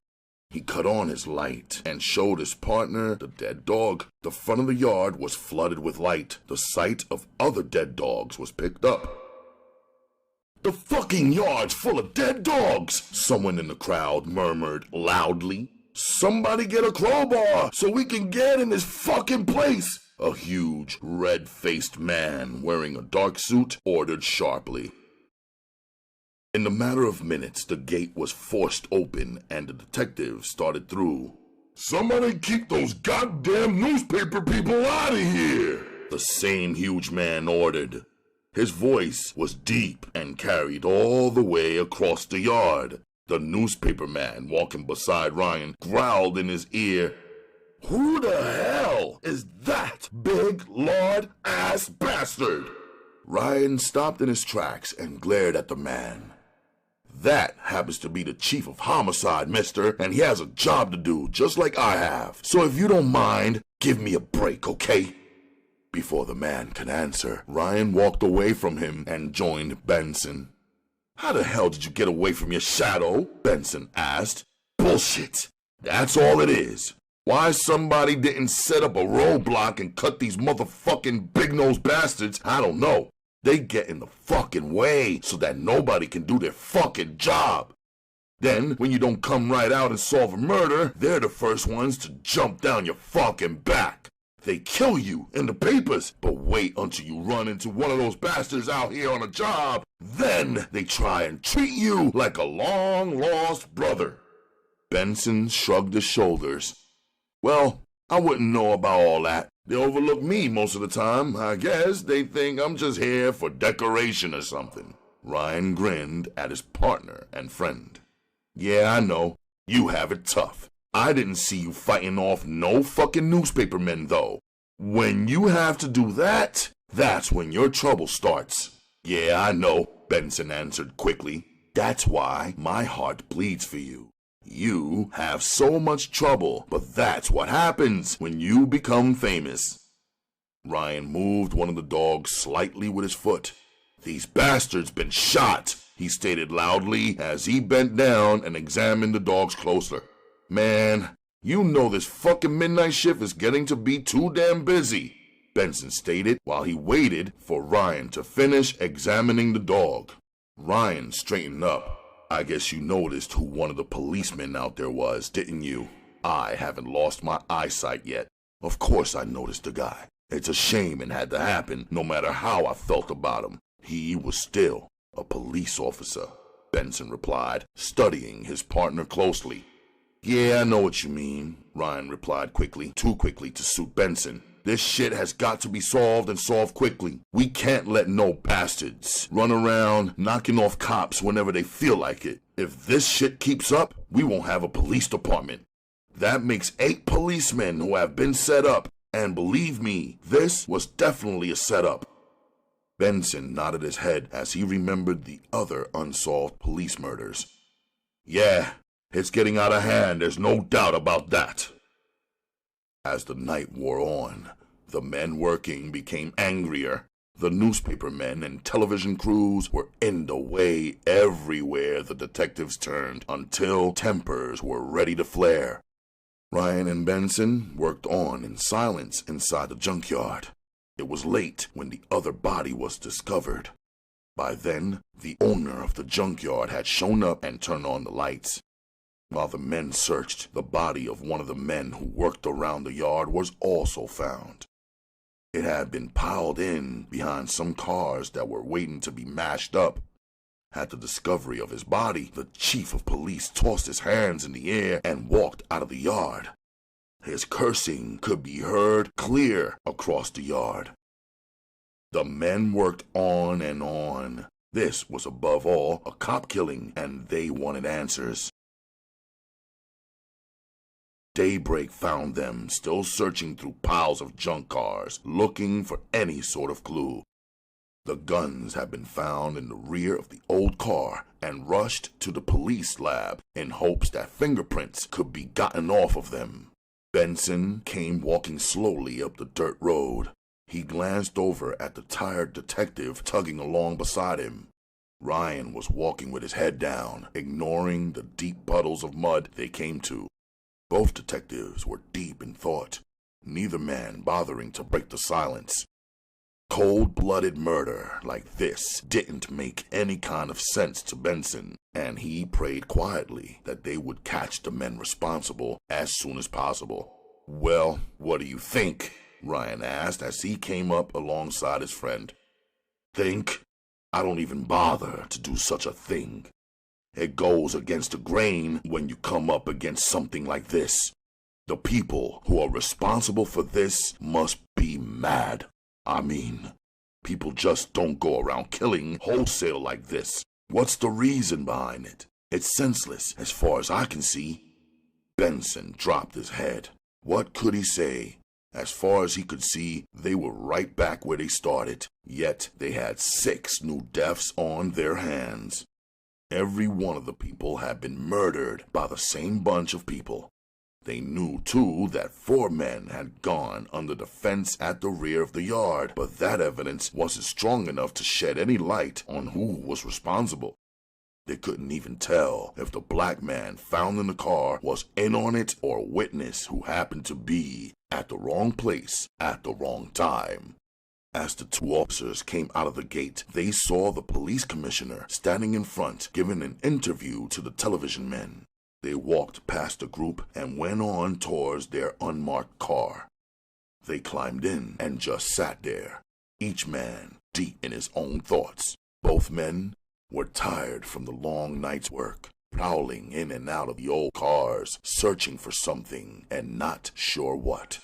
He cut on his light and showed his partner the dead dog. The front of the yard was flooded with light. The sight of other dead dogs was picked up. "The fucking yard's full of dead dogs!" someone in the crowd murmured loudly. "Somebody get a crowbar so we can get in this fucking place!" A huge, red-faced man wearing a dark suit ordered sharply. In the matter of minutes, the gate was forced open and the detectives started through. "Somebody keep those goddamn newspaper people out of here!" the same huge man ordered. His voice was deep and carried all the way across the yard. The newspaper man walking beside Ryan growled in his ear, "Who the hell is that big lord-ass bastard?" Ryan stopped in his tracks and glared at the man. "That happens to be the chief of homicide, mister, and he has a job to do, just like I have. So if you don't mind, give me a break, okay?" Before the man could answer, Ryan walked away from him and joined Benson. "How the hell did you get away from your shadow?" Benson asked. "Bullshit. That's all it is. Why somebody didn't set up a roadblock and cut these motherfucking big-nosed bastards, I don't know. They get in the fucking way so that nobody can do their fucking job. Then, when you don't come right out and solve a murder, they're the first ones to jump down your fucking back. They kill you in the papers, but wait until you run into one of those bastards out here on a job. Then they try and treat you like a long-lost brother." Benson shrugged his shoulders. "Well, I wouldn't know about all that. They overlook me most of the time. I guess they think I'm just here for decoration or something." Ryan grinned at his partner and friend. "Yeah, I know. You have it tough. I didn't see you fighting off no fucking newspapermen, though. When you have to do that, that's when your trouble starts." "Yeah, I know," Benson answered quickly. "That's why my heart bleeds for you. You have so much trouble, but that's what happens when you become famous." Ryan moved one of the dogs slightly with his foot. "These bastards been shot," he stated loudly as he bent down and examined the dogs closer. "Man, you know this fucking midnight shift is getting to be too damn busy," Benson stated while he waited for Ryan to finish examining the dog. Ryan straightened up. "I guess you noticed who one of the policemen out there was, didn't you? I haven't lost my eyesight yet. Of course I noticed the guy. It's a shame it had to happen, no matter how I felt about him. He was still a police officer," Benson replied, studying his partner closely. "Yeah, I know what you mean," Ryan replied quickly, too quickly to suit Benson. "This shit has got to be solved and solved quickly. We can't let no bastards run around knocking off cops whenever they feel like it. If this shit keeps up, we won't have a police department. That makes 8 policemen who have been set up, and believe me, this was definitely a setup." Benson nodded his head as he remembered the other unsolved police murders. "Yeah, it's getting out of hand, there's no doubt about that." As the night wore on, the men working became angrier. The newspaper men and television crews were in the way everywhere the detectives turned until tempers were ready to flare. Ryan and Benson worked on in silence inside the junkyard. It was late when the other body was discovered. By then, the owner of the junkyard had shown up and turned on the lights. While the men searched, the body of one of the men who worked around the yard was also found. It had been piled in behind some cars that were waiting to be mashed up. At the discovery of his body, the chief of police tossed his hands in the air and walked out of the yard. His cursing could be heard clear across the yard. The men worked on and on. This was above all a cop killing, and they wanted answers. Daybreak found them still searching through piles of junk cars, looking for any sort of clue. The guns had been found in the rear of the old car and rushed to the police lab in hopes that fingerprints could be gotten off of them. Benson came walking slowly up the dirt road. He glanced over at the tired detective tugging along beside him. Ryan was walking with his head down, ignoring the deep puddles of mud they came to. Both detectives were deep in thought, neither man bothering to break the silence. Cold-blooded murder like this didn't make any kind of sense to Benson, and he prayed quietly that they would catch the men responsible as soon as possible. "Well, what do you think?" Ryan asked as he came up alongside his friend. "Think? I don't even bother to do such a thing. It goes against the grain when you come up against something like this. The people who are responsible for this must be mad. I mean, people just don't go around killing wholesale like this. What's the reason behind it? It's senseless as far as I can see." Benson dropped his head. What could he say? As far as he could see, they were right back where they started, yet they had 6 new deaths on their hands. Every one of the people had been murdered by the same bunch of people. They knew, too, that 4 men had gone under the fence at the rear of the yard, but that evidence wasn't strong enough to shed any light on who was responsible. They couldn't even tell if the black man found in the car was in on it or a witness who happened to be at the wrong place at the wrong time. As the 2 officers came out of the gate, they saw the police commissioner standing in front, giving an interview to the television men. They walked past the group and went on towards their unmarked car. They climbed in and just sat there, each man deep in his own thoughts. Both men were tired from the long night's work, prowling in and out of the old cars, searching for something and not sure what.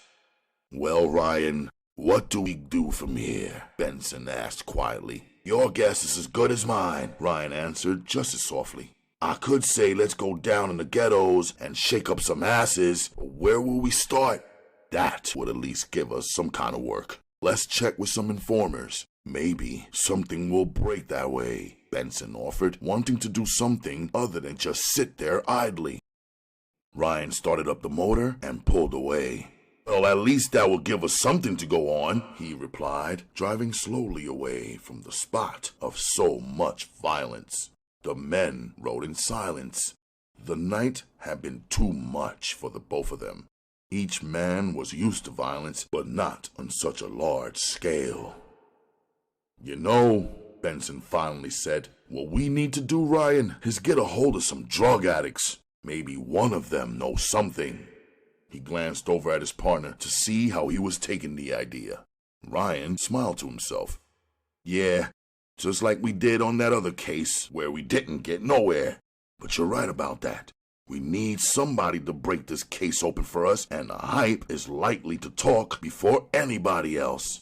"Well, Ryan, what do we do from here?" Benson asked quietly. "Your guess is as good as mine," Ryan answered just as softly. "I could say let's go down in the ghettos and shake up some asses, but where will we start? That would at least give us some kind of work. Let's check with some informers. Maybe something will break that way," Benson offered, wanting to do something other than just sit there idly. Ryan started up the motor and pulled away. "Well, at least that will give us something to go on," he replied, driving slowly away from the spot of so much violence. The men rode in silence. The night had been too much for the both of them. Each man was used to violence, but not on such a large scale. "You know," Benson finally said, "what we need to do, Ryan, is get a hold of some drug addicts. Maybe one of them knows something." He glanced over at his partner to see how he was taking the idea. Ryan smiled to himself. "Yeah, just like we did on that other case where we didn't get nowhere. But you're right about that. We need somebody to break this case open for us, and the hype is likely to talk before anybody else.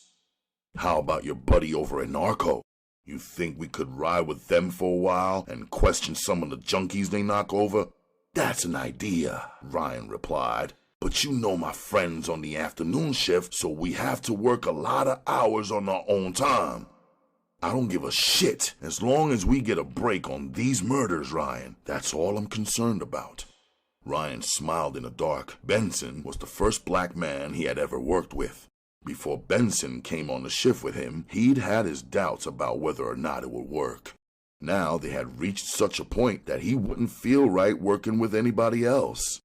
How about your buddy over in Narco? You think we could ride with them for a while and question some of the junkies they knock over?" "That's an idea," Ryan replied. "But you know my friend's on the afternoon shift, so we have to work a lot of hours on our own time." "I don't give a shit as long as we get a break on these murders, Ryan. That's all I'm concerned about." Ryan smiled in the dark. Benson was the first black man he had ever worked with. Before Benson came on the shift with him, he'd had his doubts about whether or not it would work. Now they had reached such a point that he wouldn't feel right working with anybody else.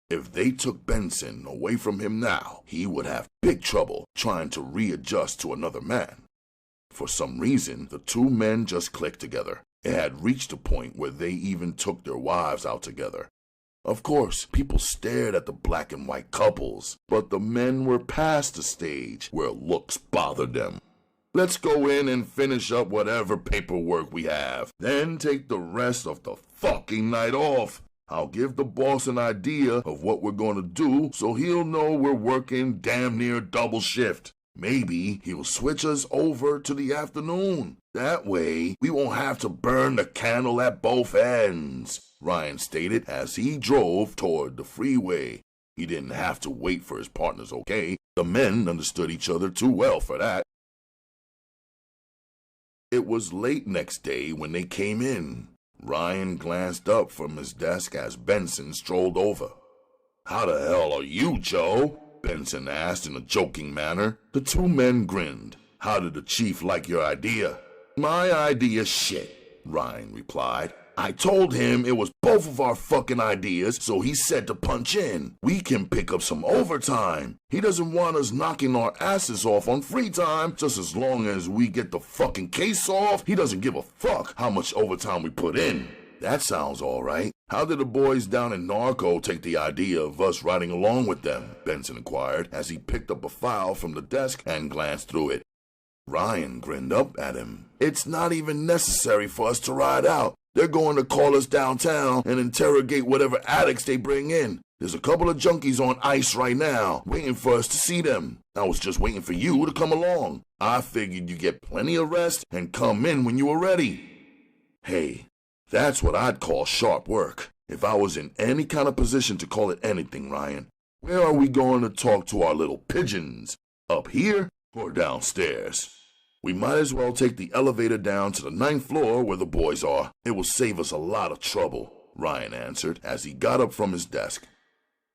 If they took Benson away from him now, he would have big trouble trying to readjust to another man. For some reason, the 2 men just clicked together. It had reached a point where they even took their wives out together. Of course, people stared at the black and white couples, but the men were past the stage where looks bothered them. "Let's go in and finish up whatever paperwork we have, then take the rest of the fucking night off. I'll give the boss an idea of what we're going to do so he'll know we're working damn near double shift. Maybe he'll switch us over to the afternoon. That way, we won't have to burn the candle at both ends," Ryan stated as he drove toward the freeway. He didn't have to wait for his partner's okay. The men understood each other too well for that. It was late next day when they came in. Ryan glanced up from his desk as Benson strolled over. "How the hell are you, Joe?" Benson asked in a joking manner. The two men grinned. "How did the chief like your idea?" "My idea shit," Ryan replied. "I told him it was both of our fucking ideas, so he said to punch in. We can pick up some overtime. He doesn't want us knocking our asses off on free time. Just as long as we get the fucking case off, he doesn't give a fuck how much overtime we put in." "That sounds all right. How did the boys down in Narco take the idea of us riding along with them?" Benson inquired as he picked up a file from the desk and glanced through it. Ryan grinned up at him. "It's not even necessary for us to ride out. They're going to call us downtown and interrogate whatever addicts they bring in. There's a couple of junkies on ice right now, waiting for us to see them. I was just waiting for you to come along. I figured you'd get plenty of rest and come in when you were ready." "Hey, that's what I'd call sharp work, if I was in any kind of position to call it anything, Ryan. Where are we going to talk to our little pigeons? Up here or downstairs?" "We might as well take the elevator down to the 9th floor where the boys are. It will save us a lot of trouble," Ryan answered as he got up from his desk.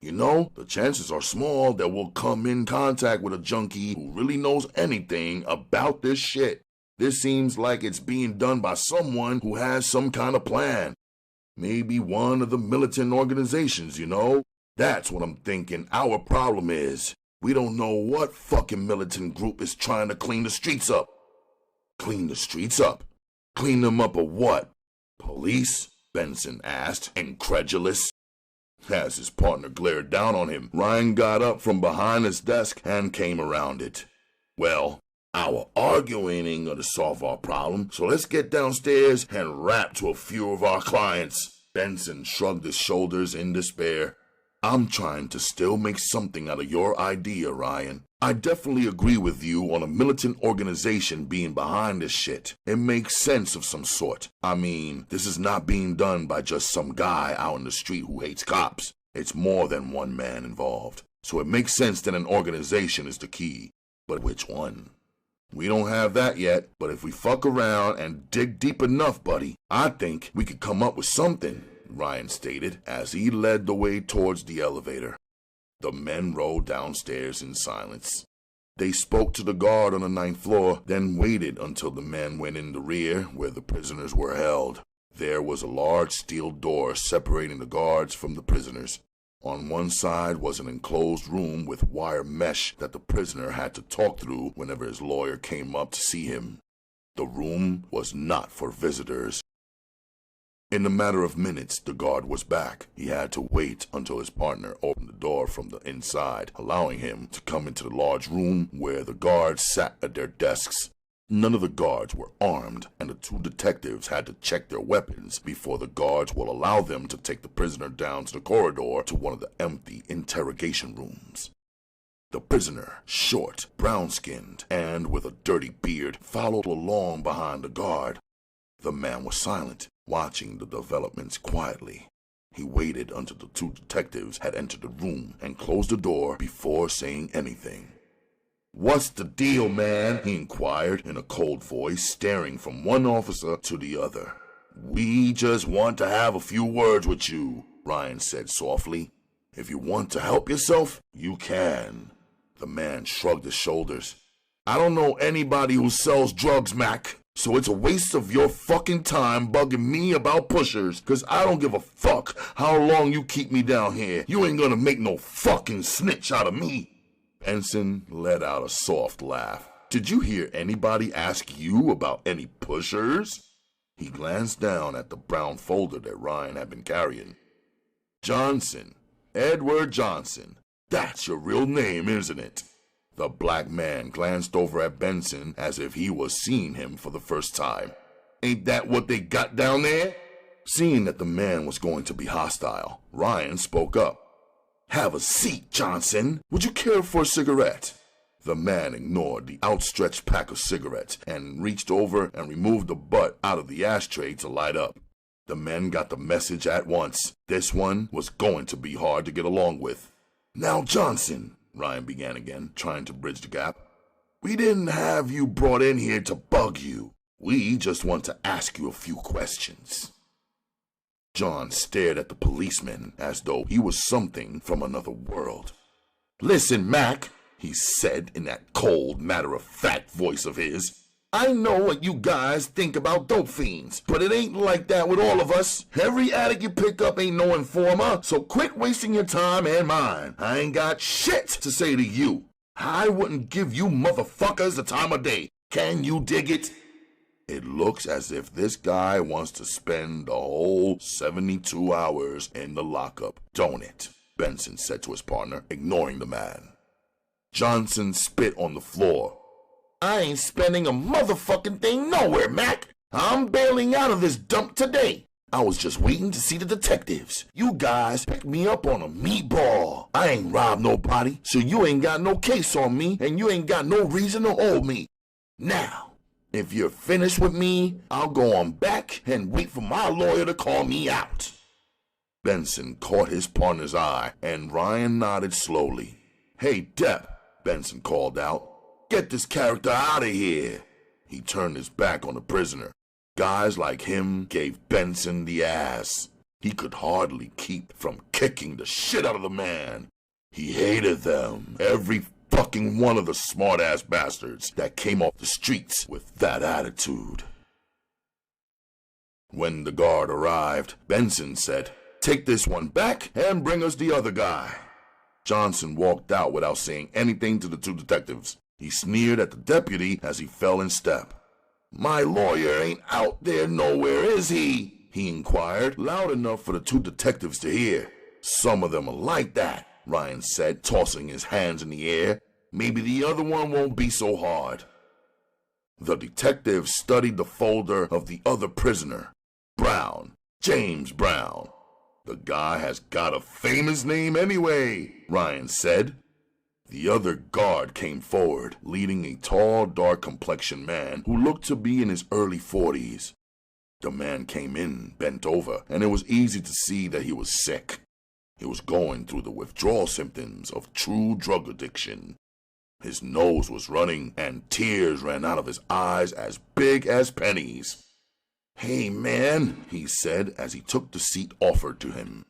"You know, the chances are small that we'll come in contact with a junkie who really knows anything about this shit. This seems like it's being done by someone who has some kind of plan. Maybe one of the militant organizations, you know? That's what I'm thinking our problem is. We don't know what fucking militant group is trying to clean the streets up." "Clean the streets up? Clean them up of what? Police?" Benson asked, incredulous. As his partner glared down on him, Ryan got up from behind his desk and came around it. "Well, our arguing ain't gonna solve our problem, so let's get downstairs and rap to a few of our clients." Benson shrugged his shoulders in despair. "I'm trying to still make something out of your idea, Ryan. I definitely agree with you on a militant organization being behind this shit. It makes sense of some sort. I mean, this is not being done by just some guy out in the street who hates cops. It's more than one man involved. So it makes sense that an organization is the key. But which one? We don't have that yet, but if we fuck around and dig deep enough, buddy, I think we could come up with something," Ryan stated as he led the way towards the elevator. The men rode downstairs in silence. They spoke to the guard on the 9th floor, then waited until the men went in the rear where the prisoners were held. There was a large steel door separating the guards from the prisoners. On one side was an enclosed room with wire mesh that the prisoner had to talk through whenever his lawyer came up to see him. The room was not for visitors. In a matter of minutes, the guard was back. He had to wait until his partner opened the door from the inside, allowing him to come into the large room where the guards sat at their desks. None of the guards were armed, and the two detectives had to check their weapons before the guards will allow them to take the prisoner down to the corridor to one of the empty interrogation rooms. The prisoner, short, brown-skinned, and with a dirty beard, followed along behind the guard. The man was silent, watching the developments quietly. He waited until the two detectives had entered the room and closed the door before saying anything. "What's the deal, man?" he inquired in a cold voice, staring from one officer to the other. "We just want to have a few words with you," Ryan said softly. "If you want to help yourself, you can." The man shrugged his shoulders. "I don't know anybody who sells drugs, Mac. So it's a waste of your fucking time bugging me about pushers, 'cause I don't give a fuck how long you keep me down here. You ain't gonna make no fucking snitch out of me." Benson let out a soft laugh. "Did you hear anybody ask you about any pushers?" He glanced down at the brown folder that Ryan had been carrying. "Johnson. Edward Johnson. That's your real name, isn't it?" The black man glanced over at Benson as if he was seeing him for the first time. "Ain't that what they got down there?" Seeing that the man was going to be hostile, Ryan spoke up. "Have a seat, Johnson. Would you care for a cigarette?" The man ignored the outstretched pack of cigarettes and reached over and removed the butt out of the ashtray to light up. The men got the message at once. This one was going to be hard to get along with. Now, Johnson, Ryan began again, trying to bridge the gap. We didn't have you brought in here to bug you. We just want to ask you a few questions. John stared at the policeman as though he was something from another world. Listen, Mac, he said in that cold, matter-of-fact voice of his. I know what you guys think about dope fiends, but it ain't like that with all of us. Every addict you pick up ain't no informer, so quit wasting your time and mine. I ain't got shit to say to you. I wouldn't give you motherfuckers the time of day. Can you dig it? It looks as if this guy wants to spend the whole 72 hours in the lockup, don't it? Benson said to his partner, ignoring the man. Johnson spit on the floor. I ain't spending a motherfucking thing nowhere, Mac. I'm bailing out of this dump today. I was just waiting to see the detectives. You guys picked me up on a meatball. I ain't robbed nobody, so you ain't got no case on me, and you ain't got no reason to hold me. Now, if you're finished with me, I'll go on back and wait for my lawyer to call me out. Benson caught his partner's eye, and Ryan nodded slowly. Hey, Depp, Benson called out. Get this character out of here. He turned his back on the prisoner. Guys like him gave Benson the ass. He could hardly keep from kicking the shit out of the man. He hated them, every fucking one of the smart-ass bastards that came off the streets with that attitude. When the guard arrived, Benson said, Take this one back and bring us the other guy. Johnson walked out without saying anything to the two detectives. He sneered at the deputy as he fell in step. My lawyer ain't out there nowhere, is he? He inquired, loud enough for the two detectives to hear. Some of them are like that, Ryan said, tossing his hands in the air. Maybe the other one won't be so hard. The detective studied the folder of the other prisoner. Brown. James Brown. The guy has got a famous name anyway, Ryan said. The other guard came forward, leading a tall, dark-complexioned man who looked to be in his early 40s. The man came in, bent over, and it was easy to see that he was sick. He was going through the withdrawal symptoms of true drug addiction. His nose was running, and tears ran out of his eyes as big as pennies. Hey, man, he said as he took the seat offered to him.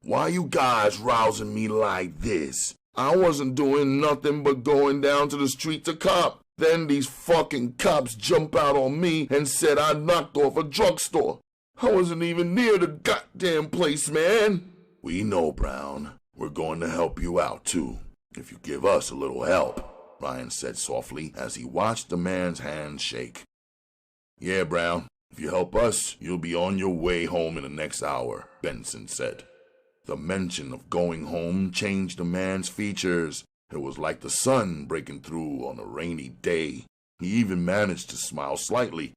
Why you guys rousing me like this? I wasn't doing nothing but going down to the street to cop. Then these fucking cops jump out on me and said I knocked off a drugstore. I wasn't even near the goddamn place, man. We know, Brown. We're going to help you out, too, if you give us a little help, Ryan said softly as he watched the man's hand shake. Yeah, Brown, if you help us, you'll be on your way home in the next hour, Benson said. The mention of going home changed the man's features. It was like the sun breaking through on a rainy day. He even managed to smile slightly.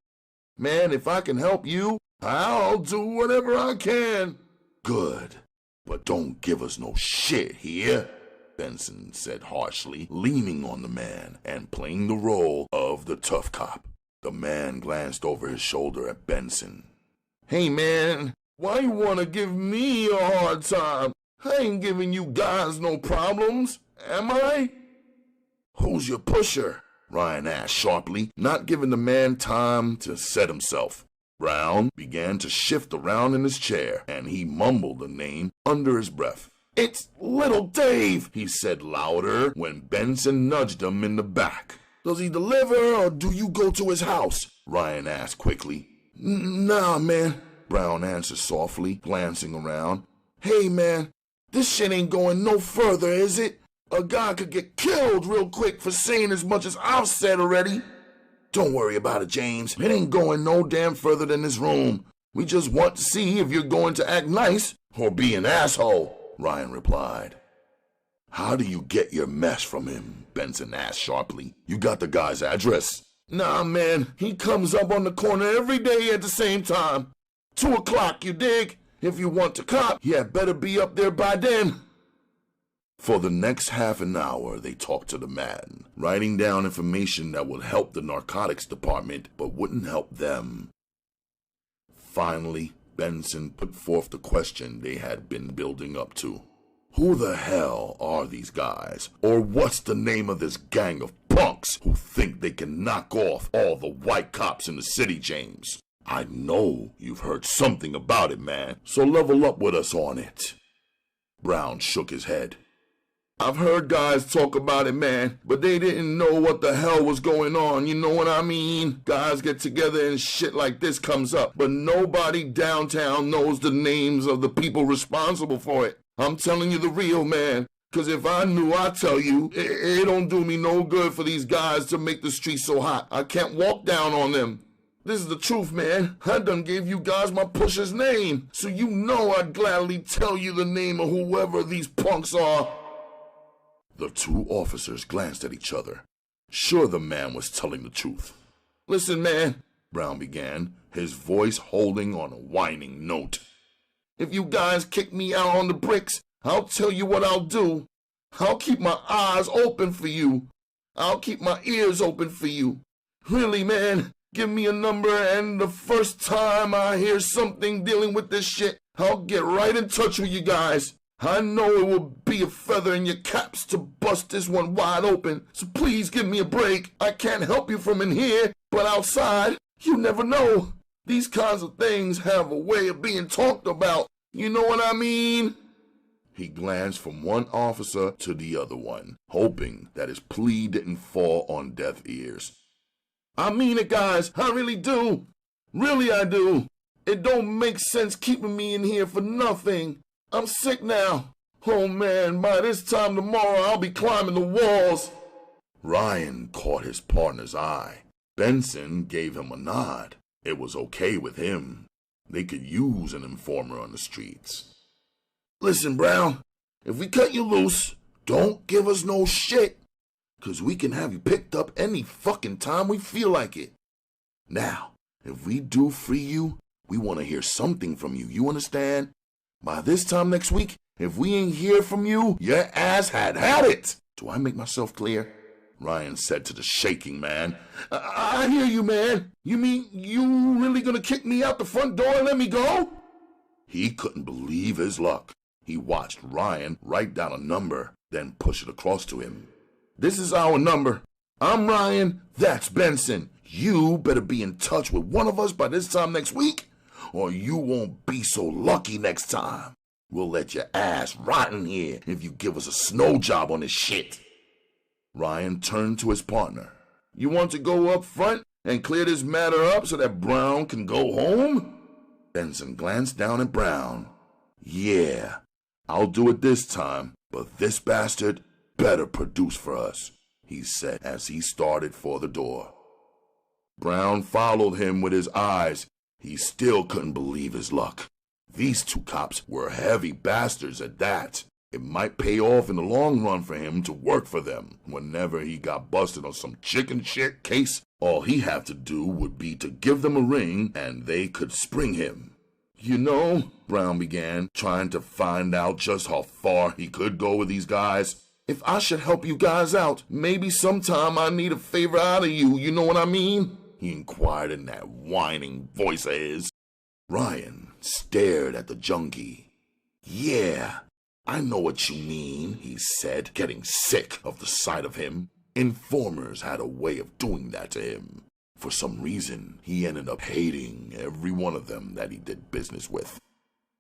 Man, if I can help you, I'll do whatever I can. Good, but don't give us no shit here, Benson said harshly, leaning on the man and playing the role of the tough cop. The man glanced over his shoulder at Benson. Hey, man. Why you wanna give me a hard time? I ain't giving you guys no problems, am I? Who's your pusher? Ryan asked sharply, not giving the man time to set himself. Brown began to shift around in his chair, and he mumbled the name under his breath. It's Little Dave, he said louder when Benson nudged him in the back. Does he deliver or do you go to his house? Ryan asked quickly. Nah, man. Brown answered softly, glancing around. Hey, man, this shit ain't going no further, is it? A guy could get killed real quick for saying as much as I've said already. Don't worry about it, James. It ain't going no damn further than this room. We just want to see if you're going to act nice or be an asshole, Ryan replied. How do you get your mess from him? Benson asked sharply. You got the guy's address? Nah, man, he comes up on the corner every day at the same time. 2 o'clock, you dig? If you want to cop, you had better be up there by then. For the next half an hour, they talked to the man, writing down information that would help the narcotics department but wouldn't help them. Finally, Benson put forth the question they had been building up to. Who the hell are these guys? Or what's the name of this gang of punks who think they can knock off all the white cops in the city, James? I know you've heard something about it, man, so level up with us on it. Brown shook his head. I've heard guys talk about it, man, but they didn't know what the hell was going on, you know what I mean? Guys get together and shit like this comes up, but nobody downtown knows the names of the people responsible for it. I'm telling you the real, man, because if I knew, I'd tell you, it don't do me no good for these guys to make the streets so hot. I can't walk down on them. This is the truth, man. I done gave you guys my pusher's name, so you know I'd gladly tell you the name of whoever these punks are. The two officers glanced at each other. Sure, the man was telling the truth. Listen, man, Brown began, his voice holding on a whining note. If you guys kick me out on the bricks, I'll tell you what I'll do. I'll keep my eyes open for you. I'll keep my ears open for you. Really, man. Give me a number, and the first time I hear something dealing with this shit, I'll get right in touch with you guys. I know it will be a feather in your caps to bust this one wide open, so please give me a break. I can't help you from in here, but outside, you never know. These kinds of things have a way of being talked about. You know what I mean? He glanced from one officer to the other one, hoping that his plea didn't fall on deaf ears. I mean it, guys. I really do. Really, I do. It don't make sense keeping me in here for nothing. I'm sick now. Oh, man, by this time tomorrow, I'll be climbing the walls. Ryan caught his partner's eye. Benson gave him a nod. It was okay with him. They could use an informer on the streets. Listen, Brown, if we cut you loose, don't give us no shit. 'Cause we can have you picked up any fucking time we feel like it. Now, if we do free you, we want to hear something from you, you understand? By this time next week, if we ain't hear from you, your ass had it. Do I make myself clear? Ryan said to the shaking man. I hear you, man. You mean you really gonna kick me out the front door and let me go? He couldn't believe his luck. He watched Ryan write down a number, then push it across to him. This is our number. I'm Ryan, that's Benson. You better be in touch with one of us by this time next week, or you won't be so lucky next time. We'll let your ass rot in here if you give us a snow job on this shit. Ryan turned to his partner. You want to go up front and clear this matter up so that Brown can go home? Benson glanced down at Brown. Yeah, I'll do it this time, but this bastard better produce for us, he said as he started for the door. Brown followed him with his eyes. He still couldn't believe his luck. These two cops were heavy bastards at that. It might pay off in the long run for him to work for them. Whenever he got busted on some chicken shit case, all he had to do would be to give them a ring and they could spring him. You know, Brown began, trying to find out just how far he could go with these guys. If I should help you guys out, maybe sometime I need a favor out of you, you know what I mean? He inquired in that whining voice of his. Ryan stared at the junkie. Yeah, I know what you mean, he said, getting sick of the sight of him. Informers had a way of doing that to him. For some reason, he ended up hating every one of them that he did business with.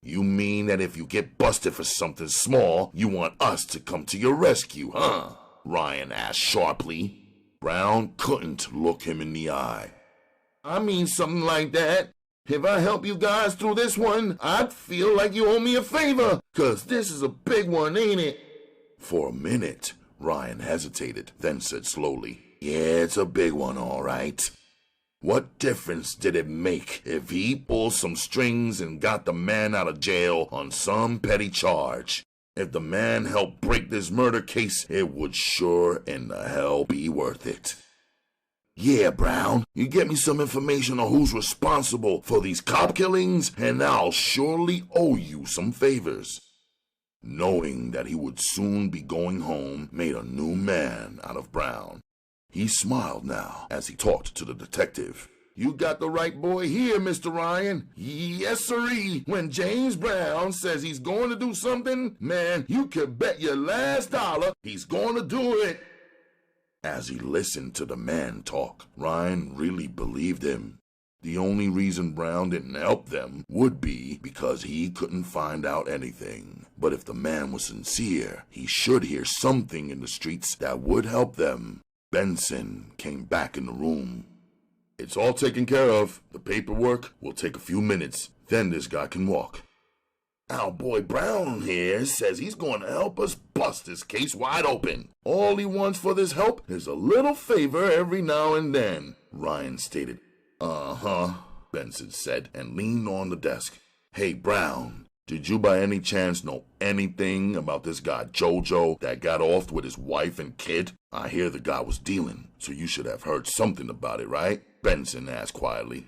You mean that if you get busted for something small, you want us to come to your rescue, huh? Ryan asked sharply. Brown couldn't look him in the eye. I mean something like that. If I help you guys through this one, I'd feel like you owe me a favor, 'cause this is a big one, ain't it? For a minute, Ryan hesitated, then said slowly, Yeah, it's a big one, all right. What difference did it make if he pulled some strings and got the man out of jail on some petty charge? If the man helped break this murder case, it would sure in the hell be worth it. Yeah, Brown, you get me some information on who's responsible for these cop killings, and I'll surely owe you some favors. Knowing that he would soon be going home made a new man out of Brown. He smiled now as he talked to the detective. You got the right boy here, Mr. Ryan. Yes, sirree. When James Brown says he's going to do something, man, you can bet your last dollar he's going to do it. As he listened to the man talk, Ryan really believed him. The only reason Brown didn't help them would be because he couldn't find out anything. But if the man was sincere, he should hear something in the streets that would help them. Benson came back in the room. It's all taken care of. The paperwork will take a few minutes. Then this guy can walk. Our boy Brown here says he's going to help us bust this case wide open. All he wants for this help is a little favor every now and then, Ryan stated. Uh-huh, Benson said and leaned on the desk. Hey, Brown, did you by any chance know anything about this guy Jojo that got off with his wife and kid? I hear the guy was dealing, so you should have heard something about it, right? Benson asked quietly.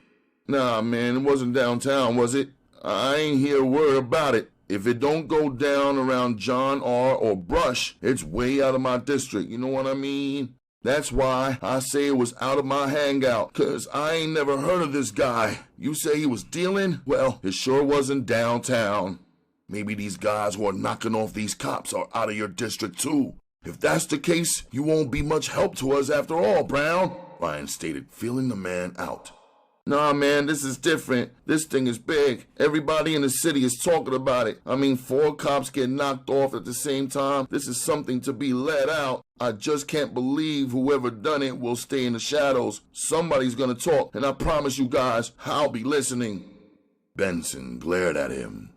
Nah, man, it wasn't downtown, was it? I ain't hear a word about it. If it don't go down around John R. or Brush, it's way out of my district, you know what I mean? That's why I say it was out of my hangout, 'cause I ain't never heard of this guy. You say he was dealing? Well, it sure wasn't downtown. Maybe these guys who are knocking off these cops are out of your district too. If that's the case, you won't be much help to us after all, Brown, Ryan stated, feeling the man out. Nah, man, this is different. This thing is big. Everybody in the city is talking about it. I mean, 4 cops get knocked off at the same time. This is something to be let out. I just can't believe whoever done it will stay in the shadows. Somebody's gonna talk, and I promise you guys, I'll be listening. Benson glared at him.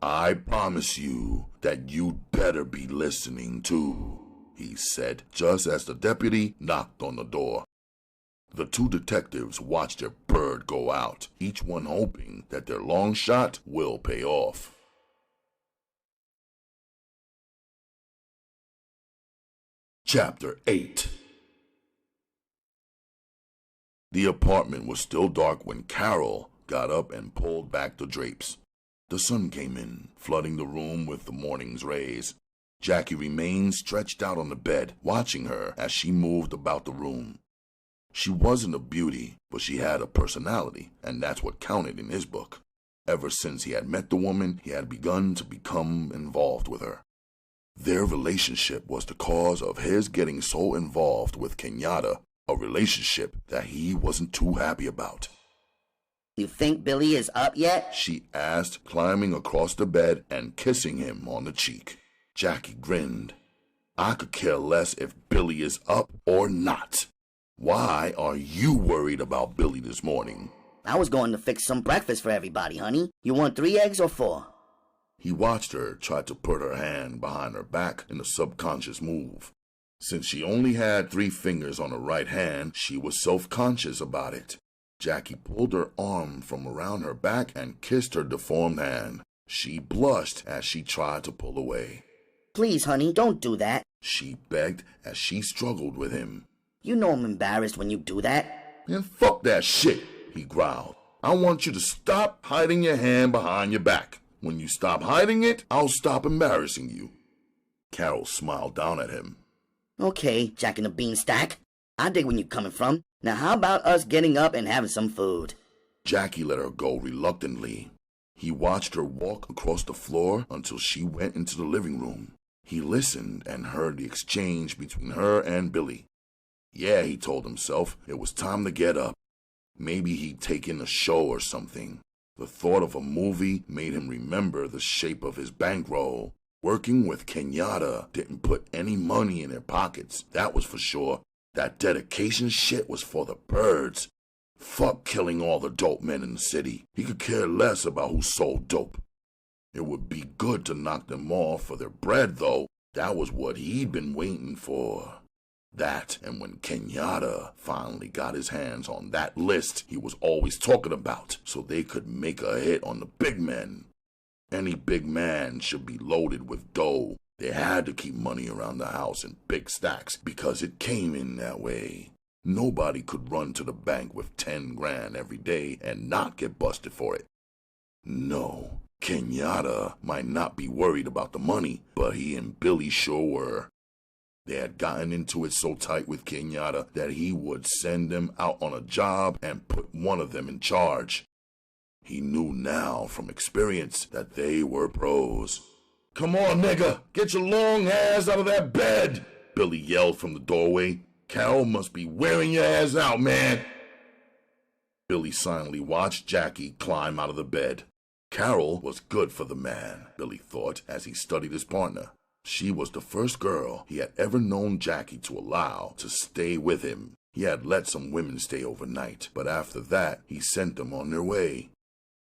I promise you that you'd better be listening too, he said, just as the deputy knocked on the door. The 2 detectives watched their bird go out, each one hoping that their long shot will pay off. Chapter 8. The apartment was still dark when Carol got up and pulled back the drapes. The sun came in, flooding the room with the morning's rays. Jackie remained stretched out on the bed, watching her as she moved about the room. She wasn't a beauty, but she had a personality, and that's what counted in his book. Ever since he had met the woman, he had begun to become involved with her. Their relationship was the cause of his getting so involved with Kenyatta, a relationship that he wasn't too happy about. You think Billy is up yet? She asked, climbing across the bed and kissing him on the cheek. Jackie grinned. I could care less if Billy is up or not. Why are you worried about Billy this morning? I was going to fix some breakfast for everybody, honey. You want 3 eggs or 4? He watched her try to put her hand behind her back in a subconscious move. Since she only had 3 fingers on her right hand, she was self-conscious about it. Jackie pulled her arm from around her back and kissed her deformed hand. She blushed as she tried to pull away. Please, honey, don't do that, she begged as she struggled with him. You know I'm embarrassed when you do that. And fuck that shit, he growled. I want you to stop hiding your hand behind your back. When you stop hiding it, I'll stop embarrassing you. Carol smiled down at him. Okay, Jack and the Beanstalk. I dig where you're coming from. Now how about us getting up and having some food? Jackie let her go reluctantly. He watched her walk across the floor until she went into the living room. He listened and heard the exchange between her and Billy. Yeah, he told himself, it was time to get up. Maybe he'd take in a show or something. The thought of a movie made him remember the shape of his bankroll. Working with Kenyatta didn't put any money in their pockets, that was for sure. That dedication shit was for the birds. Fuck killing all the dope men in the city. He could care less about who sold dope. It would be good to knock them off for their bread, though. That was what he'd been waiting for. That, and when Kenyatta finally got his hands on that list he was always talking about, so they could make a hit on the big men. Any big man should be loaded with dough. They had to keep money around the house in big stacks because it came in that way. Nobody could run to the bank with 10 grand every day and not get busted for it. No, Kenyatta might not be worried about the money, but he and Billy sure were. They had gotten into it so tight with Kenyatta that he would send them out on a job and put one of them in charge. He knew now from experience that they were pros. "Come on, nigga, get your long ass out of that bed," Billy yelled from the doorway. "Carol must be wearing your ass out, man." Billy silently watched Jackie climb out of the bed. Carol was good for the man, Billy thought as he studied his partner. She was the first girl he had ever known Jackie to allow to stay with him. He had let some women stay overnight, but after that, he sent them on their way.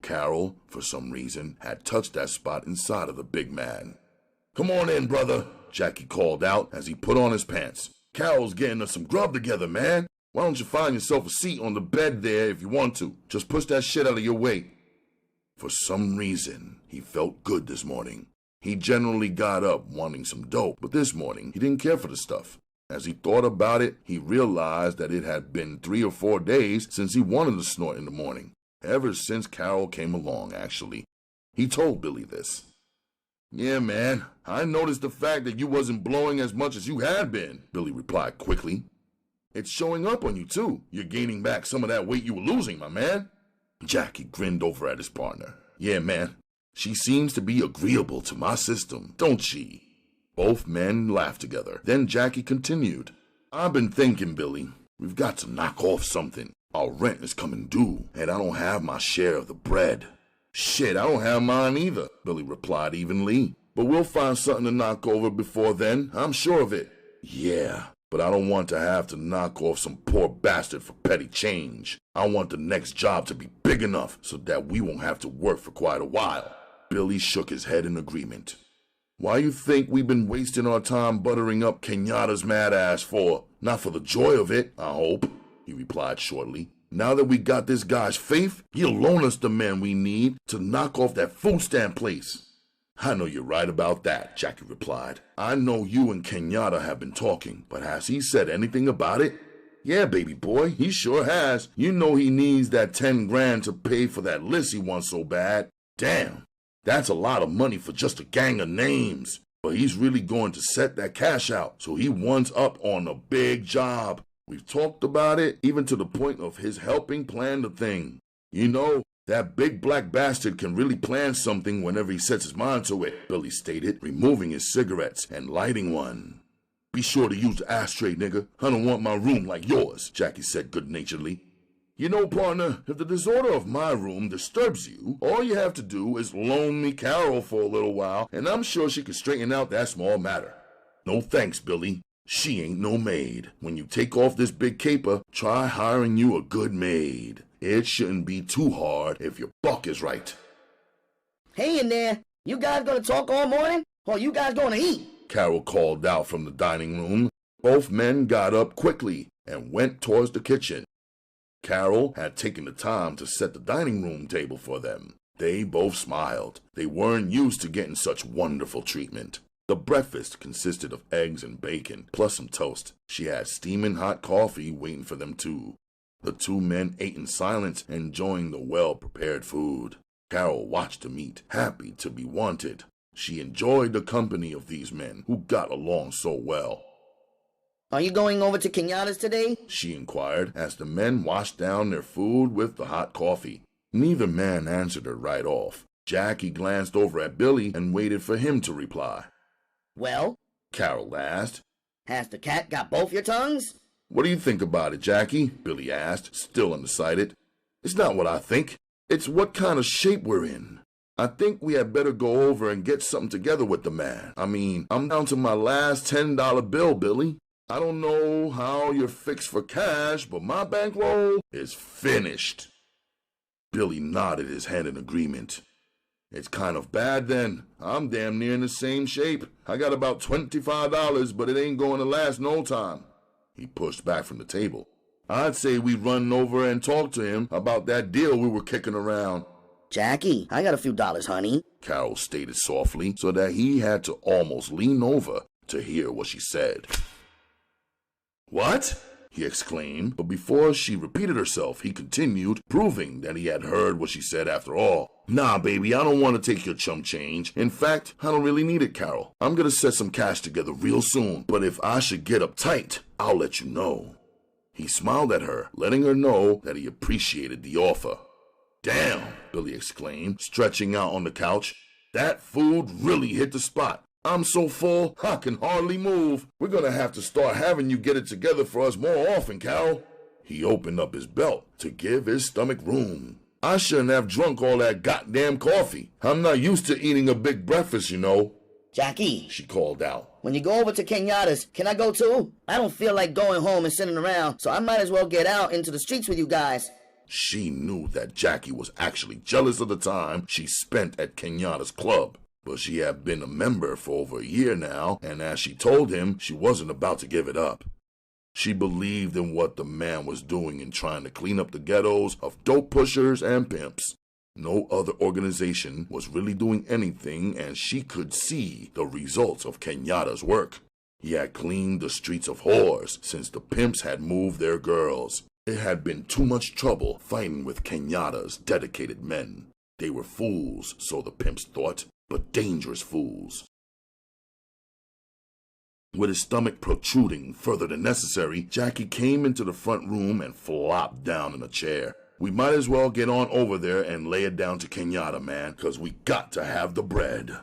Carol, for some reason, had touched that spot inside of the big man. "Come on in, brother," Jackie called out as he put on his pants. "Carol's getting us some grub together, man. Why don't you find yourself a seat on the bed there if you want to? Just push that shit out of your way." For some reason, he felt good this morning. He generally got up wanting some dope, but this morning he didn't care for the stuff. As he thought about it, he realized that it had been 3 or 4 days since he wanted to snort in the morning. Ever since Carol came along, actually. He told Billy this. "Yeah, man, I noticed the fact that you wasn't blowing as much as you had been," Billy replied quickly. "It's showing up on you, too. You're gaining back some of that weight you were losing, my man." Jackie grinned over at his partner. "Yeah, man. She seems to be agreeable to my system, don't she?" Both men laughed together. Then Jackie continued. "I've been thinking, Billy, we've got to knock off something. Our rent is coming due, and I don't have my share of the bread." "Shit, I don't have mine either," Billy replied evenly. "But we'll find something to knock over before then, I'm sure of it." "Yeah, but I don't want to have to knock off some poor bastard for petty change. I want the next job to be big enough so that we won't have to work for quite a while." Billy shook his head in agreement. "Why you think we've been wasting our time buttering up Kenyatta's mad ass for? Not for the joy of it, I hope," he replied shortly. "Now that we got this guy's faith, he'll loan us the men we need to knock off that food stand place." "I know you're right about that," Jackie replied. "I know you and Kenyatta have been talking, but has he said anything about it?" "Yeah, baby boy, he sure has. You know he needs that 10 grand to pay for that list he wants so bad. Damn, that's a lot of money for just a gang of names. But he's really going to set that cash out, so he wants up on a big job. We've talked about it, even to the point of his helping plan the thing. You know, that big black bastard can really plan something whenever he sets his mind to it," Billy stated, removing his cigarettes and lighting one. "Be sure to use the ashtray, nigga. I don't want my room like yours," Jackie said good-naturedly. "You know, partner, if the disorder of my room disturbs you, all you have to do is loan me Carol for a little while, and I'm sure she can straighten out that small matter." "No thanks, Billy. She ain't no maid. When you take off this big caper, try hiring you a good maid. It shouldn't be too hard if your buck is right." Hey in there, you guys gonna talk all morning? Or you guys gonna eat? Carol called out from the dining room. Both men got up quickly and went towards the kitchen. Carol had taken the time to set the dining room table for them. They both smiled. They weren't used to getting such wonderful treatment. The breakfast consisted of eggs and bacon, plus some toast. She had steaming hot coffee waiting for them too. The two men ate in silence, enjoying the well-prepared food. Carol watched them eat, happy to be wanted. She enjoyed the company of these men who got along so well. "Are you going over to Kenyatta's today?" she inquired as the men washed down their food with the hot coffee. Neither man answered her right off. Jackie glanced over at Billy and waited for him to reply. "Well?" Carol asked. "Has the cat got both your tongues?" "What do you think about it, Jackie?" Billy asked, still undecided. "It's not what I think. It's what kind of shape we're in. I think we had better go over and get something together with the man. I mean, I'm down to my last $10 bill, Billy. I don't know how you're fixed for cash, but my bankroll is finished." Billy nodded his head in agreement. "It's kind of bad then. I'm damn near in the same shape. I got about $25, but it ain't going to last no time." He pushed back from the table. "I'd say we run over and talk to him about that deal we were kicking around." "Jackie, I got a few dollars, honey," Carol stated softly, so that he had to almost lean over to hear what she said. "What?" he exclaimed, but before she repeated herself, he continued, proving that he had heard what she said after all. Nah, baby, I don't want to take your chump change. In fact, I don't really need it, Carol. I'm gonna set some cash together real soon, but if I should get uptight, I'll let you know. He smiled at her, letting her know that he appreciated the offer. Damn, Billy exclaimed, stretching out on the couch. That food really hit the spot. I'm so full, I can hardly move. We're gonna have to start having you get it together for us more often, Carol. He opened up his belt to give his stomach room. I shouldn't have drunk all that goddamn coffee. I'm not used to eating a big breakfast, you know. Jackie, She called out. when you go over to Kenyatta's, can I go too? I don't feel like going home and sitting around, so I might as well get out into the streets with you guys. She knew that Jackie was actually jealous of the time she spent at Kenyatta's club. But she had been a member for over a year now, and as she told him, she wasn't about to give it up. She believed in what the man was doing in trying to clean up the ghettos of dope pushers and pimps. No other organization was really doing anything, and she could see the results of Kenyatta's work. He had cleaned the streets of whores since the pimps had moved their girls. It had been too much trouble fighting with Kenyatta's dedicated men. They were fools, so the pimps thought, but dangerous fools. With his stomach protruding further than necessary, Jackie came into the front room and flopped down in a chair. We might as well get on over there and lay it down to Kenyatta, man, 'cause we got to have the bread.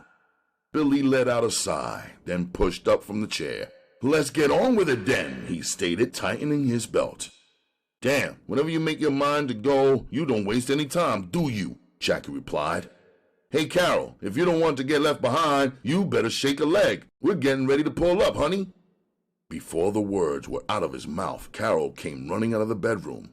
Billy let out a sigh, then pushed up from the chair. Let's get on with it then, he stated, tightening his belt. Damn, whenever you make your mind to go, you don't waste any time, do you? Jackie replied. Hey, Carol, if you don't want to get left behind, you better shake a leg. We're getting ready to pull up, honey. Before the words were out of his mouth, Carol came running out of the bedroom.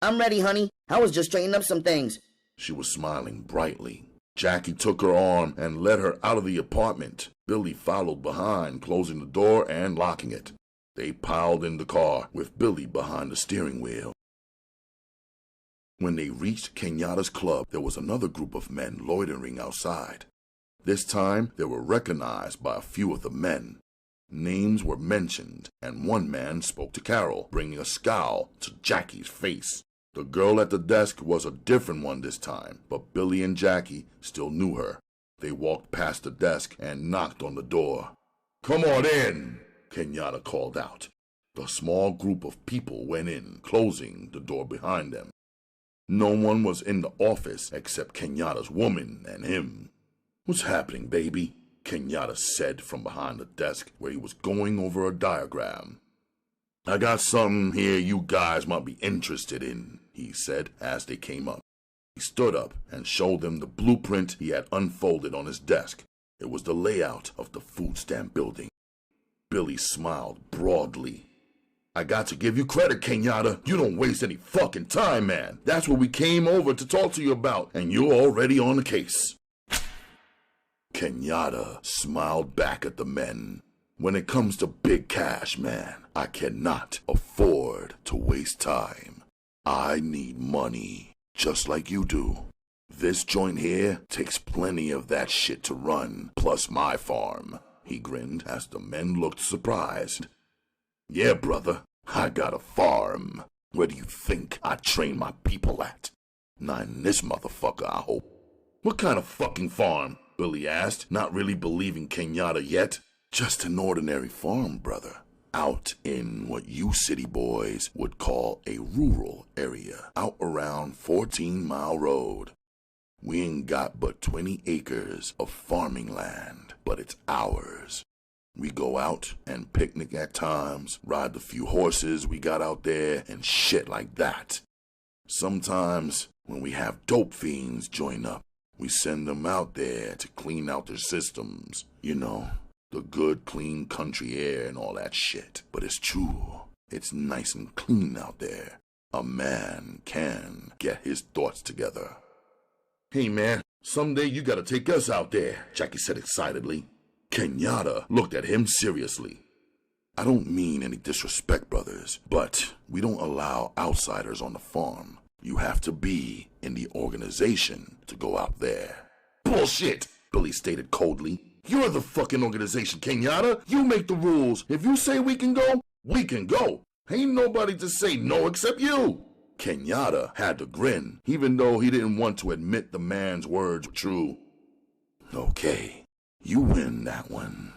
I'm ready, honey. I was just straightening up some things. She was smiling brightly. Jackie took her arm and led her out of the apartment. Billy followed behind, closing the door and locking it. They piled in the car, with Billy behind the steering wheel. When they reached Kenyatta's club, there was another group of men loitering outside. This time, they were recognized by a few of the men. Names were mentioned, and one man spoke to Carol, bringing a scowl to Jackie's face. The girl at the desk was a different one this time, but Billy and Jackie still knew her. They walked past the desk and knocked on the door. Come on in, Kenyatta called out. The small group of people went in, closing the door behind them. No one was in the office except Kenyatta's woman and him. What's happening, baby? Kenyatta said from behind the desk where he was going over a diagram. I got something here you guys might be interested in, he said as they came up. He stood up and showed them the blueprint he had unfolded on his desk. It was the layout of the food stamp building. Billy smiled broadly. I got to give you credit, Kenyatta. You don't waste any fucking time, man. That's what we came over to talk to you about, and you're already on the case. Kenyatta smiled back at the men. When it comes to big cash, man, I cannot afford to waste time. I need money, just like you do. This joint here takes plenty of that shit to run, plus my farm. He grinned as the men looked surprised. Yeah, brother, I got a farm. Where do you think I train my people at? Not in this motherfucker, I hope. What kind of fucking farm? Billy asked, not really believing Kenyatta yet. Just an ordinary farm, brother. Out in what you city boys would call a rural area, out around 14 Mile Road. We ain't got but 20 acres of farming land, but it's ours. We go out and picnic at times, ride the few horses we got out there, and shit like that. Sometimes, when we have dope fiends join up, we send them out there to clean out their systems. You know, the good, clean country air and all that shit. But it's true. It's nice and clean out there. A man can get his thoughts together. Hey, man, someday you gotta take us out there, Jackie said excitedly. Kenyatta looked at him seriously. I don't mean any disrespect, brothers, but we don't allow outsiders on the farm. You have to be in the organization to go out there. Bullshit, Billy stated coldly. You're the fucking organization, Kenyatta. You make the rules. If you say we can go, we can go. Ain't nobody to say no except you. Kenyatta had to grin, even though he didn't want to admit the man's words were true. Okay, you win that one.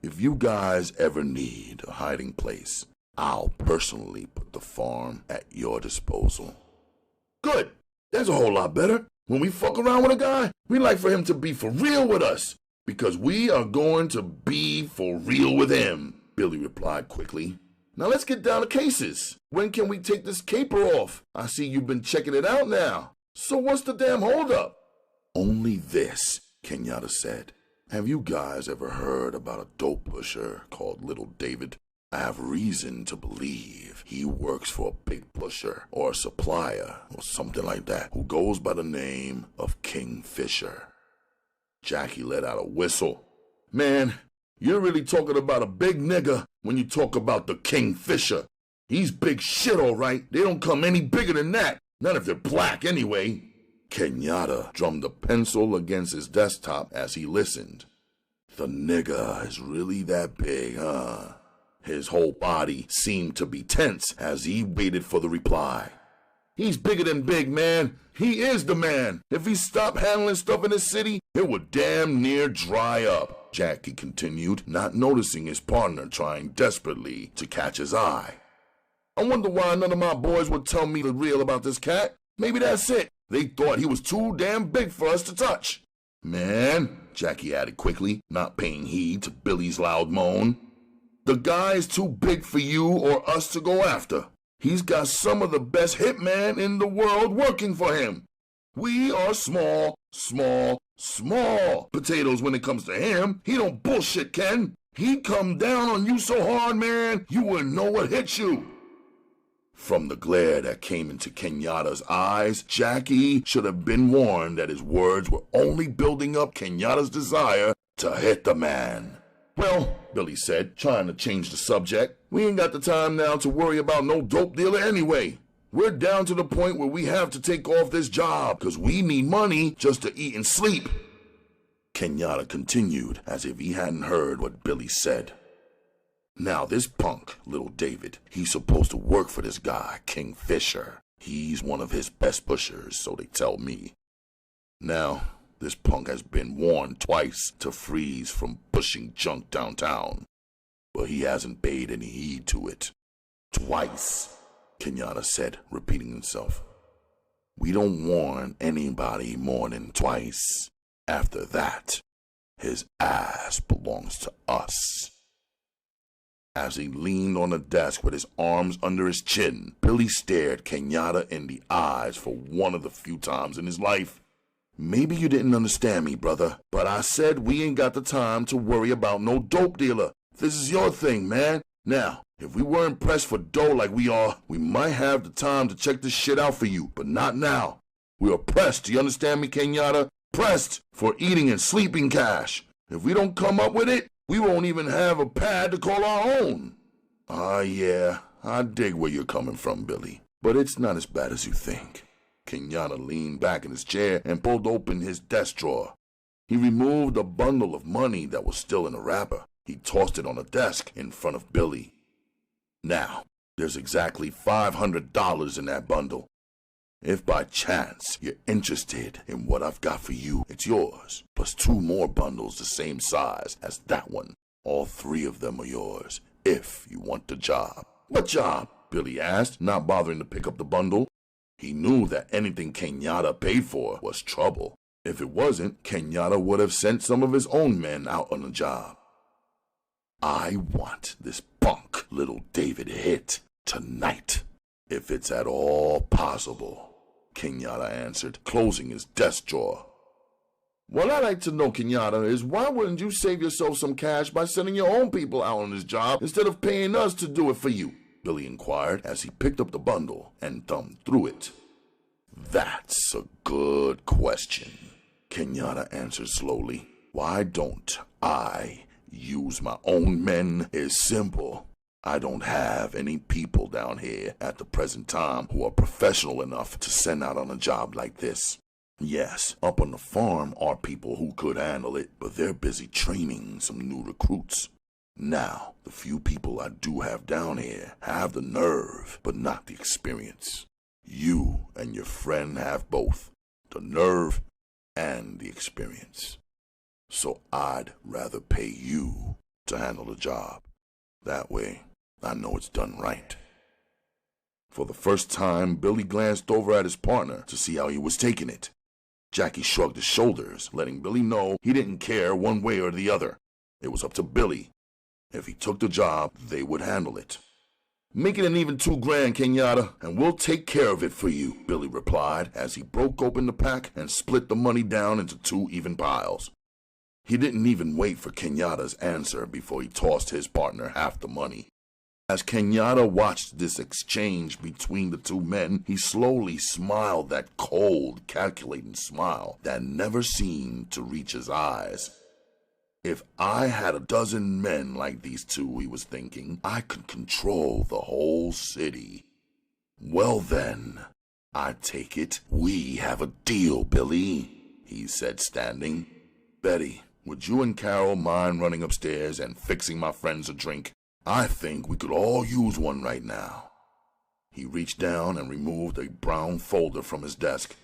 If you guys ever need a hiding place, I'll personally put the farm at your disposal. Good! That's a whole lot better. When we fuck around with a guy, we like for him to be for real with us, because we are going to be for real with him, Billy replied quickly. Now let's get down to cases. When can we take this caper off? I see you've been checking it out now. So what's the damn holdup? Only this, Kenyatta said. Have you guys ever heard about a dope pusher called Little David? I have reason to believe he works for a big pusher or a supplier or something like that who goes by the name of Kingfisher. Jackie let out a whistle. Man, you're really talking about a big nigga when you talk about the Kingfisher. He's big shit, all right. They don't come any bigger than that. Not if they're black, anyway. Kenyatta drummed a pencil against his desktop as he listened. The nigga is really that big, huh? His whole body seemed to be tense as he waited for the reply. He's bigger than big, man. He is the man. If he stopped handling stuff in his city, it would damn near dry up, Jackie continued, not noticing his partner trying desperately to catch his eye. I wonder why none of my boys would tell me the real about this cat. Maybe that's it. They thought he was too damn big for us to touch. Man, Jackie added quickly, not paying heed to Billy's loud moan. The guy's too big for you or us to go after. He's got some of the best hitmen in the world working for him. We are small potatoes when it comes to him. He don't bullshit, Ken. He'd come down on you so hard, man, you wouldn't know what hit you. From the glare that came into Kenyatta's eyes, Jackie should have been warned that his words were only building up Kenyatta's desire to hit the man. Well, Billy said, trying to change the subject, we ain't got the time now to worry about no dope dealer anyway. We're down to the point where we have to take off this job because we need money just to eat and sleep. Kenyatta continued as if he hadn't heard what Billy said. Now this punk, Little David, he's supposed to work for this guy, Kingfisher. He's one of his best pushers, so they tell me. Now, this punk has been warned twice to freeze from pushing junk downtown, but he hasn't paid any heed to it. Twice, Kenyatta said, repeating himself. We don't warn anybody more than twice. After that, his ass belongs to us. As he leaned on the desk with his arms under his chin, Billy stared Kenyatta in the eyes for one of the few times in his life. Maybe you didn't understand me, brother, but I said we ain't got the time to worry about no dope dealer. This is your thing, man. Now, if we weren't pressed for dough like we are, we might have the time to check this shit out for you, but not now. We are pressed, do you understand me, Kenyatta? Pressed for eating and sleeping cash. If we don't come up with it, we won't even have a pad to call our own. Yeah, I dig where you're coming from, Billy, but it's not as bad as you think. Kenyatta leaned back in his chair and pulled open his desk drawer. He removed a bundle of money that was still in a wrapper. He tossed it on a desk in front of Billy. Now, there's exactly $500 in that bundle. If by chance you're interested in what I've got for you, it's yours, plus 2 more bundles the same size as that one. All 3 of them are yours, if you want the job. What job? Billy asked, not bothering to pick up the bundle. He knew that anything Kenyatta paid for was trouble. If it wasn't, Kenyatta would have sent some of his own men out on the job. I want this punk Little David hit tonight, if it's at all possible, Kenyatta answered, closing his desk drawer. What I'd like to know, Kenyatta, is why wouldn't you save yourself some cash by sending your own people out on this job instead of paying us to do it for you? Billy inquired as he picked up the bundle and thumbed through it. That's a good question, Kenyatta answered slowly. Why don't I use my own men? Is simple. I don't have any people down here at the present time who are professional enough to send out on a job like this. Yes, up on the farm are people who could handle it, but they're busy training some new recruits. Now, the few people I do have down here have the nerve, but not the experience. You and your friend have both the nerve and the experience. So I'd rather pay you to handle the job. That way, I know it's done right. For the first time, Billy glanced over at his partner to see how he was taking it. Jackie shrugged his shoulders, letting Billy know he didn't care one way or the other. It was up to Billy. If he took the job, they would handle it. "Make it an even $2,000, Kenyatta, and we'll take care of it for you," Billy replied as he broke open the pack and split the money down into 2 even piles. He didn't even wait for Kenyatta's answer before he tossed his partner half the money. As Kenyatta watched this exchange between the 2 men, he slowly smiled that cold, calculating smile that never seemed to reach his eyes. If I had a dozen men like these 2, he was thinking, I could control the whole city. Well then, I take it we have a deal, Billy, he said, standing. "Betty, would you and Carol mind running upstairs and fixing my friends a drink? I think we could all use one right now." He reached down and removed a brown folder from his desk.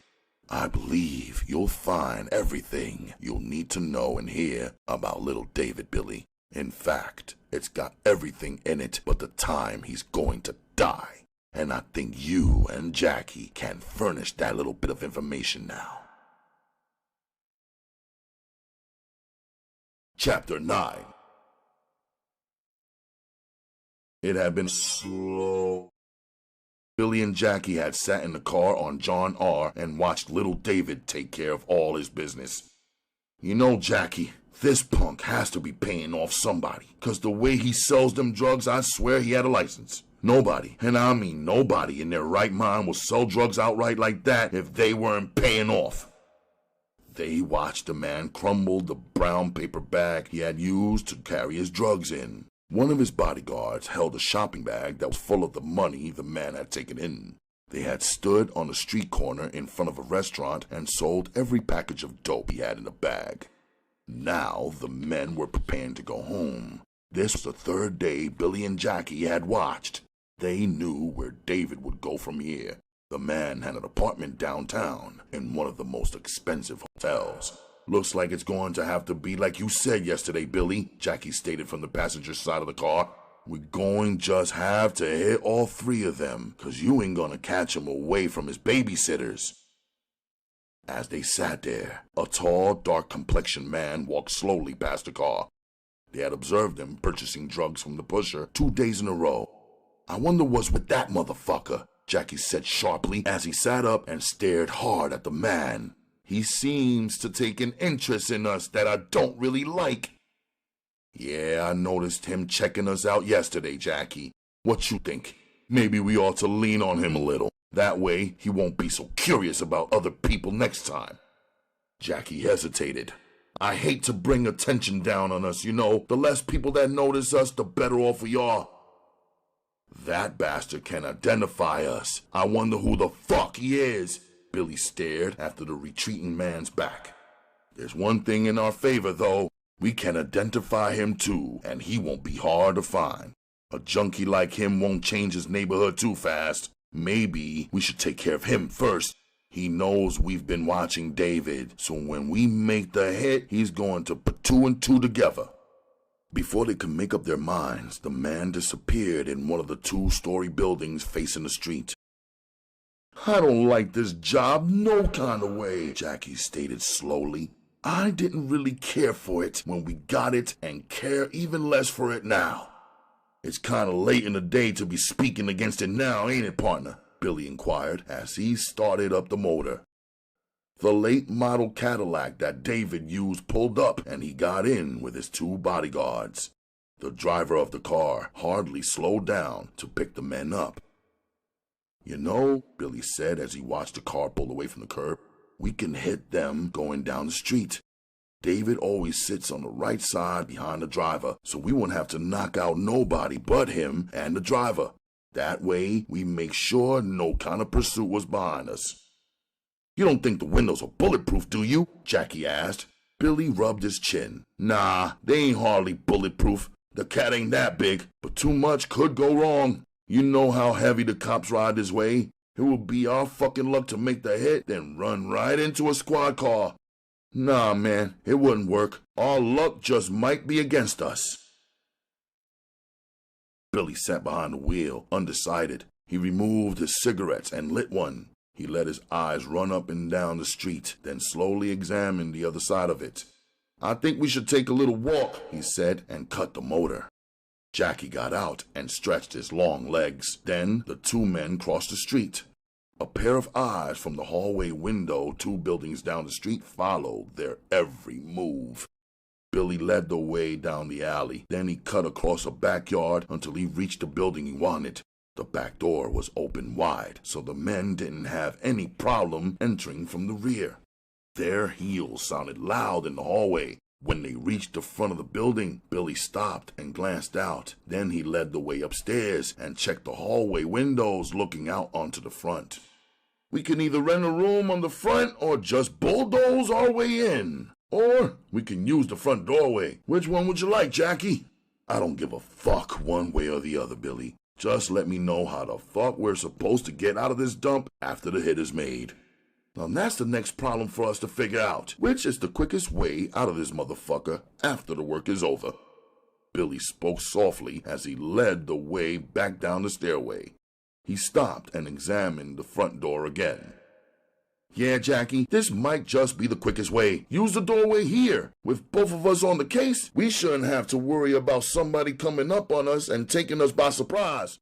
"I believe you'll find everything you'll need to know and hear about little David, Billy. In fact, it's got everything in it but the time he's going to die. And I think you and Jackie can furnish that little bit of information now." Chapter 9. It had been slow. Billy and Jackie had sat in the car on John R. and watched little David take care of all his business. "You know, Jackie, this punk has to be paying off somebody, 'cause the way he sells them drugs, I swear he had a license. Nobody, and I mean nobody in their right mind will sell drugs outright like that if they weren't paying off." They watched the man crumble the brown paper bag he had used to carry his drugs in. One of his bodyguards held a shopping bag that was full of the money the man had taken in. They had stood on a street corner in front of a restaurant and sold every package of dope he had in the bag. Now the men were preparing to go home. This was the 3rd day Billy and Jackie had watched. They knew where David would go from here. The man had an apartment downtown in one of the most expensive hotels. "Looks like it's going to have to be like you said yesterday, Billy," Jackie stated from the passenger side of the car. "We're going just have to hit all 3 of them, 'cause you ain't gonna catch him away from his babysitters." As they sat there, a tall, dark-complexioned man walked slowly past the car. They had observed him purchasing drugs from the pusher 2 days in a row. "I wonder what's with that motherfucker," Jackie said sharply as he sat up and stared hard at the man. "He seems to take an interest in us that I don't really like." "Yeah, I noticed him checking us out yesterday, Jackie. What you think? Maybe we ought to lean on him a little. That way, he won't be so curious about other people next time." Jackie hesitated. "I hate to bring attention down on us, you know. The less people that notice us, the better off we are." "That bastard can identify us. I wonder who the fuck he is." Billy stared after the retreating man's back. "There's one thing in our favor, though. We can identify him too, and he won't be hard to find. A junkie like him won't change his neighborhood too fast. Maybe we should take care of him first. He knows we've been watching David, so when we make the hit, he's going to put 2 and 2 together." Before they could make up their minds, the man disappeared in one of the 2-story buildings facing the street. "I don't like this job no kind of way," Jackie stated slowly. "I didn't really care for it when we got it and care even less for it now." "It's kind of late in the day to be speaking against it now, ain't it, partner?" Billy inquired as he started up the motor. The late model Cadillac that David used pulled up and he got in with his 2 bodyguards. The driver of the car hardly slowed down to pick the men up. "You know," Billy said as he watched the car pull away from the curb, "we can hit them going down the street. David always sits on the right side behind the driver, so we won't have to knock out nobody but him and the driver. That way, we make sure no kind of pursuit was behind us." "You don't think the windows are bulletproof, do you?" Jackie asked. Billy rubbed his chin. "Nah, they ain't hardly bulletproof. The cat ain't that big, but too much could go wrong. You know how heavy the cops ride this way. It would be our fucking luck to make the hit, then run right into a squad car. Nah, man, it wouldn't work. Our luck just might be against us. Billy sat behind the wheel, undecided. He removed his cigarettes and lit one. He let his eyes run up and down the street, then slowly examined the other side of it. I think we should take a little walk, he said, and cut the motor. Jackie got out and stretched his long legs. Then the two men crossed the street. A pair of eyes from the hallway window 2 buildings down the street followed their every move. Billy led the way down the alley. Then he cut across a backyard until he reached the building he wanted. The back door was open wide, so the men didn't have any problem entering from the rear. Their heels sounded loud in the hallway. When they reached the front of the building, Billy stopped and glanced out. Then he led the way upstairs and checked the hallway windows looking out onto the front. We can either rent a room on the front or just bulldoze our way in. Or we can use the front doorway. Which one would you like, Jackie? I don't give a fuck one way or the other, Billy. Just let me know how the fuck we're supposed to get out of this dump after the hit is made. Now that's the next problem for us to figure out. Which is the quickest way out of this motherfucker after the work is over? Billy spoke softly as he led the way back down the stairway. He stopped and examined the front door again. Yeah, Jackie, this might just be the quickest way. Use the doorway here. With both of us on the case, we shouldn't have to worry about somebody coming up on us and taking us by surprise.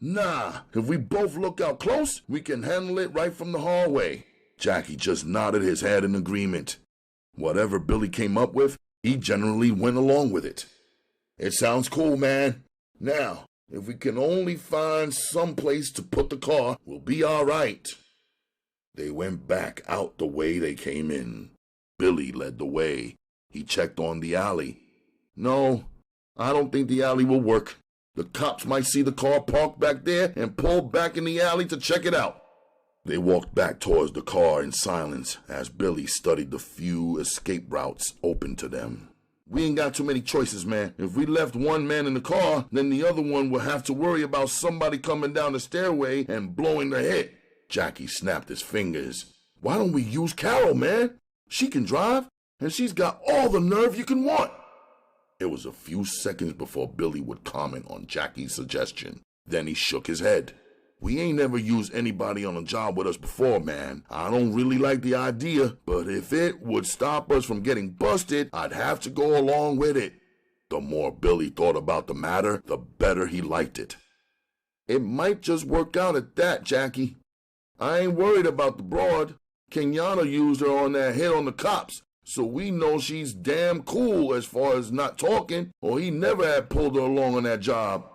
Nah, if we both look out close, we can handle it right from the hallway. Jackie just nodded his head in agreement. Whatever Billy came up with, he generally went along with it. It sounds cool, man. Now, if we can only find some place to put the car, we'll be all right. They went back out the way they came in. Billy led the way. He checked on the alley. No, I don't think the alley will work. The cops might see the car parked back there and pull back in the alley to check it out. They walked back towards the car in silence as Billy studied the few escape routes open to them. We ain't got too many choices, man. If we left one man in the car, then the other one will have to worry about somebody coming down the stairway and blowing the hit. Jackie snapped his fingers. Why don't we use Carol, man? She can drive, and she's got all the nerve you can want. It was a few seconds before Billy would comment on Jackie's suggestion. Then he shook his head. We ain't never used anybody on a job with us before, man. I don't really like the idea, but if it would stop us from getting busted, I'd have to go along with it. The more Billy thought about the matter, the better he liked it. It might just work out at that, Jackie. I ain't worried about the broad. Kenyatta used her on that hit on the cops, so we know she's damn cool as far as not talking, or he never had pulled her along on that job.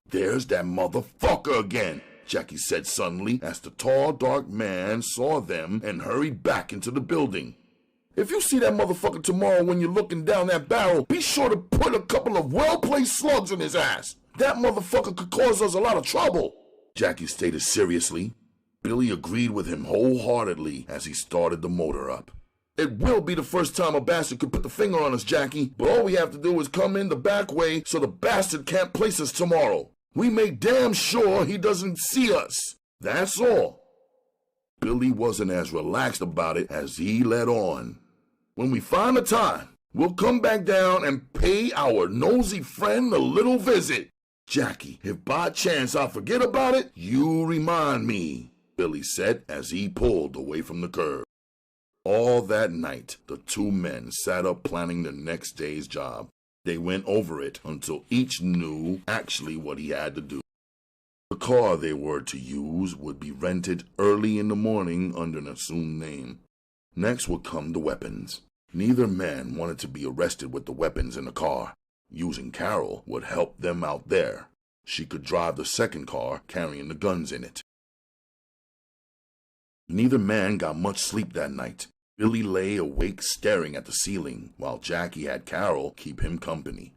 There's that motherfucker again, Jackie said suddenly as the tall, dark man saw them and hurried back into the building. If you see that motherfucker tomorrow when you're looking down that barrel, be sure to put a couple of well-placed slugs in his ass. That motherfucker could cause us a lot of trouble, Jackie stated seriously. Billy agreed with him wholeheartedly as he started the motor up. It will be the first time a bastard could put the finger on us, Jackie, but all we have to do is come in the back way so the bastard can't place us tomorrow. We make damn sure he doesn't see us. That's all. Billy wasn't as relaxed about it as he led on. When we find the time, we'll come back down and pay our nosy friend a little visit. Jackie, if by chance I forget about it, you remind me, Billy said as he pulled away from the curb. All that night, the two men sat up planning the next day's job. They went over it until each knew actually what he had to do. The car they were to use would be rented early in the morning under an assumed name. Next would come the weapons. Neither man wanted to be arrested with the weapons in the car. Using Carol would help them out there. She could drive the second car carrying the guns in it. Neither man got much sleep that night. Billy lay awake staring at the ceiling, while Jackie had Carol keep him company.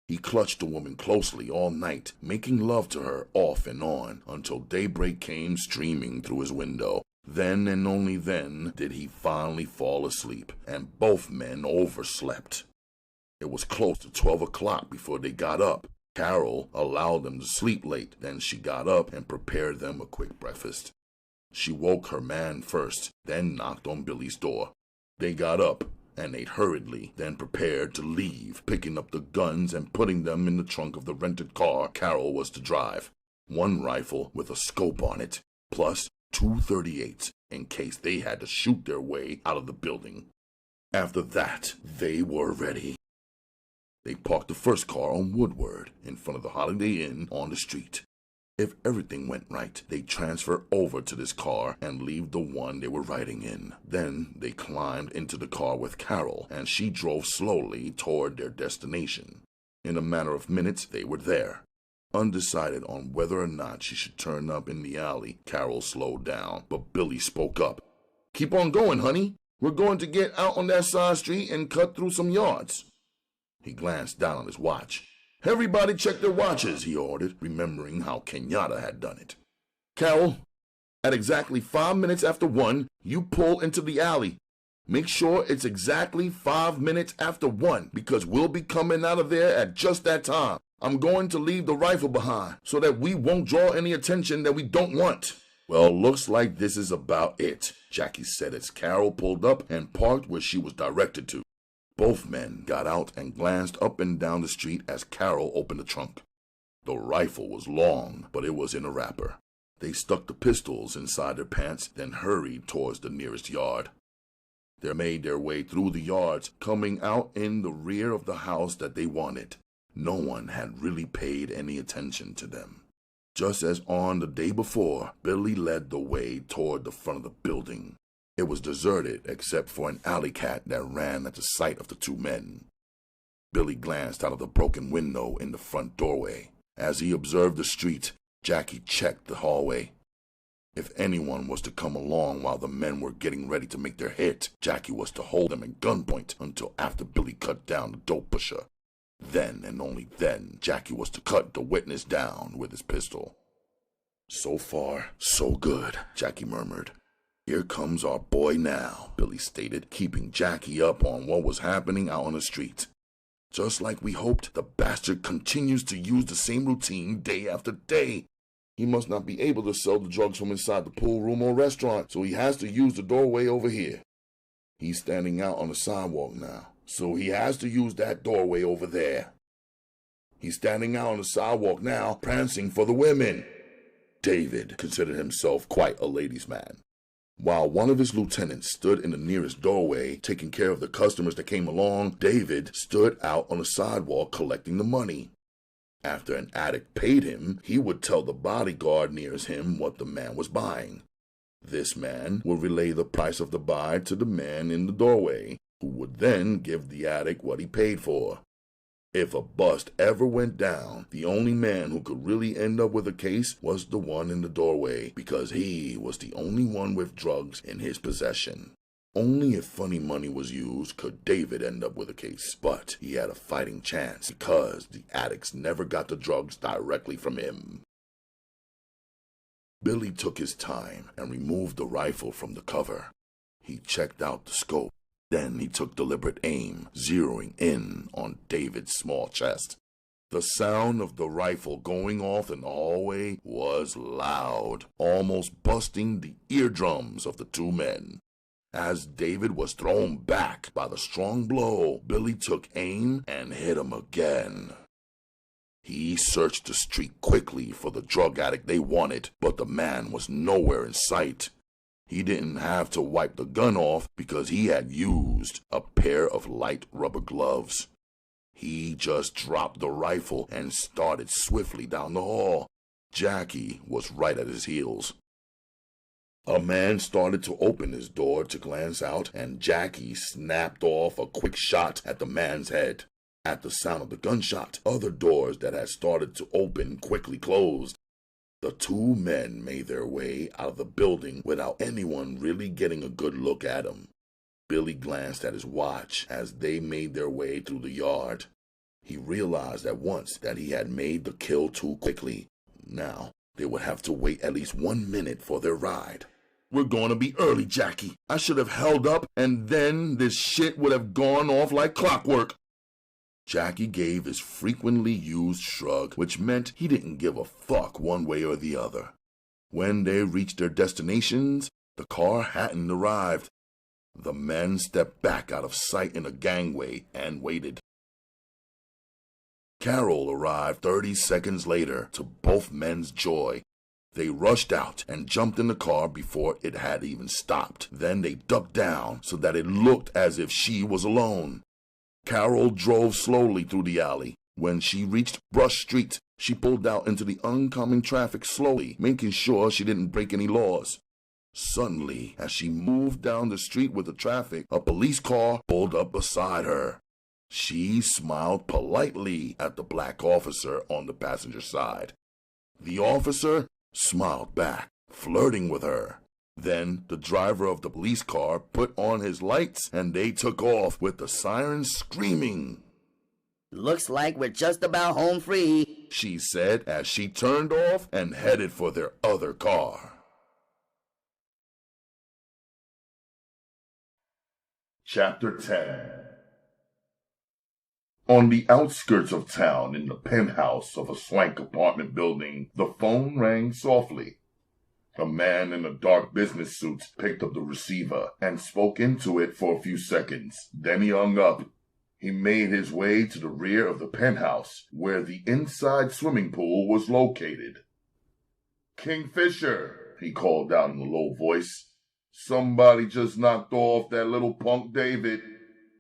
He clutched the woman closely all night, making love to her off and on, until daybreak came streaming through his window. Then and only then did he finally fall asleep, and both men overslept. It was close to 12 o'clock before they got up. Carol allowed them to sleep late, then she got up and prepared them a quick breakfast. She woke her man first, then knocked on Billy's door. They got up and ate hurriedly, then prepared to leave, picking up the guns and putting them in the trunk of the rented car Carol was to drive. One rifle with a scope on it, plus 2 .38s in case they had to shoot their way out of the building. After that, they were ready. They parked the first car on Woodward in front of the Holiday Inn on the street. If everything went right, they'd transfer over to this car and leave the one they were riding in. Then they climbed into the car with Carol, and she drove slowly toward their destination. In a matter of minutes, they were there. Undecided on whether or not she should turn up in the alley, Carol slowed down, but Billy spoke up. "Keep on going, honey. We're going to get out on that side street and cut through some yards." He glanced down on his watch. "Everybody check their watches," he ordered, remembering how Kenyatta had done it. "Carol, at exactly 5 minutes after 1, you pull into the alley. Make sure it's exactly 5 minutes after 1, because we'll be coming out of there at just that time. I'm going to leave the rifle behind so that we won't draw any attention that we don't want." "Well, looks like this is about it," Jackie said as Carol pulled up and parked where she was directed to. Both men got out and glanced up and down the street as Carol opened the trunk. The rifle was long, but it was in a wrapper. They stuck the pistols inside their pants, then hurried towards the nearest yard. They made their way through the yards, coming out in the rear of the house that they wanted. No one had really paid any attention to them. Just as on the day before, Billy led the way toward the front of the building. It was deserted except for an alley cat that ran at the sight of the two men. Billy glanced out of the broken window in the front doorway. As he observed the street, Jackie checked the hallway. If anyone was to come along while the men were getting ready to make their hit, Jackie was to hold them at gunpoint until after Billy cut down the dope pusher. Then and only then, Jackie was to cut the witness down with his pistol. "So far, so good," Jackie murmured. "Here comes our boy now," Billy stated, keeping Jackie up on what was happening out on the street. "Just like we hoped, the bastard continues to use the same routine day after day. He must not be able to sell the drugs from inside the pool room or restaurant, so he has to use the doorway over here. He's standing out on the sidewalk now, so he has to use that doorway over there. He's standing out on the sidewalk now, prancing for the women." David considered himself quite a ladies' man. While one of his lieutenants stood in the nearest doorway, taking care of the customers that came along, David stood out on the sidewalk collecting the money. After an addict paid him, he would tell the bodyguard nearest him what the man was buying. This man would relay the price of the buy to the man in the doorway, who would then give the addict what he paid for. If a bust ever went down, the only man who could really end up with a case was the one in the doorway, because he was the only one with drugs in his possession. Only if funny money was used could David end up with a case, but he had a fighting chance because the addicts never got the drugs directly from him. Billy took his time and removed the rifle from the cover. He checked out the scope. Then he took deliberate aim, zeroing in on David's small chest. The sound of the rifle going off in the hallway was loud, almost busting the eardrums of the two men. As David was thrown back by the strong blow, Billy took aim and hit him again. He searched the street quickly for the drug addict they wanted, but the man was nowhere in sight. He didn't have to wipe the gun off because he had used a pair of light rubber gloves. He just dropped the rifle and started swiftly down the hall. Jackie was right at his heels. A man started to open his door to glance out, and Jackie snapped off a quick shot at the man's head. At the sound of the gunshot, other doors that had started to open quickly closed. The two men made their way out of the building without anyone really getting a good look at them. Billy glanced at his watch as they made their way through the yard. He realized at once that he had made the kill too quickly. Now, they would have to wait at least 1 minute for their ride. "We're going to be early, Jackie. I should have held up, and then this shit would have gone off like clockwork." Jackie gave his frequently used shrug, which meant he didn't give a fuck one way or the other. When they reached their destinations, the car hadn't arrived. The men stepped back out of sight in a gangway and waited. Carol arrived 30 seconds later, to both men's joy. They rushed out and jumped in the car before it had even stopped. Then they ducked down so that it looked as if she was alone. Carol drove slowly through the alley. When she reached Brush Street, she pulled out into the oncoming traffic slowly, making sure she didn't break any laws. Suddenly, as she moved down the street with the traffic, a police car pulled up beside her. She smiled politely at the black officer on the passenger side. The officer smiled back, flirting with her. Then the driver of the police car put on his lights and they took off with the sirens screaming. Looks like we're just about home free, she said as she turned off and headed for their other car. Chapter 10. On the outskirts of town, in the penthouse of a swank apartment building, the phone rang softly. A man in a dark business suit picked up the receiver and spoke into it for a few seconds. Then he hung up. He made his way to the rear of the penthouse, where the inside swimming pool was located. "Kingfisher," he called out in a low voice. "Somebody just knocked off that little punk David."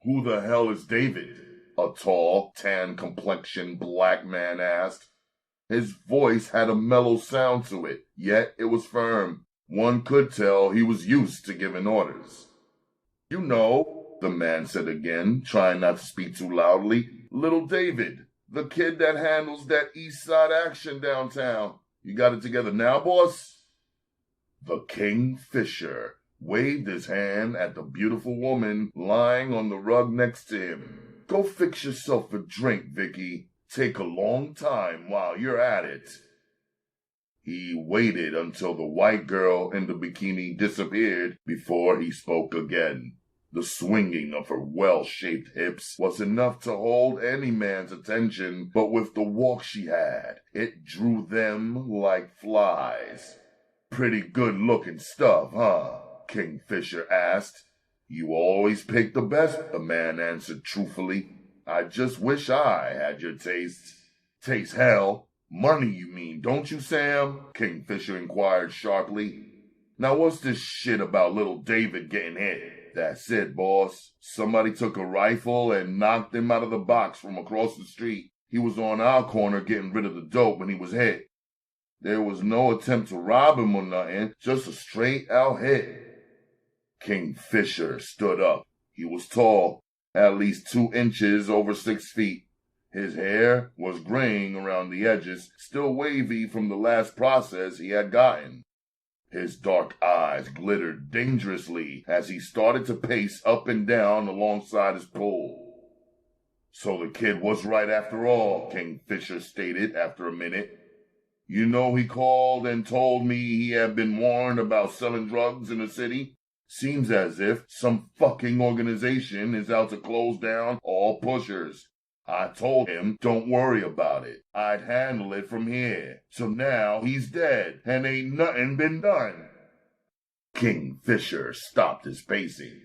"Who the hell is David?" a tall, tan-complexioned black man asked. His voice had a mellow sound to it, yet it was firm. One could tell he was used to giving orders. "You know," the man said again, trying not to speak too loudly, "little David, the kid that handles that East Side action downtown. You got it together now, boss?" The Kingfisher waved his hand at the beautiful woman lying on the rug next to him. "Go fix yourself a drink, Vicky. Take a long time while you're at it." He waited until the white girl in the bikini disappeared before he spoke again. The swinging of her well-shaped hips was enough to hold any man's attention, but with the walk she had, it drew them like flies. "Pretty good-looking stuff, huh?" Kingfisher asked. "You always pick the best," the man answered truthfully. "I just wish I had your taste." "Taste hell. Money, you mean, don't you, Sam?" Kingfisher inquired sharply. "Now what's this shit about little David getting hit?" "That's it, boss. Somebody took a rifle and knocked him out of the box from across the street. He was on our corner getting rid of the dope when he was hit. There was no attempt to rob him or nothing, just a straight-out hit." Kingfisher stood up. He was tall, at least 2 inches over 6 feet. His hair was graying around the edges, still wavy from the last process he had gotten. His dark eyes glittered dangerously as he started to pace up and down alongside his pole. "So the kid was right after all," Kingfisher stated after a minute. "You know he called and told me he had been warned about selling drugs in the city? Seems as if some fucking organization is out to close down all pushers. I told him, don't worry about it. I'd handle it from here. So now he's dead, and ain't nothing been done." Kingfisher stopped his pacing.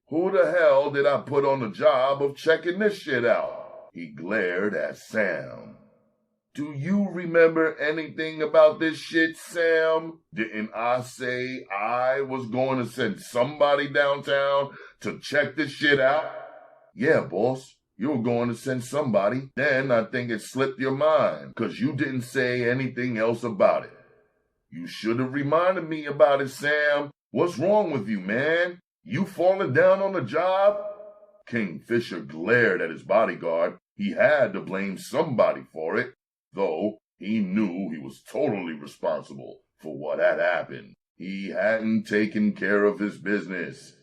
"Who the hell did I put on the job of checking this shit out?" He glared at Sam. "Do you remember anything about this shit, Sam? Didn't I say I was going to send somebody downtown to check this shit out?" "Yeah, boss. You were going to send somebody. Then I think it slipped your mind, 'cause you didn't say anything else about it." "You should have reminded me about it, Sam. What's wrong with you, man? You falling down on the job?" Kingfisher glared at his bodyguard. He had to blame somebody for it, though he knew he was totally responsible for what had happened. He hadn't taken care of his business.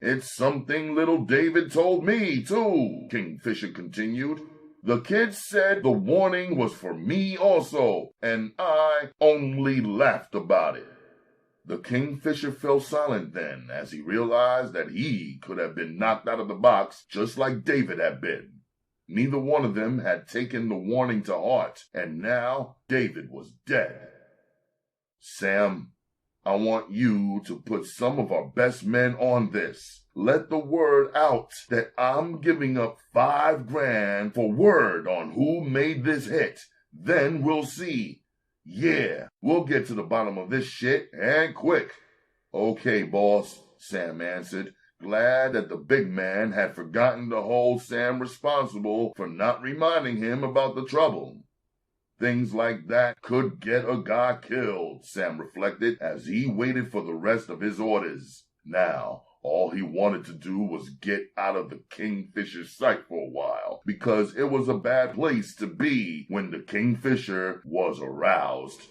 "It's something little David told me, too," Kingfisher continued. "The kid said the warning was for me also, and I only laughed about it." The Kingfisher fell silent then, as he realized that he could have been knocked out of the box just like David had been. Neither one of them had taken the warning to heart, and now David was dead. Sam, I want you to put some of our best men on this. Let the word out that I'm giving up $5,000 for word on who made this hit. Then we'll see. Yeah, we'll get to the bottom of this shit, and quick. Okay, boss, Sam answered, glad that the big man had forgotten to hold Sam responsible for not reminding him about the trouble. Things like that could get a guy killed, Sam reflected as he waited for the rest of his orders. Now, all he wanted to do was get out of the Kingfisher's sight for a while, because it was a bad place to be when the Kingfisher was aroused.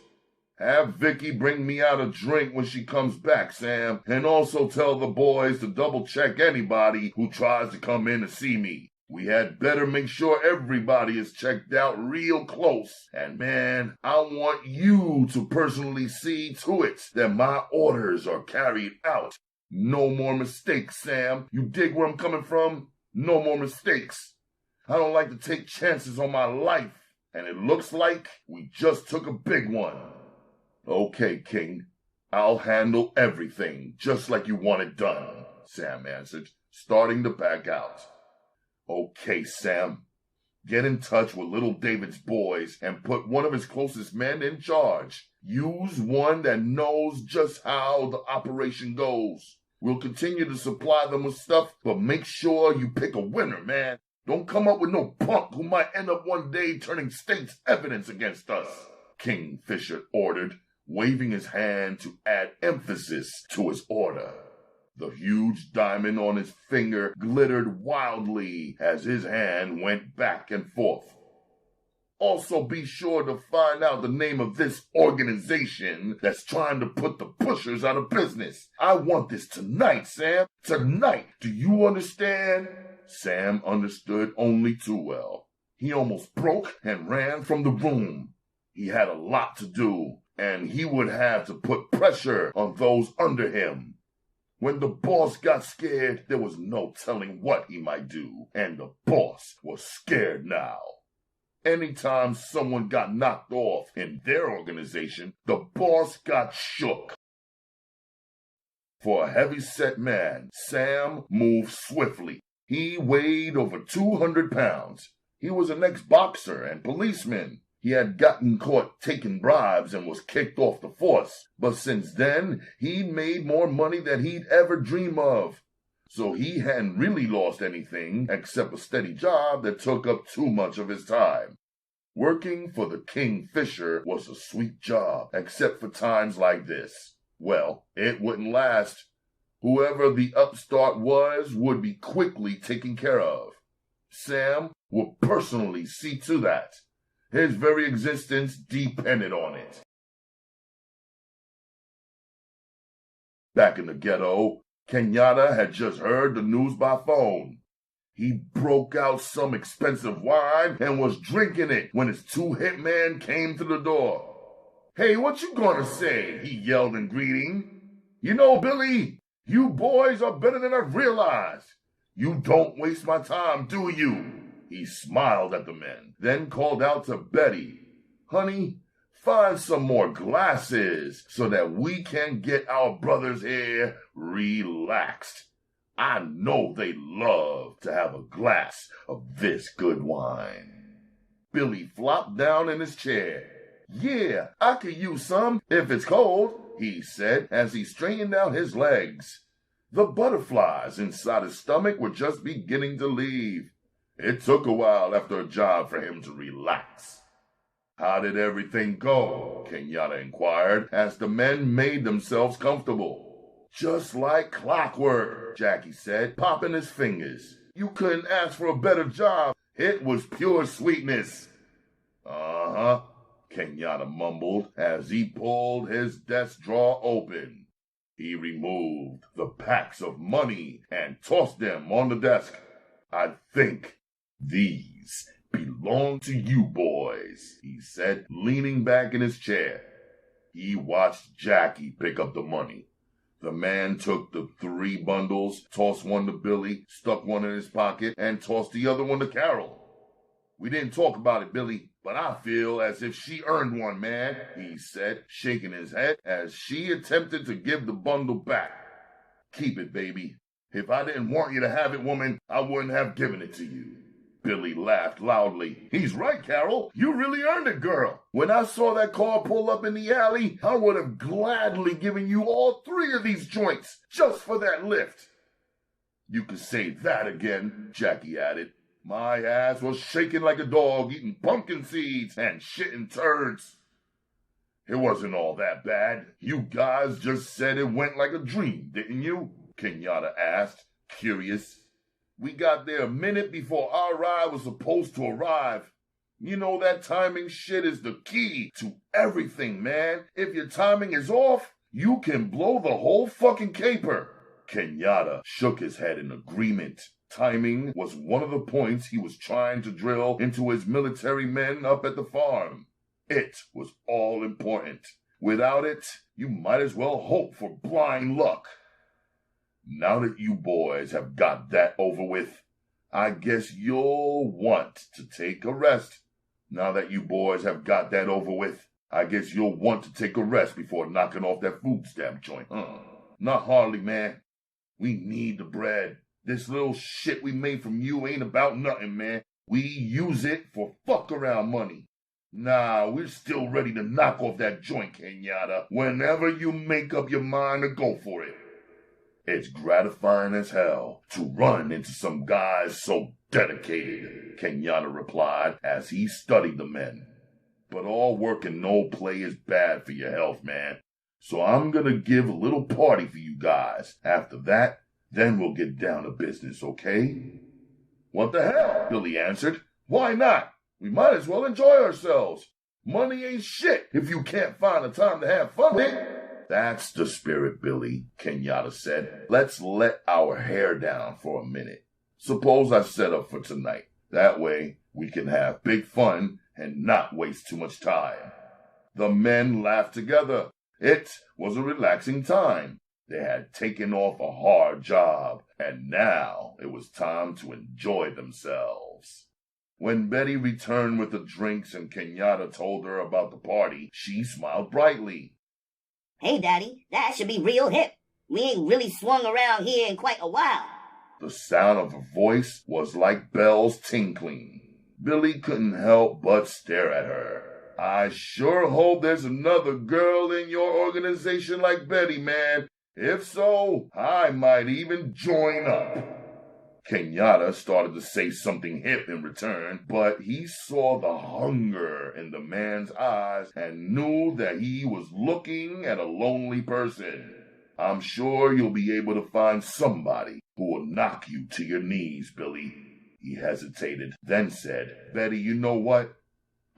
Have Vicky bring me out a drink when she comes back, Sam, and also tell the boys to double-check anybody who tries to come in to see me. We had better make sure everybody is checked out real close. And man, I want you to personally see to it that my orders are carried out. No more mistakes, Sam. You dig where I'm coming from? No more mistakes. I don't like to take chances on my life, and it looks like we just took a big one. Okay, King. I'll handle everything just like you want it done, Sam answered, starting to back out. Okay, Sam. Get in touch with little David's boys and put one of his closest men in charge. Use one that knows just how the operation goes. We'll continue to supply them with stuff, but make sure you pick a winner, man. Don't come up with no punk who might end up one day turning state's evidence against us, Kingfisher ordered, waving his hand to add emphasis to his order. The huge diamond on his finger glittered wildly as his hand went back and forth. Also be sure to find out the name of this organization that's trying to put the pushers out of business. I want this tonight, Sam. Tonight. Do you understand? Sam understood only too well. He almost broke and ran from the room. He had a lot to do, and he would have to put pressure on those under him. When the boss got scared, there was no telling what he might do, and the boss was scared now. Anytime someone got knocked off in their organization, the boss got shook. For a heavy-set man, Sam moved swiftly. He weighed over 200 pounds. He was an ex-boxer and policeman. He had gotten caught taking bribes and was kicked off the force, but since then, he'd made more money than he'd ever dream of. So he hadn't really lost anything except a steady job that took up too much of his time. Working for the Kingfisher was a sweet job, except for times like this. Well, it wouldn't last. Whoever the upstart was would be quickly taken care of. Sam would personally see to that. His very existence depended on it. Back in the ghetto, Kenyatta had just heard the news by phone. He broke out some expensive wine and was drinking it when his two hitmen came to the door. "Hey, what you gonna say?" he yelled in greeting. "You know, Billy, you boys are better than I've realized. You don't waste my time, do you?" He smiled at the men, then called out to Betty, "Honey, find some more glasses so that we can get our brothers here relaxed. I know they love to have a glass of this good wine." Billy flopped down in his chair. "Yeah, I could use some if it's cold," he said as he straightened out his legs. The butterflies inside his stomach were just beginning to leave. It took a while after a job for him to relax. "How did everything go?" Kenyatta inquired as the men made themselves comfortable. "Just like clockwork," Jackie said, popping his fingers. "You couldn't ask for a better job. It was pure sweetness." "Uh-huh," Kenyatta mumbled as he pulled his desk drawer open. He removed the packs of money and tossed them on the desk. "I think these belong to you boys," he said, leaning back in his chair. He watched Jackie pick up the money. The man took the 3 bundles, tossed one to Billy, stuck one in his pocket, and tossed the other one to Carol. We didn't talk about it, Billy, but I feel as if she earned one, man, he said, shaking his head as she attempted to give the bundle back. Keep it, baby. If I didn't want you to have it, woman, I wouldn't have given it to you. Billy laughed loudly. He's right, Carol. You really earned it, girl. When I saw that car pull up in the alley, I would have gladly given you all 3 of these joints just for that lift. You could say that again, Jackie added. My ass was shaking like a dog eating pumpkin seeds and shitting turds. It wasn't all that bad. You guys just said it went like a dream, didn't you? Kenyatta asked, curious. We got there a minute before our ride was supposed to arrive. You know that timing shit is the key to everything, man. If your timing is off, you can blow the whole fucking caper. Kenyatta shook his head in agreement. Timing was one of the points he was trying to drill into his military men up at the farm. It was all important. Without it, you might as well hope for blind luck. Now that you boys have got that over with, I guess you'll want to take a rest. Now that you boys have got that over with, I guess you'll want to take a rest before knocking off that food stamp joint, huh? Not hardly, man. We need the bread. This little shit we made from you ain't about nothing, man. We use it for fuck-around money. Nah, we're still ready to knock off that joint, Kenyatta, whenever you make up your mind to go for it. It's gratifying as hell to run into some guys so dedicated, Kenyatta replied as he studied the men. But all work and no play is bad for your health, man. So I'm gonna give a little party for you guys. After that, then we'll get down to business, okay? What the hell? Billy answered. Why not? We might as well enjoy ourselves. Money ain't shit if you can't find the time to have fun with it. That's the spirit, Billy, Kenyatta said. Let's let our hair down for a minute. Suppose I set up for tonight. That way, we can have big fun and not waste too much time. The men laughed together. It was a relaxing time. They had taken off a hard job, and now it was time to enjoy themselves. When Betty returned with the drinks and Kenyatta told her about the party, she smiled brightly. Hey, Daddy, that should be real hip. We ain't really swung around here in quite a while. The sound of her voice was like bells tinkling. Billy couldn't help but stare at her. I sure hope there's another girl in your organization like Betty, man. If so, I might even join up. Kenyatta started to say something hip in return, but he saw the hunger in the man's eyes and knew that he was looking at a lonely person. I'm sure you'll be able to find somebody who will knock you to your knees, Billy. He hesitated, then said, Betty, you know what?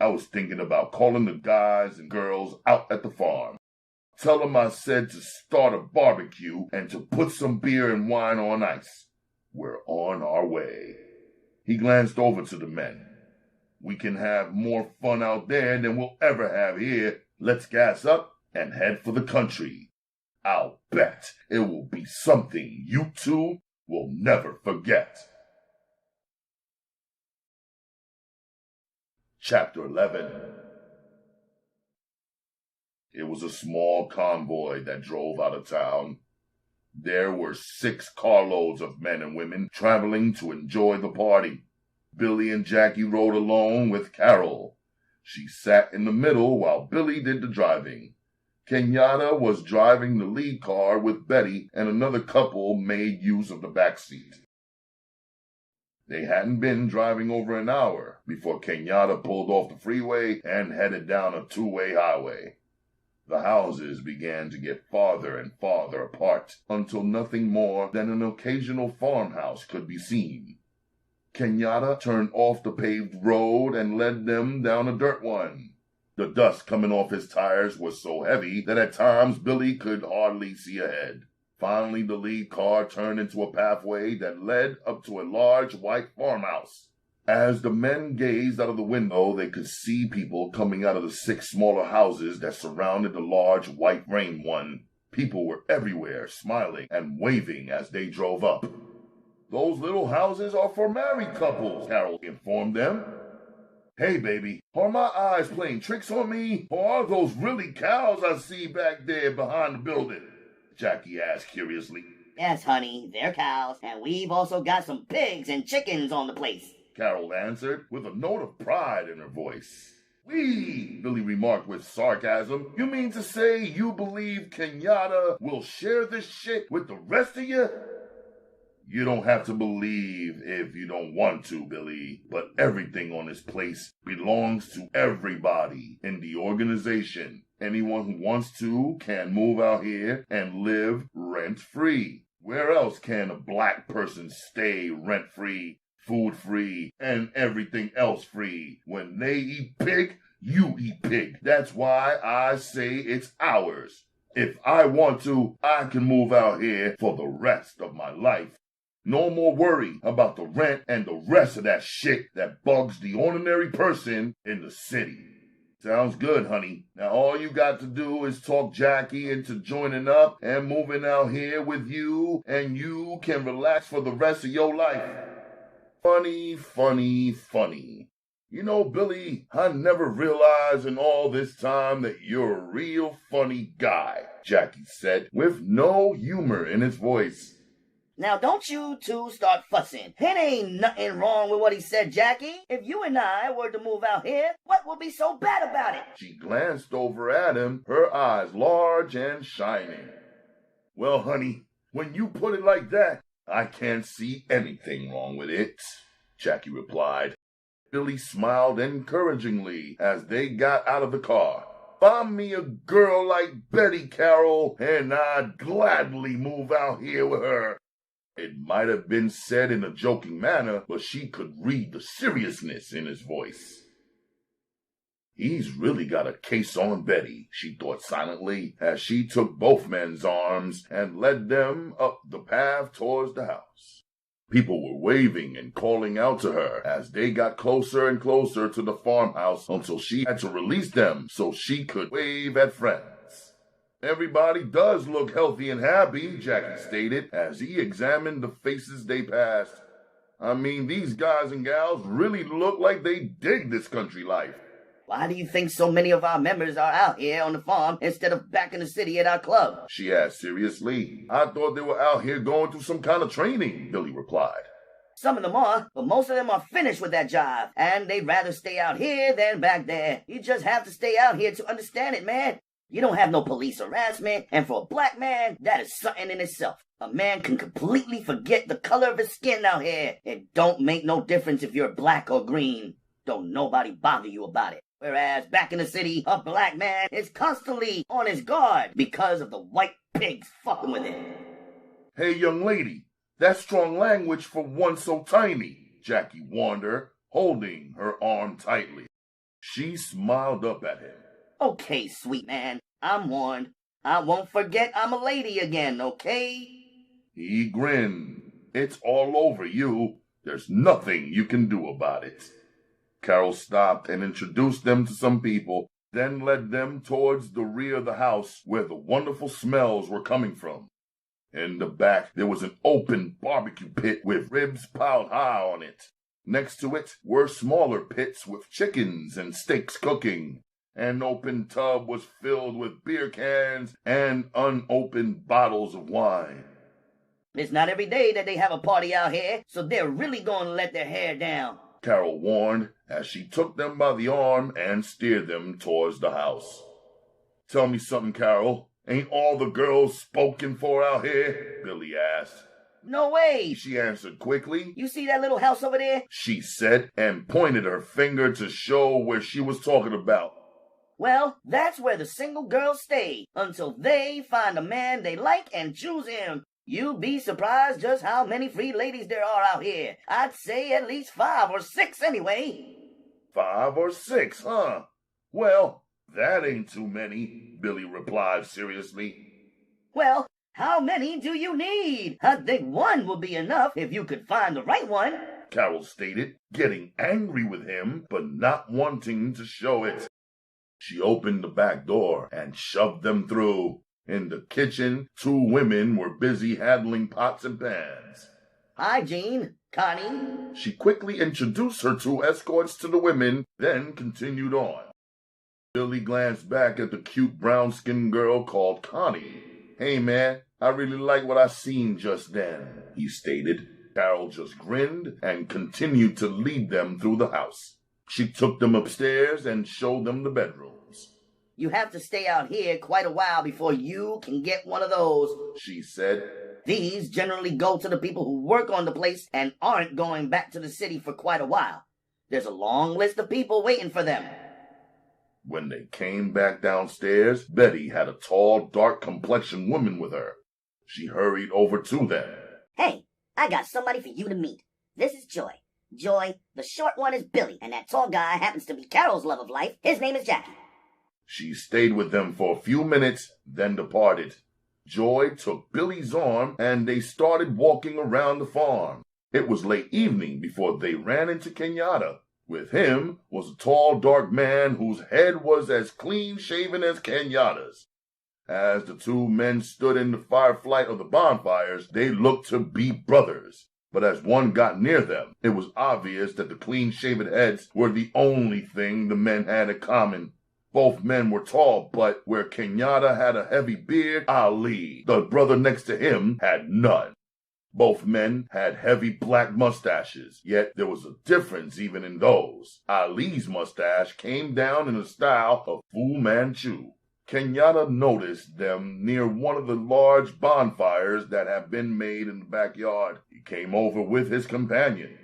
I was thinking about calling the guys and girls out at the farm. Tell them I said to start a barbecue and to put some beer and wine on ice. We're on our way. He glanced over to the men. We can have more fun out there than we'll ever have here. Let's gas up and head for the country. I'll bet it will be something you two will never forget. Chapter 11. It was a small convoy that drove out of town. There were 6 carloads of men and women traveling to enjoy the party. Billy and Jackie rode alone with Carol. She sat in the middle while Billy did the driving. Kenyatta was driving the lead car with Betty, and another couple made use of the back seat. They hadn't been driving over an hour before Kenyatta pulled off the freeway and headed down a 2-way highway. The houses began to get farther and farther apart until nothing more than an occasional farmhouse could be seen. Kenyatta turned off the paved road and led them down a dirt one. The dust coming off his tires was so heavy that at times Billy could hardly see ahead. Finally, the lead car turned into a pathway that led up to a large white farmhouse. As the men gazed out of the window, they could see people coming out of the 6 smaller houses that surrounded the large white frame one. People were everywhere, smiling and waving as they drove up. Those little houses are for married couples, Carol informed them. Hey, baby, are my eyes playing tricks on me? Or are those really cows I see back there behind the building? Jackie asked curiously. Yes, honey, they're cows, and we've also got some pigs and chickens on the place. Carol answered with a note of pride in her voice. Wee, Billy remarked with sarcasm. You mean to say you believe Kenyatta will share this shit with the rest of you? You don't have to believe if you don't want to, Billy, but everything on this place belongs to everybody in the organization. Anyone who wants to can move out here and live rent-free. Where else can a black person stay rent-free, food-free, and everything else free? When they eat pig, you eat pig. That's why I say it's ours. If I want to, I can move out here for the rest of my life. No more worry about the rent and the rest of that shit that bugs the ordinary person in the city. Sounds good, honey. Now all you got to do is talk Jackie into joining up and moving out here with you, and you can relax for the rest of your life. Funny, funny, funny. You know, Billy, I never realized in all this time that you're a real funny guy, Jackie said, with no humor in his voice. Now don't you two start fussing. It ain't nothing wrong with what he said, Jackie. If you and I were to move out here, what will be so bad about it? She glanced over at him, her eyes large and shining. Well, honey, when you put it like that, I can't see anything wrong with it, Jackie replied. Billy smiled encouragingly as they got out of the car. Find me a girl like Betty, Carol, and I'd gladly move out here with her. It might have been said in a joking manner, but she could read the seriousness in his voice. He's really got a case on Betty, she thought silently, as she took both men's arms and led them up the path towards the house. People were waving and calling out to her as they got closer and closer to the farmhouse until she had to release them so she could wave at friends. Everybody does look healthy and happy, Jackie stated as he examined the faces they passed. I mean, these guys and gals really look like they dig this country life. Why do you think so many of our members are out here on the farm instead of back in the city at our club? She asked seriously. I thought they were out here going through some kind of training, Billy replied. Some of them are, but most of them are finished with that job, and they'd rather stay out here than back there. You just have to stay out here to understand it, man. You don't have no police harassment, and for a black man, that is something in itself. A man can completely forget the color of his skin out here. It don't make no difference if you're black or green. Don't nobody bother you about it. Whereas back in the city, a black man is constantly on his guard because of the white pigs fucking with him. Hey, young lady, that's strong language for one so tiny, Jackie warned her, holding her arm tightly. She smiled up at him. Okay, sweet man, I'm warned. I won't forget I'm a lady again, okay? He grinned. It's all over you. There's nothing you can do about it. Carol stopped and introduced them to some people, then led them towards the rear of the house where the wonderful smells were coming from. In the back, there was an open barbecue pit with ribs piled high on it. Next to it were smaller pits with chickens and steaks cooking. An open tub was filled with beer cans and unopened bottles of wine. It's not every day that they have a party out here, so they're really going to let their hair down, Carol warned as she took them by the arm and steered them towards the house. Tell me something, Carol. Ain't all the girls spoken for out here? Billy asked. No way, She answered quickly. You see that little house over there? She said and pointed her finger to show where she was talking about. Well, that's where the single girls stay until they find a man they like and choose him. You'd be surprised just how many free ladies there are out here. I'd say at least 5 or 6 anyway. 5 or 6, huh? Well, that ain't too many, Billy replied seriously. Well, how many do you need? I think 1 would be enough if you could find the right one, Carol stated, getting angry with him but not wanting to show it. She opened the back door and shoved them through. In the kitchen, 2 women were busy handling pots and pans. Hi, Jean. Connie? She quickly introduced her two escorts to the women, then continued on. Billy glanced back at the cute brown-skinned girl called Connie. "Hey man, I really like what I seen just then," he stated. Carol just grinned and continued to lead them through the house. She took them upstairs and showed them the bedrooms. "You have to stay out here quite a while before you can get one of those," she said. "These generally go to the people who work on the place and aren't going back to the city for quite a while. There's a long list of people waiting for them." When they came back downstairs, Betty had a tall, dark-complexioned woman with her. She hurried over to them. "Hey, I got somebody for you to meet. This is Joy. Joy, the short one is Billy, and that tall guy happens to be Carol's love of life. His name is Jackie." She stayed with them for a few minutes, then departed. Joy took Billy's arm, and they started walking around the farm. It was late evening before they ran into Kenyatta. With him was a tall, dark man whose head was as clean-shaven as Kenyatta's. As the two men stood in the firelight of the bonfires, they looked to be brothers. But as one got near them, it was obvious that the clean-shaven heads were the only thing the men had in common. Both men were tall, but where Kenyatta had a heavy beard, Ali, the brother next to him, had none. Both men had heavy black mustaches, yet there was a difference even in those. Ali's mustache came down in the style of Fu Manchu. Kenyatta noticed them near one of the large bonfires that had been made in the backyard. He came over with his companion.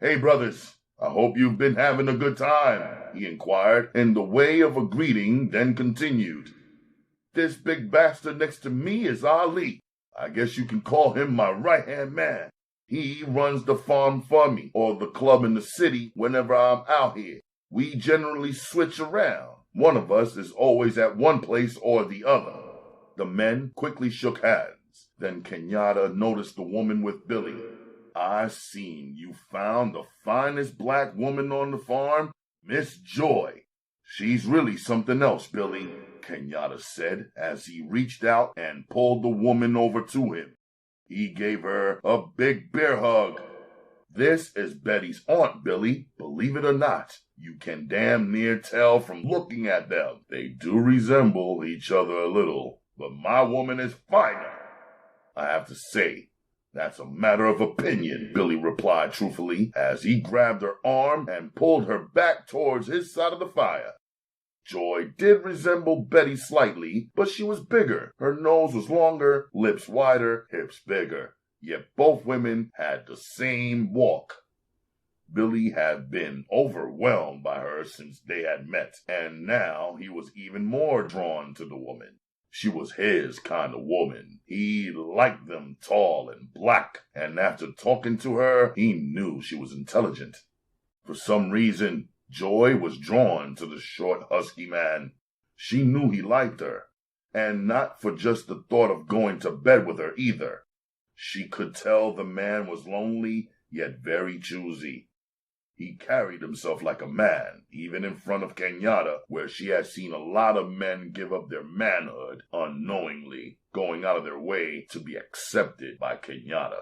"Hey, brothers, I hope you've been having a good time," he inquired in the way of a greeting, then continued. "This big bastard next to me is Ali. I guess you can call him my right-hand man. He runs the farm for me, or the club in the city whenever I'm out here. We generally switch around. One of us is always at one place or the other." The men quickly shook hands. Then Kenyatta noticed the woman with Billy. "I seen you found the finest black woman on the farm, Miss Joy. She's really something else, Billy," Kenyatta said as he reached out and pulled the woman over to him. He gave her a big bear hug. "This is Betty's aunt, Billy. Believe it or not, you can damn near tell from looking at them. They do resemble each other a little, but my woman is finer." "I have to say, that's a matter of opinion," Billy replied truthfully as he grabbed her arm and pulled her back towards his side of the fire. Joy did resemble Betty slightly, but she was bigger. Her nose was longer, lips wider, hips bigger. Yet both women had the same walk. Billy had been overwhelmed by her since they had met, and now he was even more drawn to the woman. She was his kind of woman. He liked them tall and black, and after talking to her, he knew she was intelligent. For some reason, Joy was drawn to the short, husky man. She knew he liked her, and not for just the thought of going to bed with her either. She could tell the man was lonely, yet very choosy. He carried himself like a man, even in front of Kenyatta, where she had seen a lot of men give up their manhood unknowingly, going out of their way to be accepted by Kenyatta.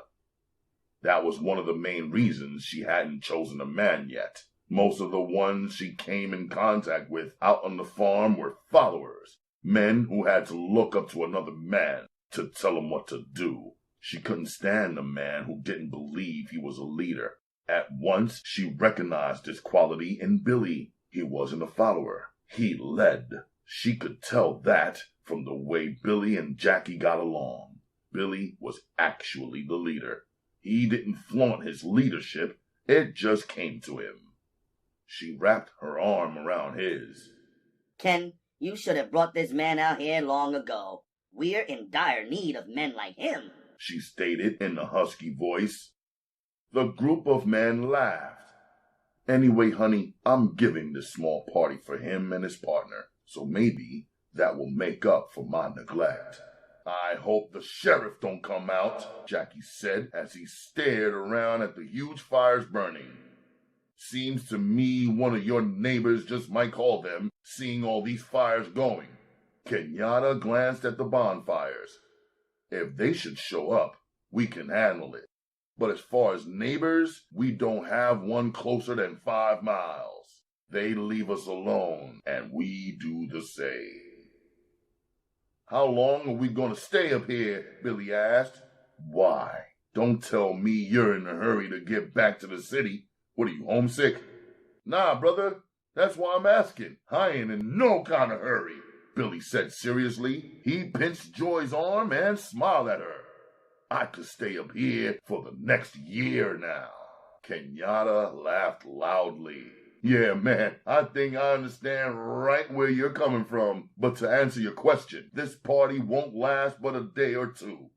That was one of the main reasons she hadn't chosen a man yet. Most of the ones she came in contact with out on the farm were followers, men who had to look up to another man to tell him what to do. She couldn't stand a man who didn't believe he was a leader. At once, she recognized this quality in Billy. He wasn't a follower. He led. She could tell that from the way Billy and Jackie got along. Billy was actually the leader. He didn't flaunt his leadership. It just came to him. She wrapped her arm around his. "Ken, you should have brought this man out here long ago. We're in dire need of men like him," she stated in a husky voice. The group of men laughed. "Anyway, honey, I'm giving this small party for him and his partner, so maybe that will make up for my neglect." "I hope the sheriff don't come out," Jackie said as he stared around at the huge fires burning. "Seems to me one of your neighbors just might call them, seeing all these fires going." Kenyatta glanced at the bonfires. "If they should show up, we can handle it. But as far as neighbors, we don't have one closer than 5 miles. They leave us alone, and we do the same. How long are we gonna stay up here? Billy asked. Why? Don't tell me you're in a hurry to get back to the city. What are you, homesick? Nah, brother. That's why I'm asking. I ain't in no kind of hurry, Billy said seriously. He pinched Joy's arm and smiled at her. I could stay up here for the next year now. Kenyatta laughed loudly. Yeah, man, I think I understand right where you're coming from. But to answer your question, this party won't last but a day or two.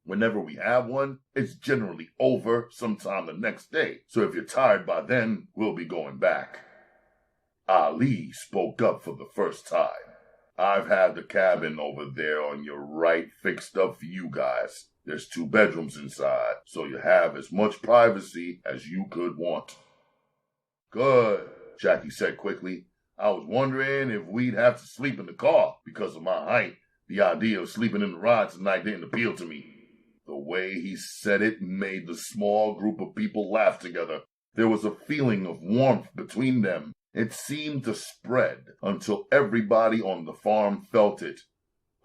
Whenever we have one, it's generally over sometime the next day. So if you're tired by then, we'll be going back. Ali spoke up for the first time. I've had the cabin over there on your right fixed up for you guys. There's 2 bedrooms inside, so you have as much privacy as you could want. Good, Jackie said quickly. I was wondering if we'd have to sleep in the car because of my height. The idea of sleeping in the ride tonight didn't appeal to me. The way he said it made the small group of people laugh together. There was a feeling of warmth between them. It seemed to spread until everybody on the farm felt it.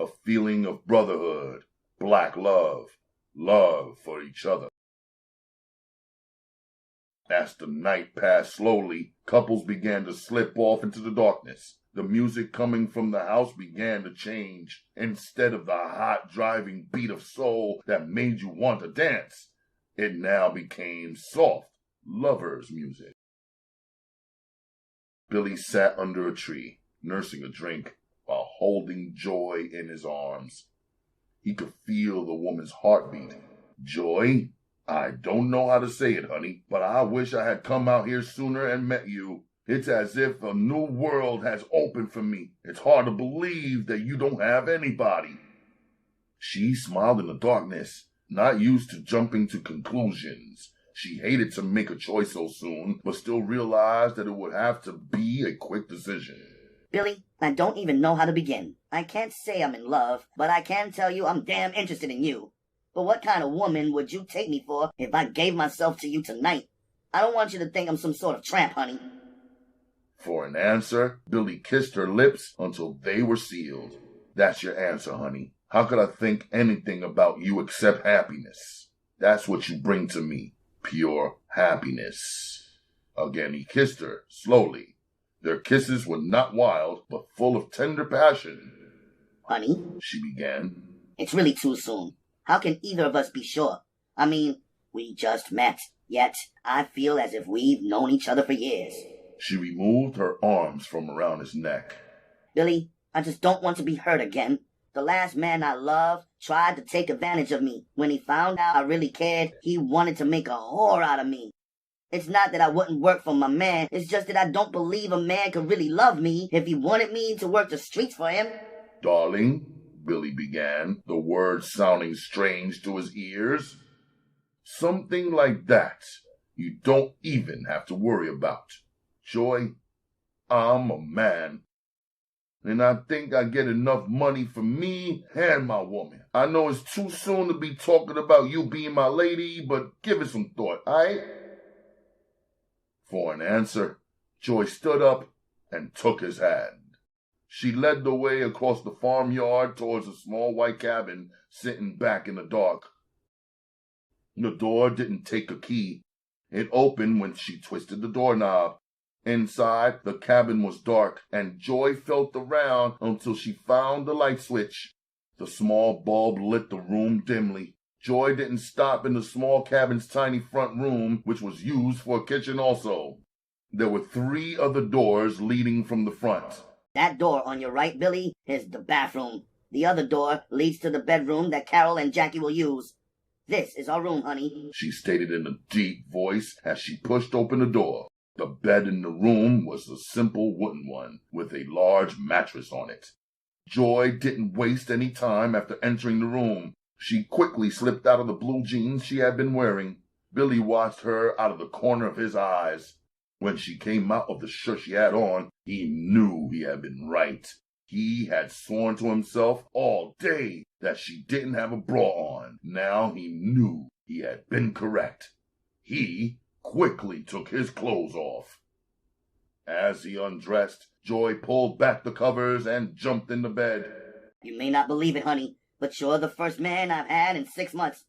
A feeling of brotherhood, black love, love for each other. As the night passed slowly, couples began to slip off into the darkness. The music coming from the house began to change. Instead of the hot, driving beat of soul that made you want to dance, it now became soft, lovers' music. Billy sat under a tree, nursing a drink, while holding Joy in his arms. He could feel the woman's heartbeat. Joy, I don't know how to say it, honey, but I wish I had come out here sooner and met you. It's as if a new world has opened for me. It's hard to believe that you don't have anybody. She smiled in the darkness, not used to jumping to conclusions. She hated to make a choice so soon, but still realized that it would have to be a quick decision. Billy, I don't even know how to begin. I can't say I'm in love, but I can tell you I'm damn interested in you. But what kind of woman would you take me for if I gave myself to you tonight? I don't want you to think I'm some sort of tramp, honey. For an answer, Billy kissed her lips until they were sealed. That's your answer, honey. How could I think anything about you except happiness? That's what you bring to me. Pure happiness. Again he kissed her, slowly. Their kisses were not wild, but full of tender passion. Honey, she began. It's really too soon. How can either of us be sure? I mean, we just met, yet I feel as if we've known each other for years. She removed her arms from around his neck. Billy, I just don't want to be hurt again. The last man I loved tried to take advantage of me. When he found out I really cared, he wanted to make a whore out of me. It's not that I wouldn't work for my man. It's just that I don't believe a man could really love me if he wanted me to work the streets for him. Darling, Billy began, the words sounding strange to his ears. Something like that you don't even have to worry about. Joy, I'm a man. And I think I get enough money for me and my woman. I know it's too soon to be talking about you being my lady, but give it some thought, aight? For an answer, Joy stood up and took his hand. She led the way across the farmyard towards a small white cabin sitting back in the dark. The door didn't take a key. It opened when she twisted the doorknob. Inside, the cabin was dark, and Joy felt around until she found the light switch. The small bulb lit the room dimly. Joy didn't stop in the small cabin's tiny front room, which was used for a kitchen also. There were 3 other doors leading from the front. That door on your right, Billy, is the bathroom. The other door leads to the bedroom that Carol and Jackie will use. This is our room, honey, she stated in a deep voice as she pushed open the door. The bed in the room was a simple wooden one, with a large mattress on it. Joy didn't waste any time after entering the room. She quickly slipped out of the blue jeans she had been wearing. Billy watched her out of the corner of his eyes. When she came out of the shirt she had on, he knew he had been right. He had sworn to himself all day that she didn't have a bra on. Now he knew He had been correct. He quickly took his clothes off. As he undressed, Joy pulled back the covers and jumped into bed. You may not believe it, honey, but you're the first man I've had in 6 months.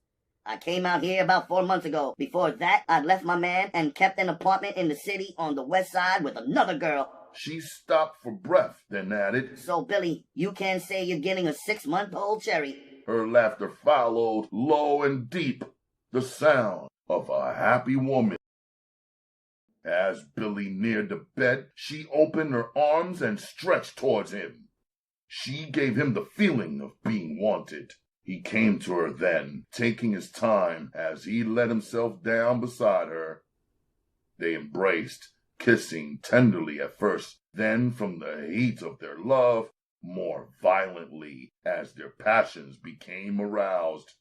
I came out here about 4 months ago. Before that, I'd left my man and kept an apartment in the city on the west side with another girl. She stopped for breath, then added, So, Billy, you can't say you're getting a 6-month-old cherry. Her laughter followed, low and deep, the sound of a happy woman. As Billy neared the bed, she opened her arms and stretched towards him. She gave him the feeling of being wanted. He came to her then, taking his time as he let himself down beside her. They embraced, kissing tenderly at first, then from the heat of their love, more violently as their passions became aroused.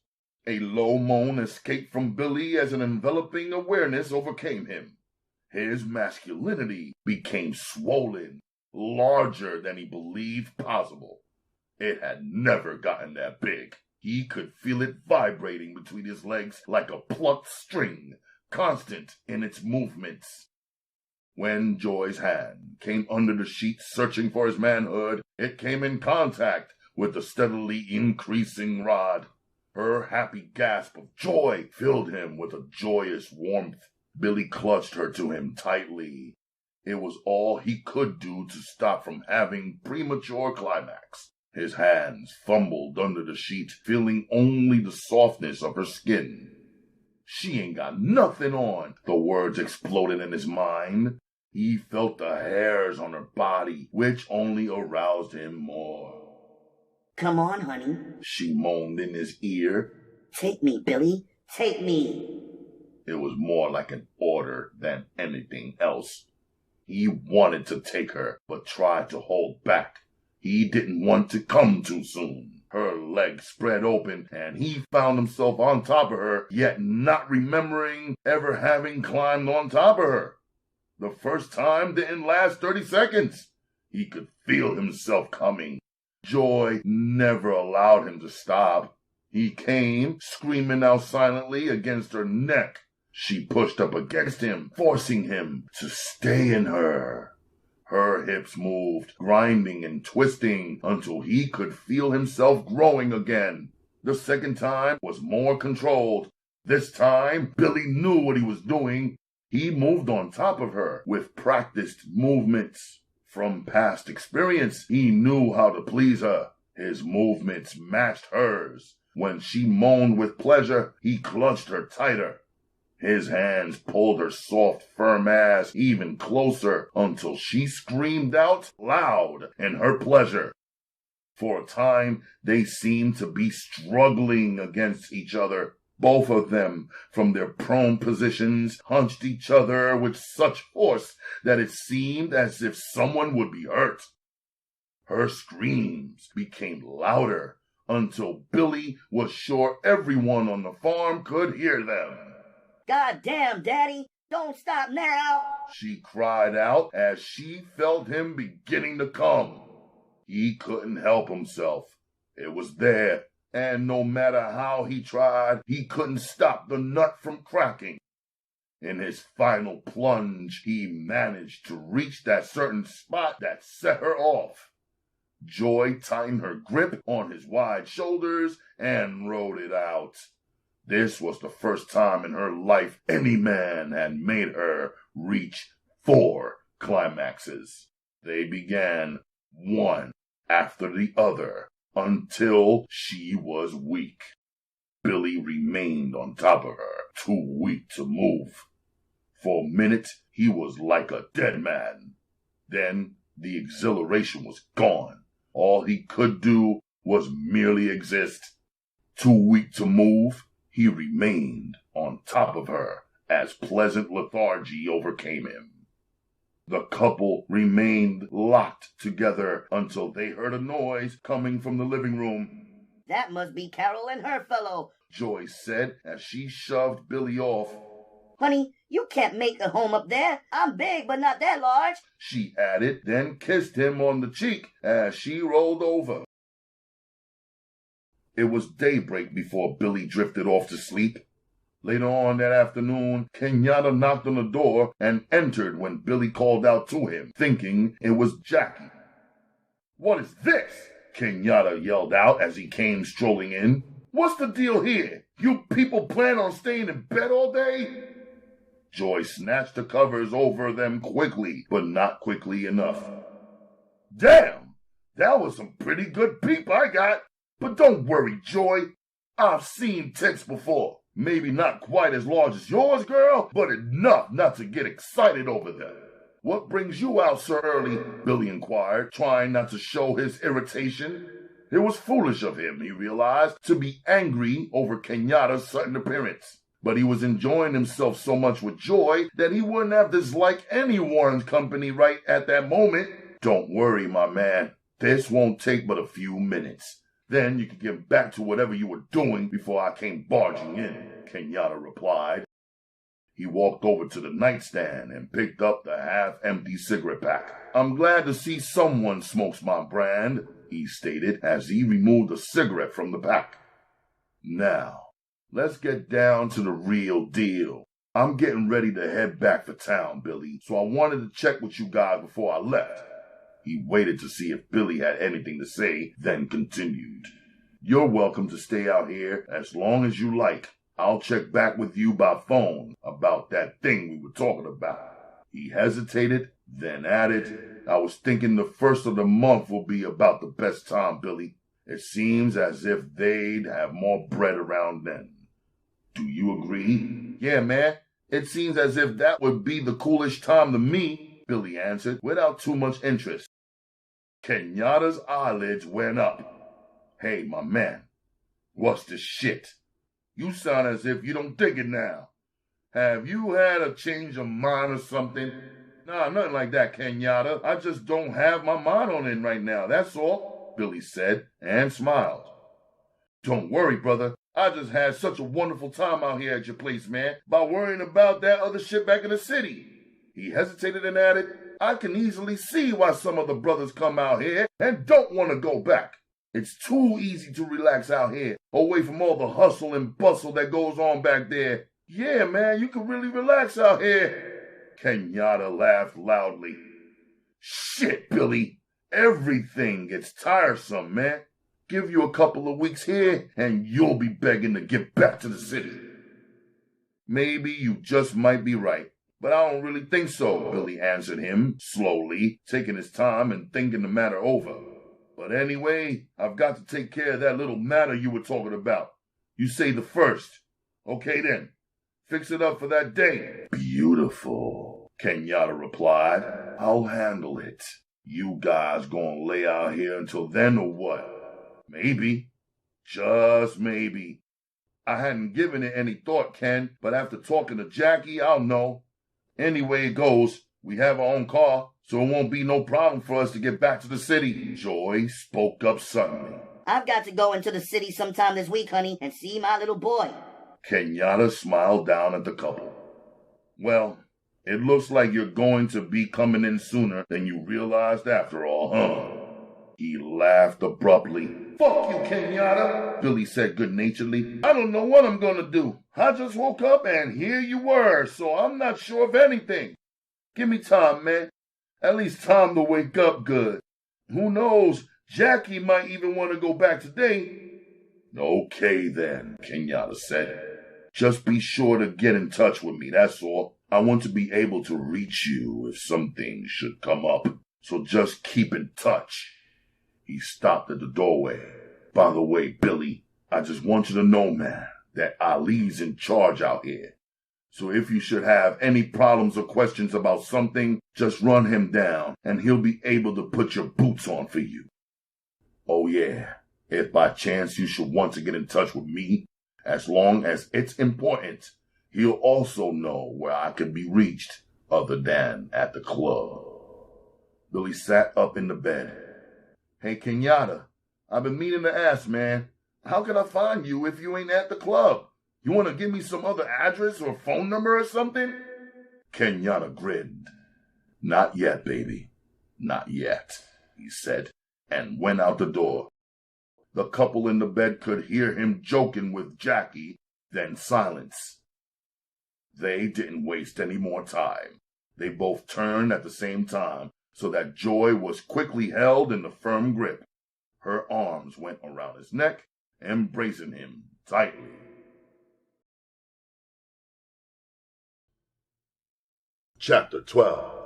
A low moan escaped from Billy as an enveloping awareness overcame him. His masculinity became swollen, larger than he believed possible. It had never gotten that big. He could feel it vibrating between his legs like a plucked string, constant in its movements. When Joy's hand came under the sheets searching for his manhood, it came in contact with the steadily increasing rod. Her happy gasp of joy filled him with a joyous warmth. Billy clutched her to him tightly. It was all he could do to stop from having premature climax. His hands fumbled under the sheet, feeling only the softness of her skin. She ain't got nothing on, the words exploded in his mind. He felt the hairs on her body, which only aroused him more. Come on, honey. She moaned in his ear. Take me, Billy. Take me. It was more like an order than anything else. He wanted to take her, but tried to hold back. He didn't want to come too soon. Her legs spread open, and he found himself on top of her, yet not remembering ever having climbed on top of her. The first time didn't last 30 seconds. He could feel himself coming. Joy never allowed him to stop. He came, screaming out silently against her neck. She pushed up against him, forcing him to stay in her. Her hips moved, grinding and twisting until he could feel himself growing again. The second time was more controlled. This time, Billy knew what he was doing. He moved on top of her with practiced movements. From past experience, he knew how to please her. His movements matched hers. When she moaned with pleasure, he clutched her tighter. His hands pulled her soft, firm ass even closer until she screamed out loud in her pleasure. For a time, they seemed to be struggling against each other. Both of them, from their prone positions, hunched each other with such force that it seemed as if someone would be hurt. Her screams became louder until Billy was sure everyone on the farm could hear them. God damn, Daddy! Don't stop now! She cried out as she felt him beginning to come. He couldn't help himself. It was there, and no matter how he tried, he couldn't stop the nut from cracking. In his final plunge, he managed to reach that certain spot that set her off. Joy tightened her grip on his wide shoulders and rode it out. This was the first time in her life any man had made her reach 4 climaxes. They began one after the other until she was weak. Billy remained on top of her, too weak to move. For a minute, he was like a dead man. Then the exhilaration was gone. All he could do was merely exist. Too weak to move, he remained on top of her as pleasant lethargy overcame him. The couple remained locked together until they heard a noise coming from the living room. That must be Carol and her fellow, Joy said as she shoved Billy off. Honey, you can't make a home up there. I'm big, but not that large. She added, then kissed him on the cheek as she rolled over. It was daybreak before Billy drifted off to sleep. Later on that afternoon, Kenyatta knocked on the door and entered when Billy called out to him, thinking it was Jackie. "What is this?" Kenyatta yelled out as he came strolling in. "What's the deal here? You people plan on staying in bed all day?" Joy snatched the covers over them quickly, but not quickly enough. "Damn, that was some pretty good peep I got. But don't worry, Joy. I've seen ticks before. Maybe not quite as large as yours, girl, but enough not to get excited over them." "What brings you out so early?" Billy inquired, trying not to show his irritation. It was foolish of him, he realized, to be angry over Kenyatta's sudden appearance. But he was enjoying himself so much with Joy that he wouldn't have disliked any Warren's company right at that moment. "Don't worry, my man. This won't take but a few minutes. Then you can get back to whatever you were doing before I came barging in," Kenyatta replied. He walked over to the nightstand and picked up the half-empty cigarette pack. "I'm glad to see someone smokes my brand," he stated as he removed a cigarette from the pack. "Now, let's get down to the real deal. I'm getting ready to head back for town, Billy, so I wanted to check with you guys before I left." He waited to see if Billy had anything to say, then continued. "You're welcome to stay out here as long as you like. I'll check back with you by phone about that thing we were talking about." He hesitated, then added, "I was thinking the first of the month will be about the best time, Billy. It seems as if they'd have more bread around then. Do you agree?" "Yeah, man. It seems as if that would be the coolest time to me," Billy answered, without too much interest. Kenyatta's eyelids went up. "Hey, my man, what's this shit? You sound as if you don't dig it now. Have you had a change of mind or something?" "Nah, nothing like that, Kenyatta. I just don't have my mind on it right now, that's all," Billy said, and smiled. "Don't worry, brother. I just had such a wonderful time out here at your place, man, by worrying about that other shit back in the city." He hesitated and added, "I can easily see why some of the brothers come out here and don't want to go back. It's too easy to relax out here, away from all the hustle and bustle that goes on back there. Yeah, man, you can really relax out here." Kenyatta laughed loudly. "Shit, Billy. Everything gets tiresome, man. Give you a couple of weeks here, and you'll be begging to get back to the city." "Maybe you just might be right, but I don't really think so," Billy answered him, slowly, taking his time and thinking the matter over. "But anyway, I've got to take care of that little matter you were talking about. You say the first. Okay then. Fix it up for that day." "Beautiful," Kenyatta replied. "I'll handle it. You guys gonna lay out here until then or what?" "Maybe. Just maybe. I hadn't given it any thought, Ken, but after talking to Jackie, I'll know. Anyway it goes, we have our own car, so it won't be no problem for us to get back to the city." Joy spoke up suddenly. "I've got to go into the city sometime this week, honey, and see my little boy." Kenyatta smiled down at the couple. "Well, it looks like you're going to be coming in sooner than you realized after all, huh?" He laughed abruptly. "Fuck you, Kenyatta," Billy said good-naturedly. "I don't know what I'm going to do. I just woke up and here you were, so I'm not sure of anything. Give me time, man. At least time to wake up good. Who knows, Jackie might even want to go back today." "Okay then," Kenyatta said. "Just be sure to get in touch with me, that's all. I want to be able to reach you if something should come up, so just keep in touch." He stopped at the doorway. "By the way, Billy, I just want you to know, man, that Ali's in charge out here. So if you should have any problems or questions about something, just run him down, and he'll be able to put your boots on for you. Oh yeah, if by chance you should want to get in touch with me, as long as it's important, he'll also know where I can be reached other than at the club." Billy sat up in the bed. "Hey, Kenyatta, I've been meaning to ask, man. How can I find you if you ain't at the club? You want to give me some other address or phone number or something?" Kenyatta grinned. "Not yet, baby. Not yet," he said, and went out the door. The couple in the bed could hear him joking with Jackie, then silence. They didn't waste any more time. They both turned at the same time, so that Joy was quickly held in the firm grip. Her arms went around his neck, embracing him tightly. Chapter 12.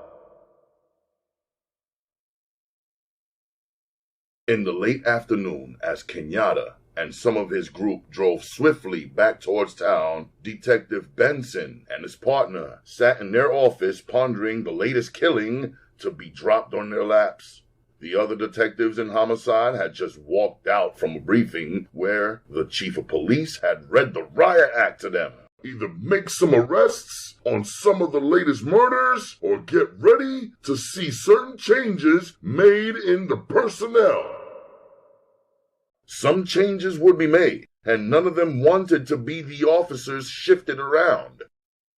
In the late afternoon, as Kenyatta and some of his group drove swiftly back towards town, Detective Benson and his partner sat in their office pondering the latest killing to be dropped on their laps. The other detectives in homicide had just walked out from a briefing where the chief of police had read the riot act to them. Either make some arrests on some of the latest murders or get ready to see certain changes made in the personnel. Some changes would be made, and none of them wanted to be the officers shifted around.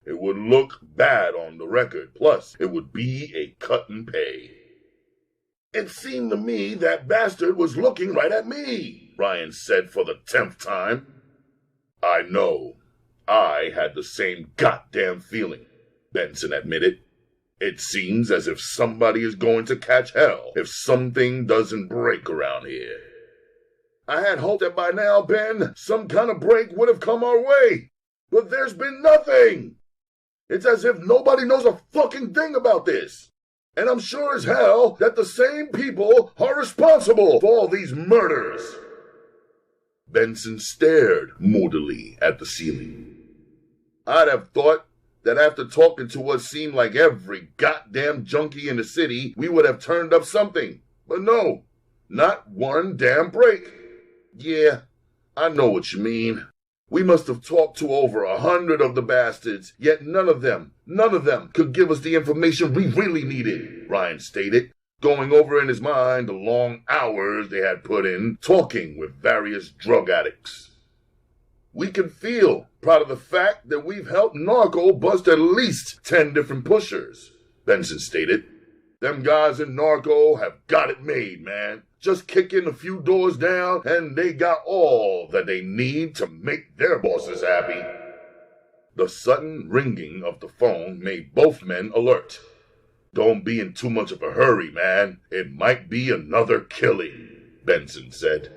It would look bad on the record, plus it would be a cut in pay. It seemed to me that bastard was looking right at me, Ryan said for the 10th time. I know. I had the same goddamn feeling, Benson admitted. It seems as if somebody is going to catch hell if something doesn't break around here. I had hoped that by now, Ben, some kind of break would have come our way, but there's been nothing. It's as if nobody knows a fucking thing about this. And I'm sure as hell that the same people are responsible for all these murders. Benson stared moodily at the ceiling. I'd have thought that after talking to what seemed like every goddamn junkie in the city, we would have turned up something. But no, not one damn break. Yeah, I know what you mean. We must have talked to over 100 of the bastards, yet none of them could give us the information we really needed, Ryan stated, going over in his mind the long hours they had put in talking with various drug addicts. We can feel proud of the fact that we've helped Narco bust at least 10 different pushers, Benson stated. Them guys in Narco have got it made, man. Just kick in a few doors down and they got all that they need to make their bosses happy. The sudden ringing of the phone made both men alert. Don't be in too much of a hurry, man. It might be another killing, Benson said.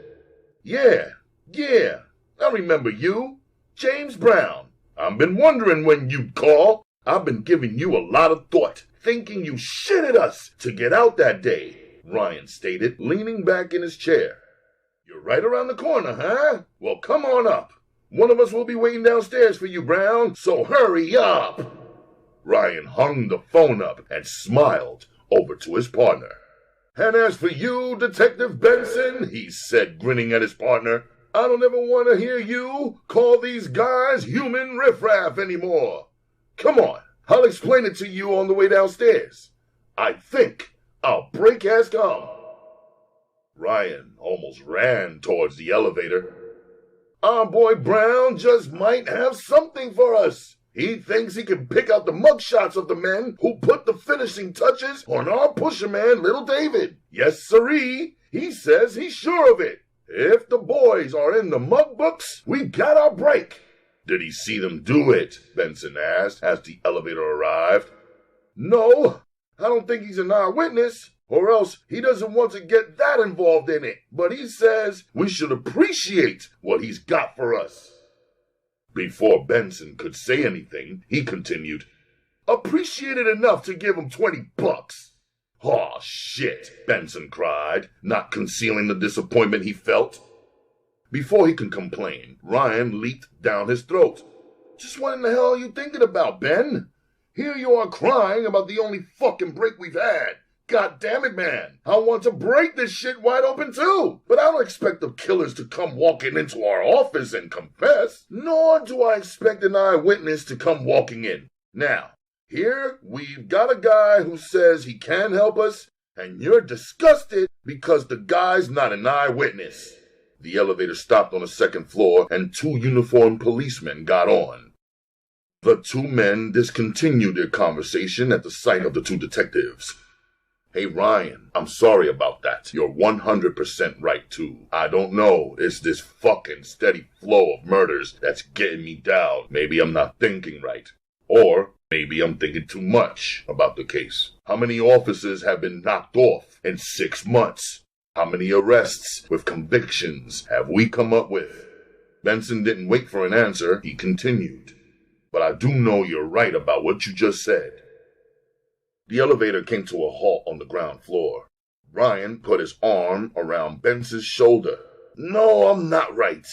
Yeah, I remember you. James Brown. I've been wondering when you'd call. I've been giving you a lot of thought, thinking you shitted us to get out that day, Ryan stated, leaning back in his chair. You're right around the corner, huh? Well, come on up. One of us will be waiting downstairs for you, Brown, so hurry up. Ryan hung the phone up and smiled over to his partner. And as for you, Detective Benson, he said, grinning at his partner, I don't ever want to hear you call these guys human riffraff anymore. Come on, I'll explain it to you on the way downstairs. I think our break has come. Ryan almost ran towards the elevator. Our boy Brown just might have something for us. He thinks he can pick out the mugshots of the men who put the finishing touches on our pusher man, Little David. Yes, sirree. He says he's sure of it. If the boys are in the mug books, we got our break. Did he see them do it? Benson asked as the elevator arrived. No, I don't think he's an eyewitness, or else he doesn't want to get that involved in it. But he says we should appreciate what he's got for us. Before Benson could say anything, he continued, appreciate it enough to give him $20. Aw, shit, Benson cried, not concealing the disappointment he felt. Before he could complain, Ryan leaped down his throat. Just what in the hell are you thinking about, Ben? Here you are crying about the only fucking break we've had. God damn it, man. I want to break this shit wide open too. But I don't expect the killers to come walking into our office and confess. Nor do I expect an eyewitness to come walking in. Now, here we've got a guy who says he can help us, and you're disgusted because the guy's not an eyewitness. The elevator stopped on the second floor, and 2 uniformed policemen got on. The 2 men discontinued their conversation at the sight of the 2 detectives. Hey, Ryan, I'm sorry about that. You're 100% right, too. I don't know. It's this fucking steady flow of murders that's getting me down. Maybe I'm not thinking right. Or maybe I'm thinking too much about the case. How many officers have been knocked off in 6 months? How many arrests with convictions have we come up with? Benson didn't wait for an answer. He continued. But I do know you're right about what you just said. The elevator came to a halt on the ground floor. Ryan put his arm around Benson's shoulder. No, I'm not right.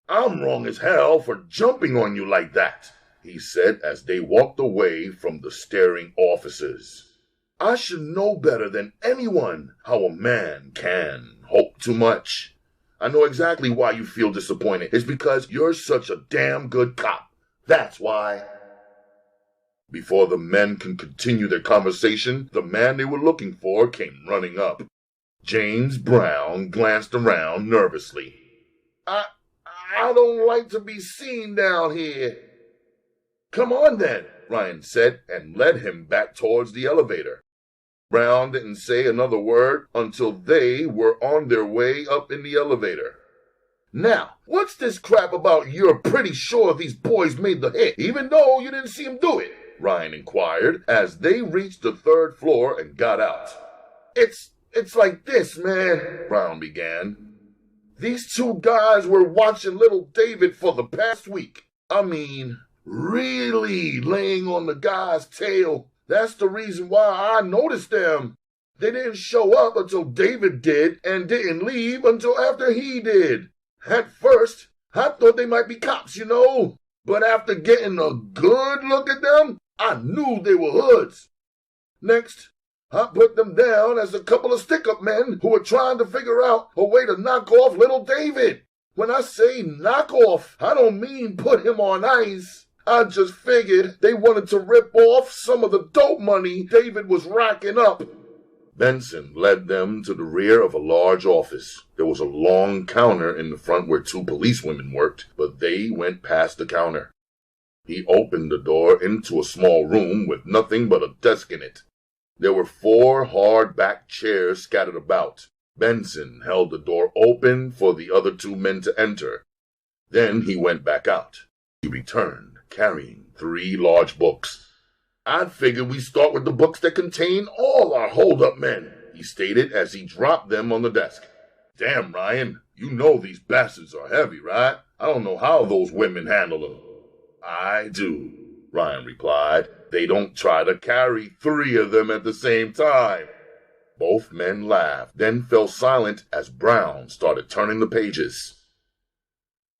I'm wrong as hell for jumping on you like that, he said as they walked away from the staring officers. I should know better than anyone how a man can hope too much. I know exactly why you feel disappointed. It's because you're such a damn good cop. That's why. Before the men can continue their conversation, the man they were looking for came running up. James Brown glanced around nervously. I don't like to be seen down here. Come on then, Ryan said and led him back towards the elevator. Brown didn't say another word until they were on their way up in the elevator. Now, what's this crap about you're pretty sure these boys made the hit, even though you didn't see them do it? Ryan inquired as they reached the 3rd floor and got out. It's like this, man, Brown began. These 2 guys were watching little David for the past week. I mean, really laying on the guy's tail. That's the reason why I noticed them. They didn't show up until David did and didn't leave until after he did. At first, I thought they might be cops, you know. But after getting a good look at them, I knew they were hoods. Next, I put them down as a couple of stick-up men who were trying to figure out a way to knock off little David. When I say knock off, I don't mean put him on ice. I just figured they wanted to rip off some of the dope money David was racking up. Benson led them to the rear of a large office. There was a long counter in the front where 2 policewomen worked, but they went past the counter. He opened the door into a small room with nothing but a desk in it. There were 4 hard-backed chairs scattered about. Benson held the door open for the other 2 men to enter. Then he went back out. He returned, carrying 3 large books. I'd figured we start with the books that contain all our hold-up men, he stated as he dropped them on the desk. Damn, Ryan, you know these bastards are heavy, right? I don't know how those women handle them. I do, Ryan replied. They don't try to carry 3 of them at the same time. Both men laughed, then fell silent as Brown started turning the pages.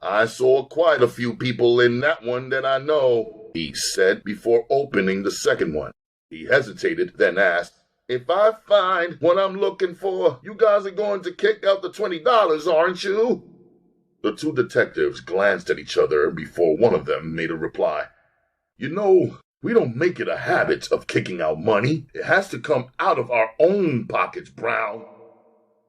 I saw quite a few people in that one that I know, he said before opening the second one. He hesitated, then asked, If I find what I'm looking for, you guys are going to kick out the $20, aren't you? The 2 detectives glanced at each other before one of them made a reply. You know, we don't make it a habit of kicking out money. It has to come out of our own pockets, Brown.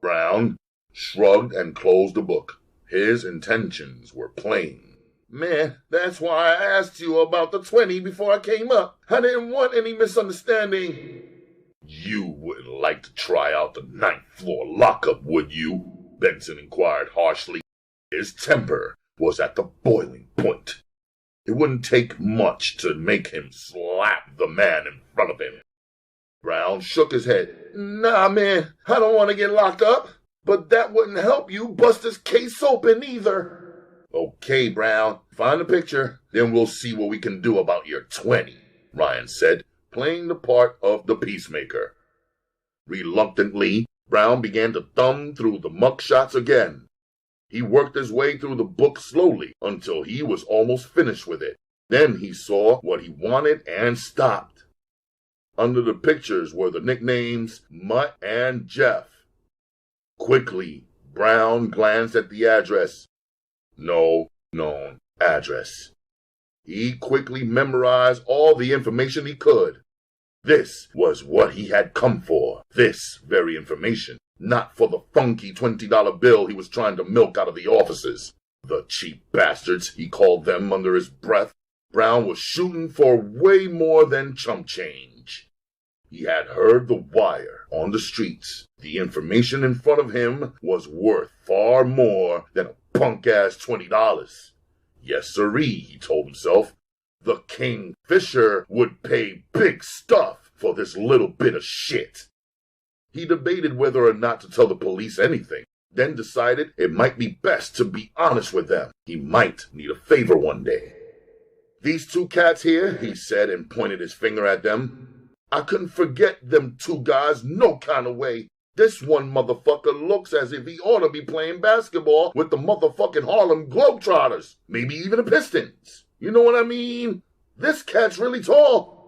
Brown shrugged and closed the book. His intentions were plain. Man, that's why I asked you about the 20 before I came up. I didn't want any misunderstanding. You wouldn't like to try out the 9th floor lockup, would you? Benson inquired harshly. His temper was at the boiling point. It wouldn't take much to make him slap the man in front of him. Brown shook his head. Nah, man, I don't want to get locked up. But that wouldn't help you bust this case open either. Okay, Brown, find the picture, then we'll see what we can do about your 20, Ryan said, playing the part of the peacemaker. Reluctantly, Brown began to thumb through the mugshots again. He worked his way through the book slowly until he was almost finished with it. Then he saw what he wanted and stopped. Under the pictures were the nicknames Mutt and Jeff. Quickly, Brown glanced at the address. No known address. He quickly memorized all the information he could. This was what he had come for, this very information, not for the funky $20 bill he was trying to milk out of the officers. The cheap bastards, he called them under his breath. Brown was shooting for way more than chump change. He had heard the wire on the streets. The information in front of him was worth far more than a punk-ass $20. Yes, sirree, he told himself. The Kingfisher would pay big stuff for this little bit of shit. He debated whether or not to tell the police anything, then decided it might be best to be honest with them. He might need a favor one day. "These two cats here," he said and pointed his finger at them. "I couldn't forget them two guys no kind of way. This one motherfucker looks as if he ought to be playing basketball with the motherfucking Harlem Globetrotters. Maybe even the Pistons. You know what I mean? This cat's really tall."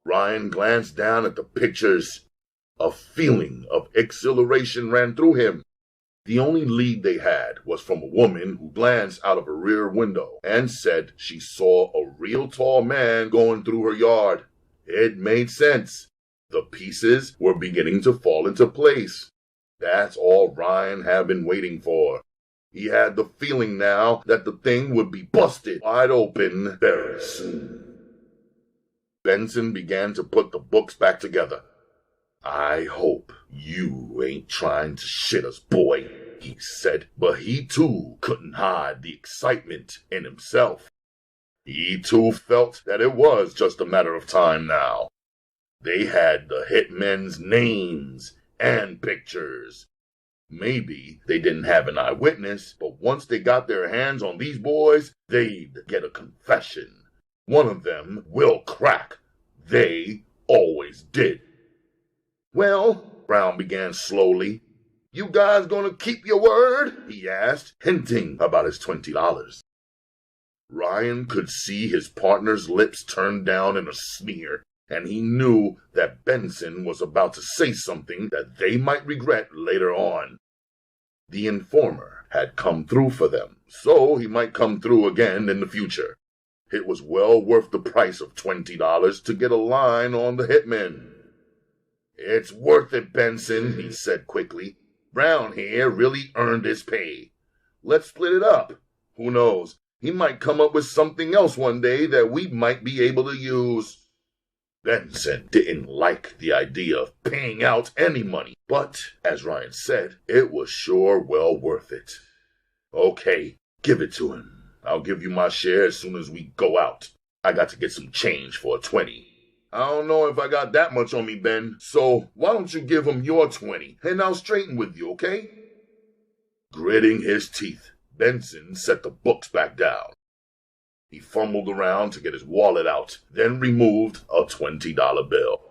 Ryan glanced down at the pictures. A feeling of exhilaration ran through him. The only lead they had was from a woman who glanced out of a rear window and said she saw a real tall man going through her yard. It made sense. The pieces were beginning to fall into place. That's all Ryan had been waiting for. He had the feeling now that the thing would be busted wide open very soon. Benson began to put the books back together. "I hope you ain't trying to shit us, boy," he said, but he too couldn't hide the excitement in himself. He too felt that it was just a matter of time now. They had the hitmen's names and pictures. Maybe they didn't have an eyewitness, but once they got their hands on these boys, they'd get a confession. One of them will crack. They always did. "Well," Brown began slowly, "you guys gonna keep your word?" he asked, hinting about his $20. Ryan could see his partner's lips turn down in a sneer, and he knew that Benson was about to say something that they might regret later on. The informer had come through for them, so he might come through again in the future. It was well worth the price of $20 to get a line on the hitmen. "It's worth it, Benson," he said quickly. "Brown here really earned his pay. Let's split it up. Who knows? He might come up with something else one day that we might be able to use." Benson didn't like the idea of paying out any money, but, as Ryan said, it was sure well worth it. "Okay, give it to him. I'll give you my share as soon as we go out. I got to get some change for a 20. "I don't know if I got that much on me, Ben, so why don't you give him your 20, and I'll straighten with you, okay?" Gritting his teeth, Benson set the books back down. He fumbled around to get his wallet out, then removed a $20 bill.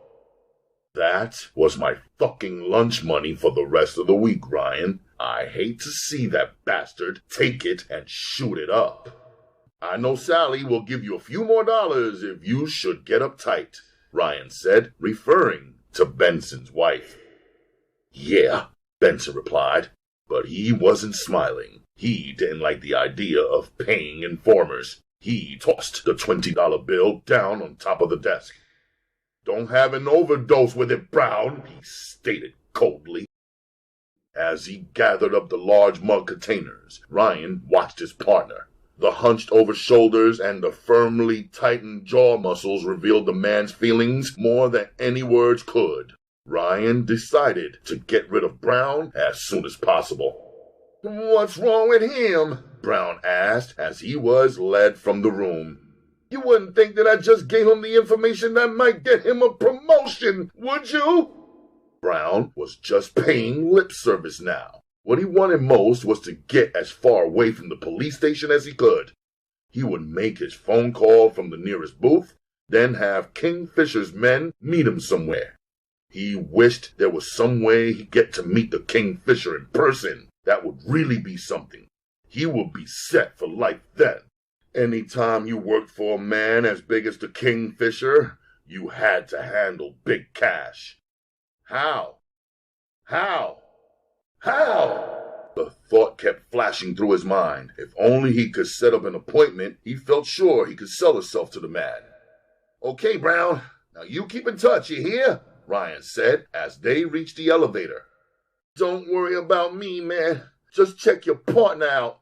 "That was my fucking lunch money for the rest of the week, Ryan. I hate to see that bastard take it and shoot it up. I know Sally will give you a few more dollars if you should get uptight," Ryan said, referring to Benson's wife. "Yeah," Benson replied, but he wasn't smiling. He didn't like the idea of paying informers. He tossed the $20 bill down on top of the desk. "Don't have an overdose with it, Brown," he stated coldly. As he gathered up the large mug containers, Ryan watched his partner. The hunched-over shoulders and the firmly tightened jaw muscles revealed the man's feelings more than any words could. Ryan decided to get rid of Brown as soon as possible. "What's wrong with him?" Brown asked as he was led from the room. "You wouldn't think that I just gave him the information that might get him a promotion, would you?" Brown was just paying lip service now. What he wanted most was to get as far away from the police station as he could. He would make his phone call from the nearest booth, then have Kingfisher's men meet him somewhere. He wished there was some way he'd get to meet the Kingfisher in person. That would really be something. He would be set for life then. Any time you worked for a man as big as the Kingfisher, you had to handle big cash. How? The thought kept flashing through his mind. If only he could set up an appointment, he felt sure he could sell himself to the man. "Okay, Brown, now you keep in touch, you hear?" Ryan said as they reached the elevator. "Don't worry about me, man. Just check your partner out.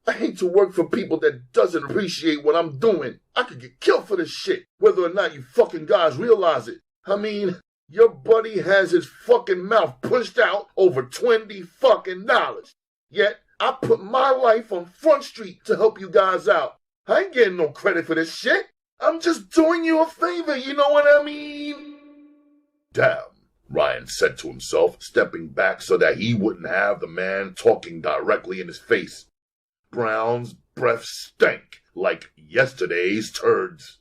I hate to work for people that doesn't appreciate what I'm doing. I could get killed for this shit, whether or not you fucking guys realize it. I mean, your buddy has his fucking mouth pushed out over $20 fucking dollars. Yet, I put my life on Front Street to help you guys out. I ain't getting no credit for this shit. I'm just doing you a favor, you know what I mean? Damn, Ryan said to himself, stepping back so that he wouldn't have the man talking directly in his face. Brown's breath stank like yesterday's turds.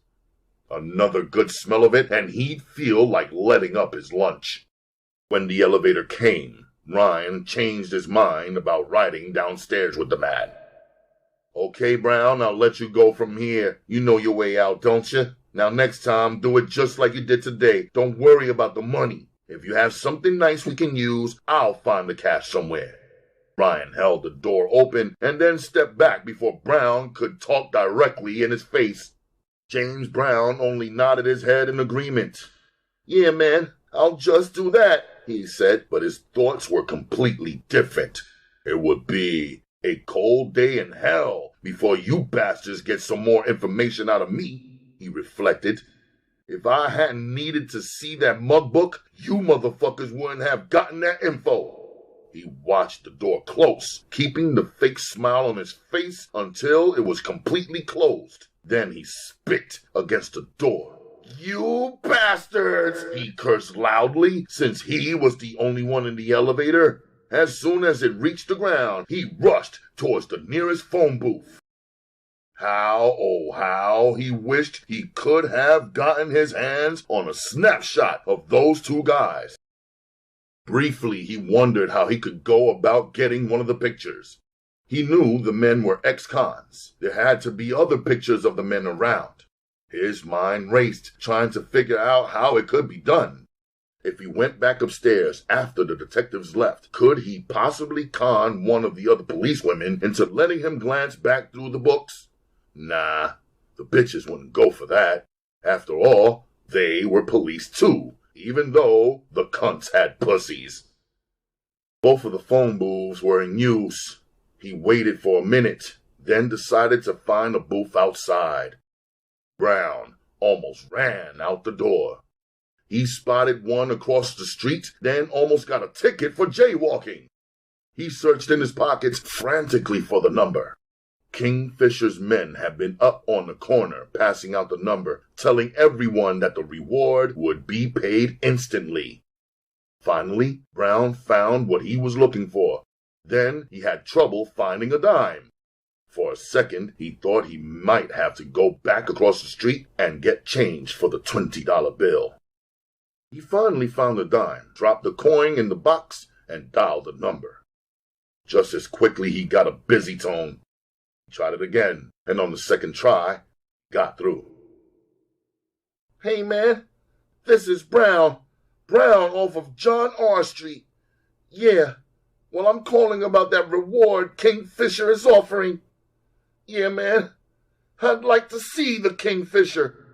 Another good smell of it, and he'd feel like letting up his lunch. When the elevator came, Ryan changed his mind about riding downstairs with the man. Okay, Brown, I'll let you go from here. You know your way out, don't you? Now next time, do it just like you did today. Don't worry about the money. If you have something nice we can use, I'll find the cash somewhere. Ryan held the door open and then stepped back before Brown could talk directly in his face. James Brown only nodded his head in agreement. Yeah, man, I'll just do that, he said, but his thoughts were completely different. It would be a cold day in hell before you bastards get some more information out of me, he reflected. If I hadn't needed to see that mug book, you motherfuckers wouldn't have gotten that info. He watched the door close, keeping the fake smile on his face until it was completely closed. Then he spit against the door. You bastards! He cursed loudly, since he was the only one in the elevator. As soon as it reached the ground, he rushed towards the nearest phone booth. How, oh how, he wished he could have gotten his hands on a snapshot of those two guys. Briefly, he wondered how he could go about getting one of the pictures. He knew the men were ex-cons. There had to be other pictures of the men around. His mind raced, trying to figure out how it could be done. If he went back upstairs after the detectives left, could he possibly con one of the other policewomen into letting him glance back through the books? Nah, the bitches wouldn't go for that. After all, they were police too, even though the cunts had pussies. Both of the phone booths were in use. He waited for a minute, then decided to find a booth outside. Brown almost ran out the door. He spotted one across the street, then almost got a ticket for jaywalking. He searched in his pockets frantically for the number. Kingfisher's men had been up on the corner, passing out the number, telling everyone that the reward would be paid instantly. Finally, Brown found what he was looking for. Then he had trouble finding a dime. For a second, he thought he might have to go back across the street and get change for the $20 bill. He finally found the dime, dropped the coin in the box, and dialed the number. Just as quickly, he got a busy tone. He tried it again, and on the second try, got through. Hey, man, this is Brown. Brown off of John R. Street. Yeah, well, I'm calling about that reward Kingfisher is offering. Yeah, man, I'd like to see the Kingfisher.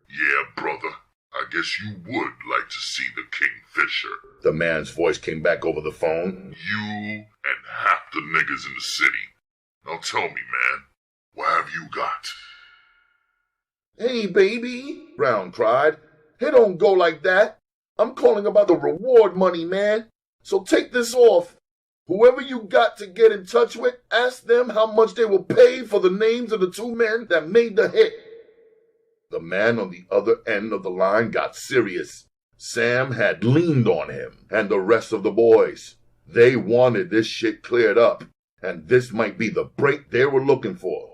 Yeah, brother. I guess you would like to see the Kingfisher. The man's voice came back over the phone. You and half the niggas in the city. Now tell me, man, what have you got? Hey, baby, Brown cried. It don't go like that. I'm calling about the reward money, man. So take this off. Whoever you got to get in touch with, ask them how much they will pay for the names of the two men that made the hit. The man on the other end of the line got serious. Sam had leaned on him and the rest of the boys. They wanted this shit cleared up, and this might be the break they were looking for.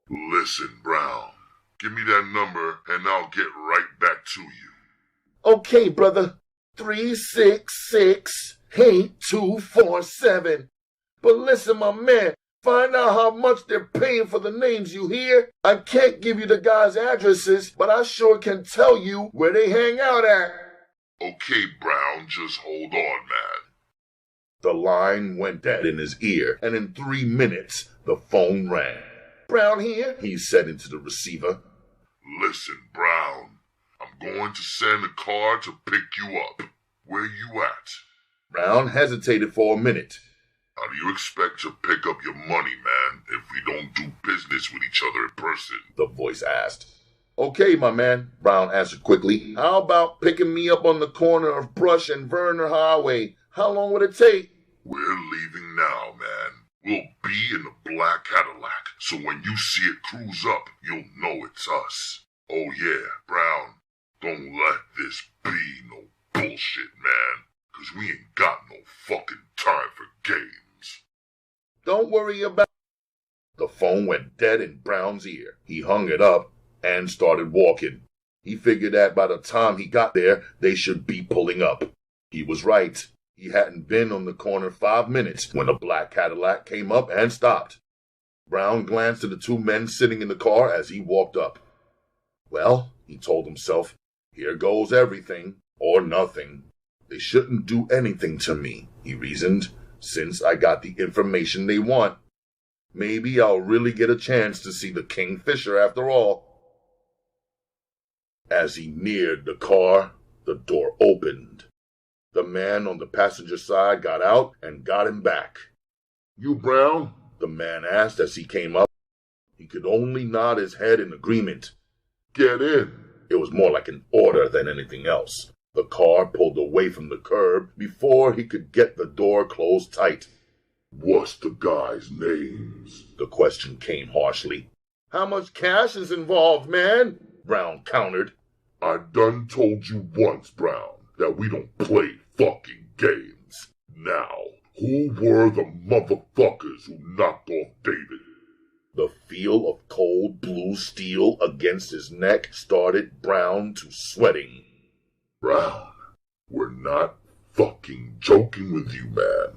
Listen, Brown, give me that number and I'll get right back to you. Okay, brother. 366-8247. But listen, my man, find out how much they're paying for the names, you hear? I can't give you the guys' addresses, but I sure can tell you where they hang out at. Okay, Brown, just hold on, man. The line went dead in his ear, and in 3 minutes, the phone rang. Brown here, he said into the receiver. Listen, Brown, I'm going to send a car to pick you up. Where you at? Brown hesitated for a minute. How do you expect to pick up your money, man, if we don't do business with each other in person? The voice asked. Okay, my man, Brown answered quickly. How about picking me up on the corner of Brush and Verner Highway? How long would it take? We're leaving now, man. We'll be in the black Cadillac, So when you see it cruise up, you'll know it's us. Oh yeah, Brown, don't let this be no bullshit, man. 'Cause we ain't got no fucking time for games. Don't worry about it. The phone went dead in Brown's ear. He hung it up and started walking. He figured that by the time he got there, they should be pulling up. He was right. He hadn't been on the corner 5 minutes when a black Cadillac came up and stopped. Brown glanced at the two men sitting in the car as he walked up. Well, he told himself, here goes everything or nothing. They shouldn't do anything to me, he reasoned, since I got the information they want. Maybe I'll really get a chance to see the Kingfisher after all. As he neared the car, the door opened. The man on the passenger side got out and got him back. You Brown? The man asked as he came up. He could only nod his head in agreement. Get in. It was more like an order than anything else. The car pulled away from the curb before he could get the door closed tight. What's the guy's names? The question came harshly. How much cash is involved, man? Brown countered. I done told you once, Brown, that we don't play fucking games. Now, who were the motherfuckers who knocked off David? The feel of cold blue steel against his neck started Brown to sweating. Brown, we're not fucking joking with you, man.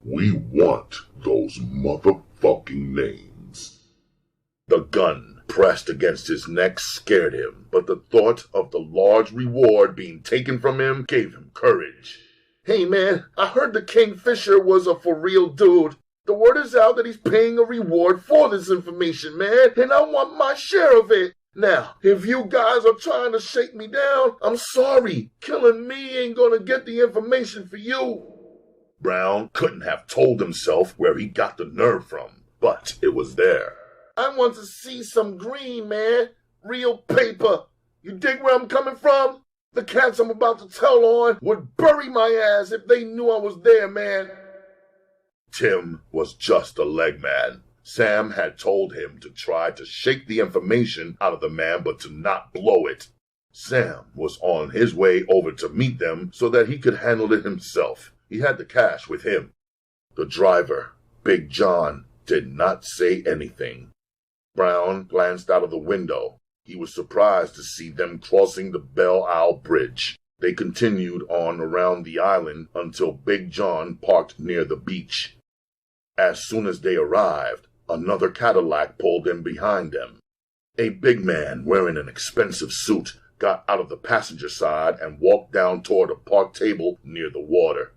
We want those motherfucking names. The gun pressed against his neck scared him, but the thought of the large reward being taken from him gave him courage. Hey man, I heard the Kingfisher was a for real dude. The word is out that he's paying a reward for this information, man, and I want my share of it. Now, if you guys are trying to shake me down, I'm sorry. Killing me ain't gonna get the information for you. Brown couldn't have told himself where he got the nerve from, but it was there. I want to see some green, man. Real paper. You dig where I'm coming from? The cats I'm about to tell on would bury my ass if they knew I was there, man. Tim was just a leg man. Sam had told him to try to shake the information out of the man, but to not blow it. Sam was on his way over to meet them so that he could handle it himself. He had the cash with him. The driver, Big John, did not say anything. Brown glanced out of the window. He was surprised to see them crossing the Belle Isle Bridge. They continued on around the island until Big John parked near the beach. As soon as they arrived, another Cadillac pulled in behind them. A big man wearing an expensive suit got out of the passenger side and walked down toward a park table near the water.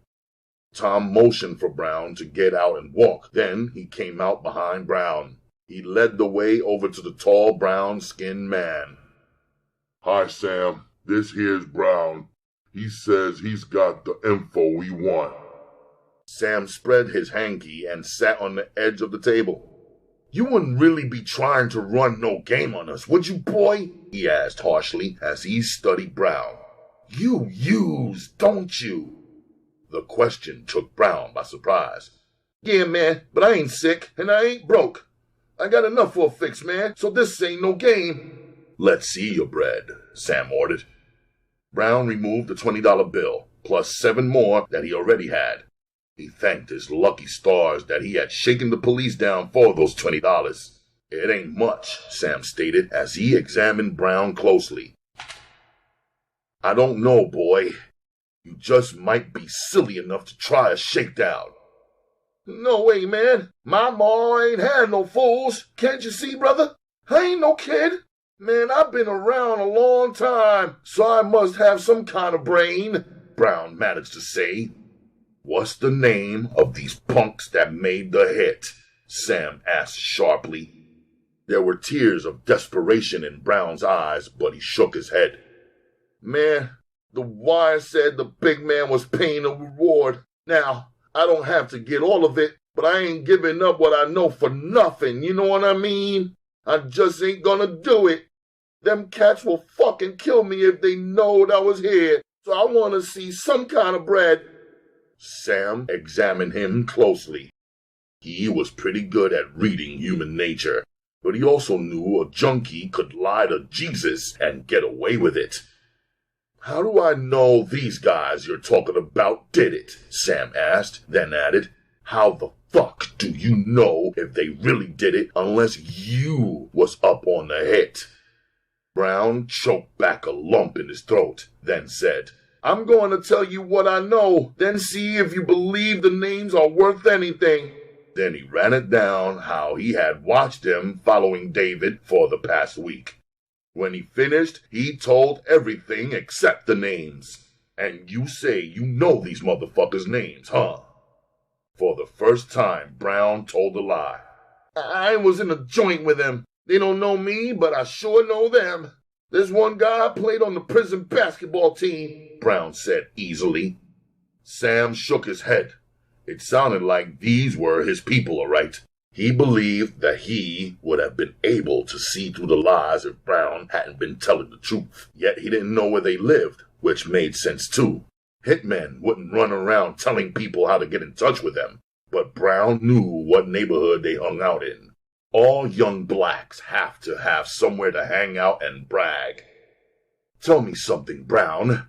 Tom motioned for Brown to get out and walk. Then he came out behind Brown. He led the way over to the tall, brown-skinned man. Hi, Sam. This here's Brown. He says he's got the info we want. Sam spread his hanky and sat on the edge of the table. You wouldn't really be trying to run no game on us, would you, boy? He asked harshly as he studied Brown. You use, don't you? The question took Brown by surprise. Yeah, man, but I ain't sick and I ain't broke. I got enough for a fix, man, so this ain't no game. Let's see your bread, Sam ordered. Brown removed the $20 bill, plus 7 more that he already had. He thanked his lucky stars that he had shaken the police down for those $20. It ain't much, Sam stated as he examined Brown closely. I don't know, boy. You just might be silly enough to try a shakedown. No way, man. My ma ain't had no fools. Can't you see, brother? I ain't no kid. Man, I've been around a long time, so I must have some kind of brain, Brown managed to say. What's the name of these punks that made the hit? Sam asked sharply. There were tears of desperation in Brown's eyes, but he shook his head. Man, the wire said the big man was paying a reward. Now, I don't have to get all of it, but I ain't giving up what I know for nothing, you know what I mean? I just ain't gonna do it. Them cats will fucking kill me if they knowed I was here, so I want to see some kind of bread. Sam examined him closely. He was pretty good at reading human nature, but he also knew a junkie could lie to Jesus and get away with it. "How do I know these guys you're talking about did it?" Sam asked, then added, "How the fuck do you know if they really did it unless you was up on the hit?" Brown choked back a lump in his throat, then said, "I'm going to tell you what I know, then see if you believe the names are worth anything." Then he ran it down how he had watched him following David for the past week. When he finished, he told everything except the names. "And you say you know these motherfuckers' names, huh?" For the first time, Brown told a lie. "I was in a joint with them. They don't know me, but I sure know them. There's one guy I played on the prison basketball team," Brown said easily. Sam shook his head. It sounded like these were his people, all right. He believed that he would have been able to see through the lies if Brown hadn't been telling the truth. Yet he didn't know where they lived, which made sense too. Hitmen wouldn't run around telling people how to get in touch with them, but Brown knew what neighborhood they hung out in. All young blacks have to have somewhere to hang out and brag. "Tell me something, Brown.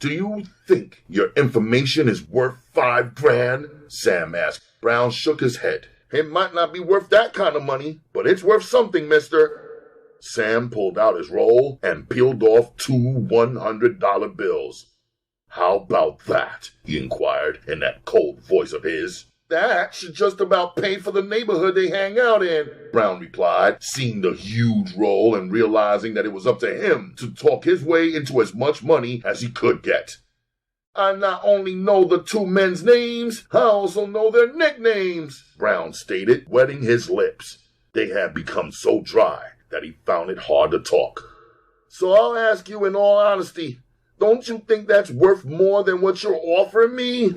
Do you think your information is worth $5,000? Sam asked. Brown shook his head. "It might not be worth that kind of money, but it's worth something, mister." Sam pulled out his roll and peeled off 2 $100 bills. "How about that?" he inquired in that cold voice of his. "That should just about pay for the neighborhood they hang out in," Brown replied, seeing the huge roll and realizing that it was up to him to talk his way into as much money as he could get. "I not only know the 2 men's names, I also know their nicknames," Brown stated, wetting his lips. They had become so dry that he found it hard to talk. "So I'll ask you in all honesty, don't you think that's worth more than what you're offering me?"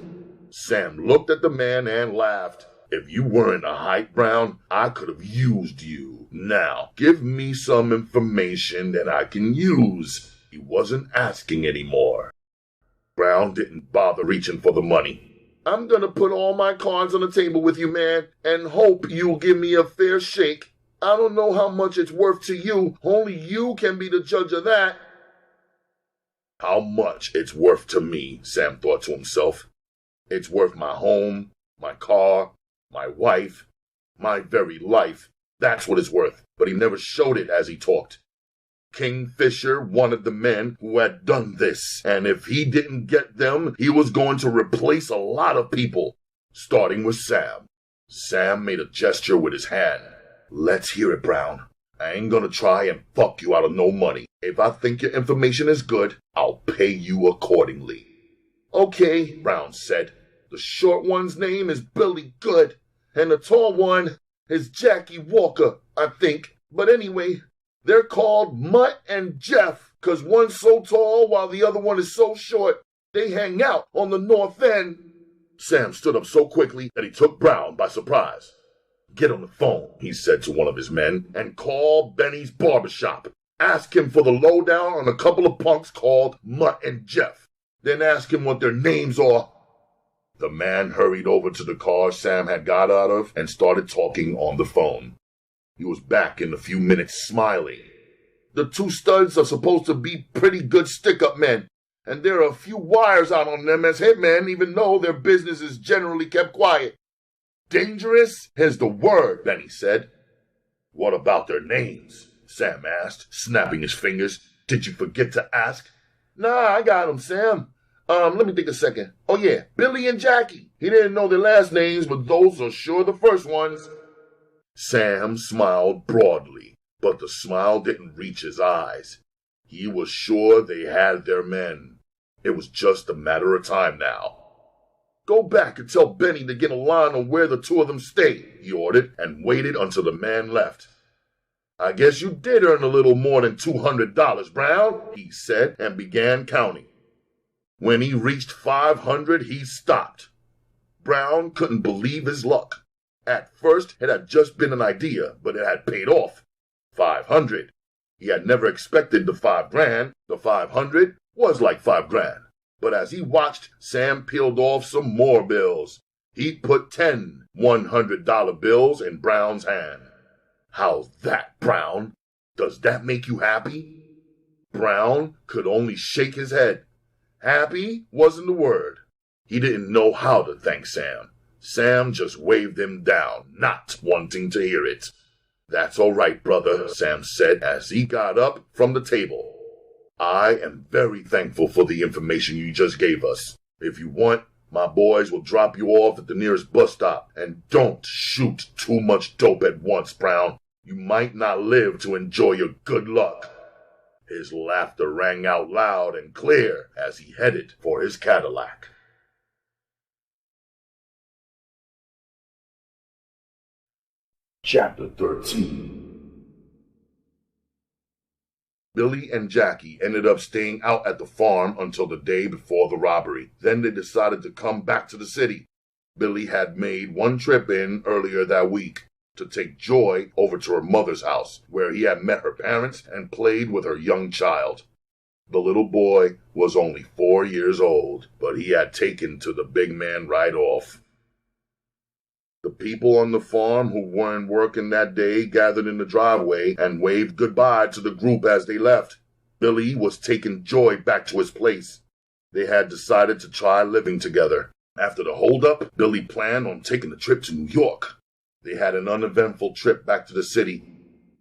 Sam looked at the man and laughed. "If you weren't a height, Brown, I could have used you. Now, give me some information that I can use." He wasn't asking anymore. Brown didn't bother reaching for the money. "I'm gonna put all my cards on the table with you, man, and hope you'll give me a fair shake. I don't know how much it's worth to you. Only you can be the judge of that." How much it's worth to me, Sam thought to himself. It's worth my home, my car, my wife, my very life. That's what it's worth. But he never showed it as he talked. Kingfisher wanted the men who had done this, and if he didn't get them, he was going to replace a lot of people, starting with Sam. Sam made a gesture with his hand. "Let's hear it, Brown. I ain't gonna try and fuck you out of no money. If I think your information is good, I'll pay you accordingly." "Okay," Brown said. "The short one's name is Billy Good, and the tall one is Jackie Walker, I think. But anyway, they're called Mutt and Jeff, 'cause one's so tall while the other one is so short. They hang out on the north end." Sam stood up so quickly that he took Brown by surprise. "Get on the phone," he said to one of his men, "and call Benny's barbershop. Ask him for the lowdown on a couple of punks called Mutt and Jeff. Then ask him what their names are." The man hurried over to the car Sam had got out of and started talking on the phone. He was back in a few minutes smiling. "The 2 studs are supposed to be pretty good stick-up men, and there are a few wires out on them as hitmen, even though their business is generally kept quiet." "Dangerous is the word," Benny said. "What about their names?" Sam asked, snapping his fingers. "Did you forget to ask?" "Nah, I got 'em, Sam. Let me think a second. Oh yeah, Billy and Jackie. He didn't know their last names, but those are sure the first ones." Sam smiled broadly, but the smile didn't reach his eyes. He was sure they had their men. It was just a matter of time now. "Go back and tell Benny to get a line on where the 2 of them stay," he ordered, and waited until the man left. "I guess you did earn a little more than $200, Brown," he said, and began counting. When he reached 500, he stopped. Brown couldn't believe his luck. At first, it had just been an idea, but it had paid off. 500. He had never expected the $5,000. The 500 was like $5,000. But as he watched, Sam peeled off some more bills. He put 10 $100 bills in Brown's hand. How's that, Brown? Does that make you happy? Brown could only shake his head. Happy wasn't the word. He didn't know how to thank Sam. Sam just waved him down, not wanting to hear it. That's all right, brother, Sam said as he got up from the table. I am very thankful for the information you just gave us. If you want, my boys will drop you off at the nearest bus stop. And don't shoot too much dope at once, Brown. You might not live to enjoy your good luck. His laughter rang out loud and clear as he headed for his Cadillac. Chapter 13. Billy and Jackie ended up staying out at the farm until the day before the robbery. Then they decided to come back to the city. Billy had made one trip in earlier that week to take Joy over to her mother's house, where he had met her parents and played with her young child. The little boy was only 4 years old, but he had taken to the big man right off. The people on the farm who weren't working that day gathered in the driveway and waved goodbye to the group as they left. Billy was taking Joy back to his place. They had decided to try living together. After the holdup, Billy planned on taking a trip to New York. They had an uneventful trip back to the city.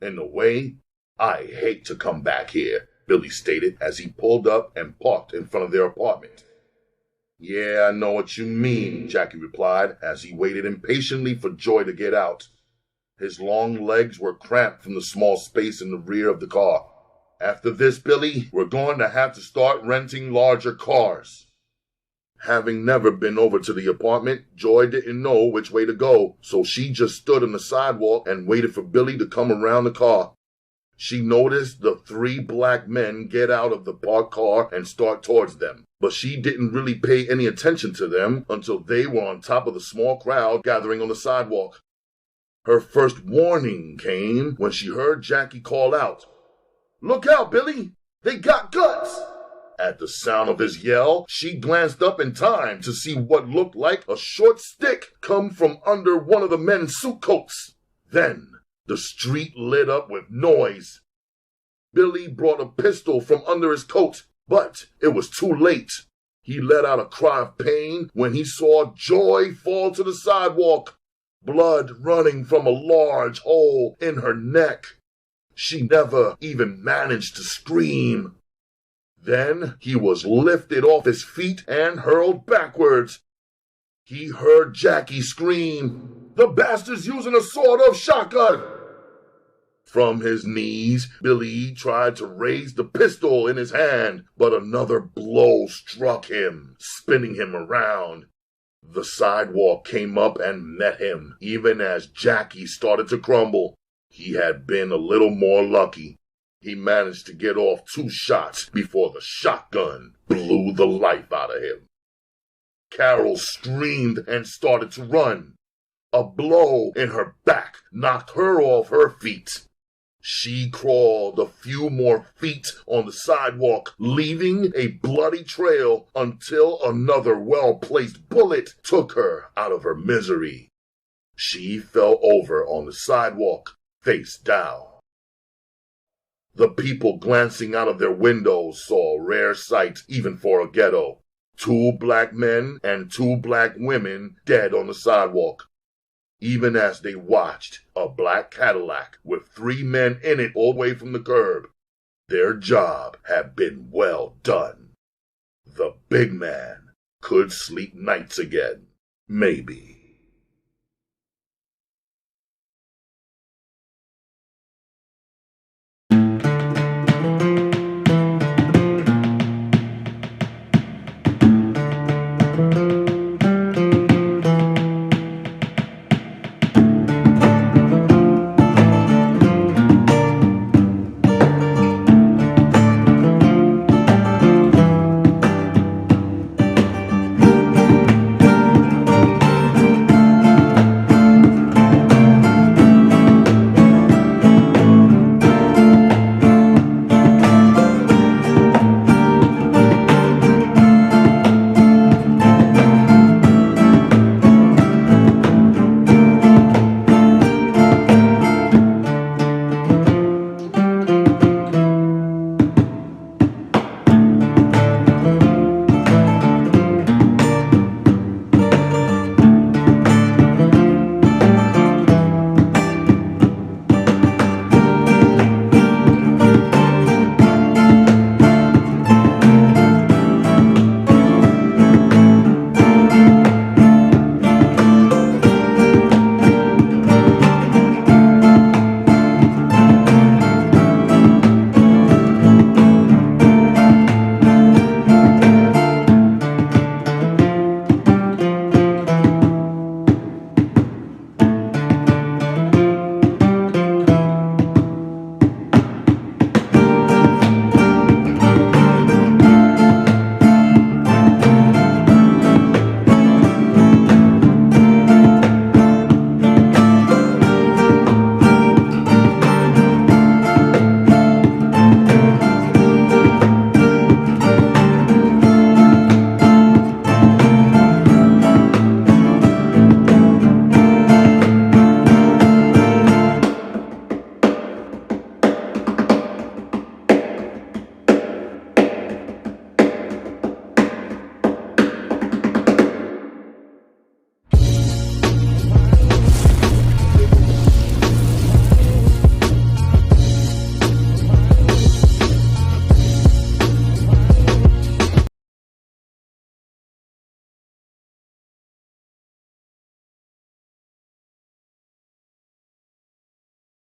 In a way, I hate to come back here, Billy stated as he pulled up and parked in front of their apartment. Yeah, I know what you mean, Jackie replied as he waited impatiently for Joy to get out. His long legs were cramped from the small space in the rear of the car. After this, Billy, we're going to have to start renting larger cars. Having never been over to the apartment, Joy didn't know which way to go, so she just stood on the sidewalk and waited for Billy to come around the car. She noticed the 3 black men get out of the parked car and start towards them, but she didn't really pay any attention to them until they were on top of the small crowd gathering on the sidewalk. Her first warning came when she heard Jackie call out, "Look out, Billy! They got guts!" At the sound of his yell, she glanced up in time to see what looked like a short stick come from under one of the men's suit coats. Then the street lit up with noise. Billy brought a pistol from under his coat, but it was too late. He let out a cry of pain when he saw Joy fall to the sidewalk, blood running from a large hole in her neck. She never even managed to scream. Then he was lifted off his feet and hurled backwards. He heard Jackie scream, "The bastard's using a sawed-off shotgun!" From his knees, Billy tried to raise the pistol in his hand, but another blow struck him, spinning him around. The sidewalk came up and met him, even as Jackie started to crumble. He had been a little more lucky. He managed to get off 2 shots before the shotgun blew the life out of him. Carol screamed and started to run. A blow in her back knocked her off her feet. She crawled a few more feet on the sidewalk, leaving a bloody trail until another well-placed bullet took her out of her misery. She fell over on the sidewalk, face down. The people glancing out of their windows saw a rare sight even for a ghetto. 2 black men and 2 black women dead on the sidewalk. Even as they watched, a black Cadillac with 3 men in it all the way from the curb. Their job had been well done. The big man could sleep nights again. Maybe.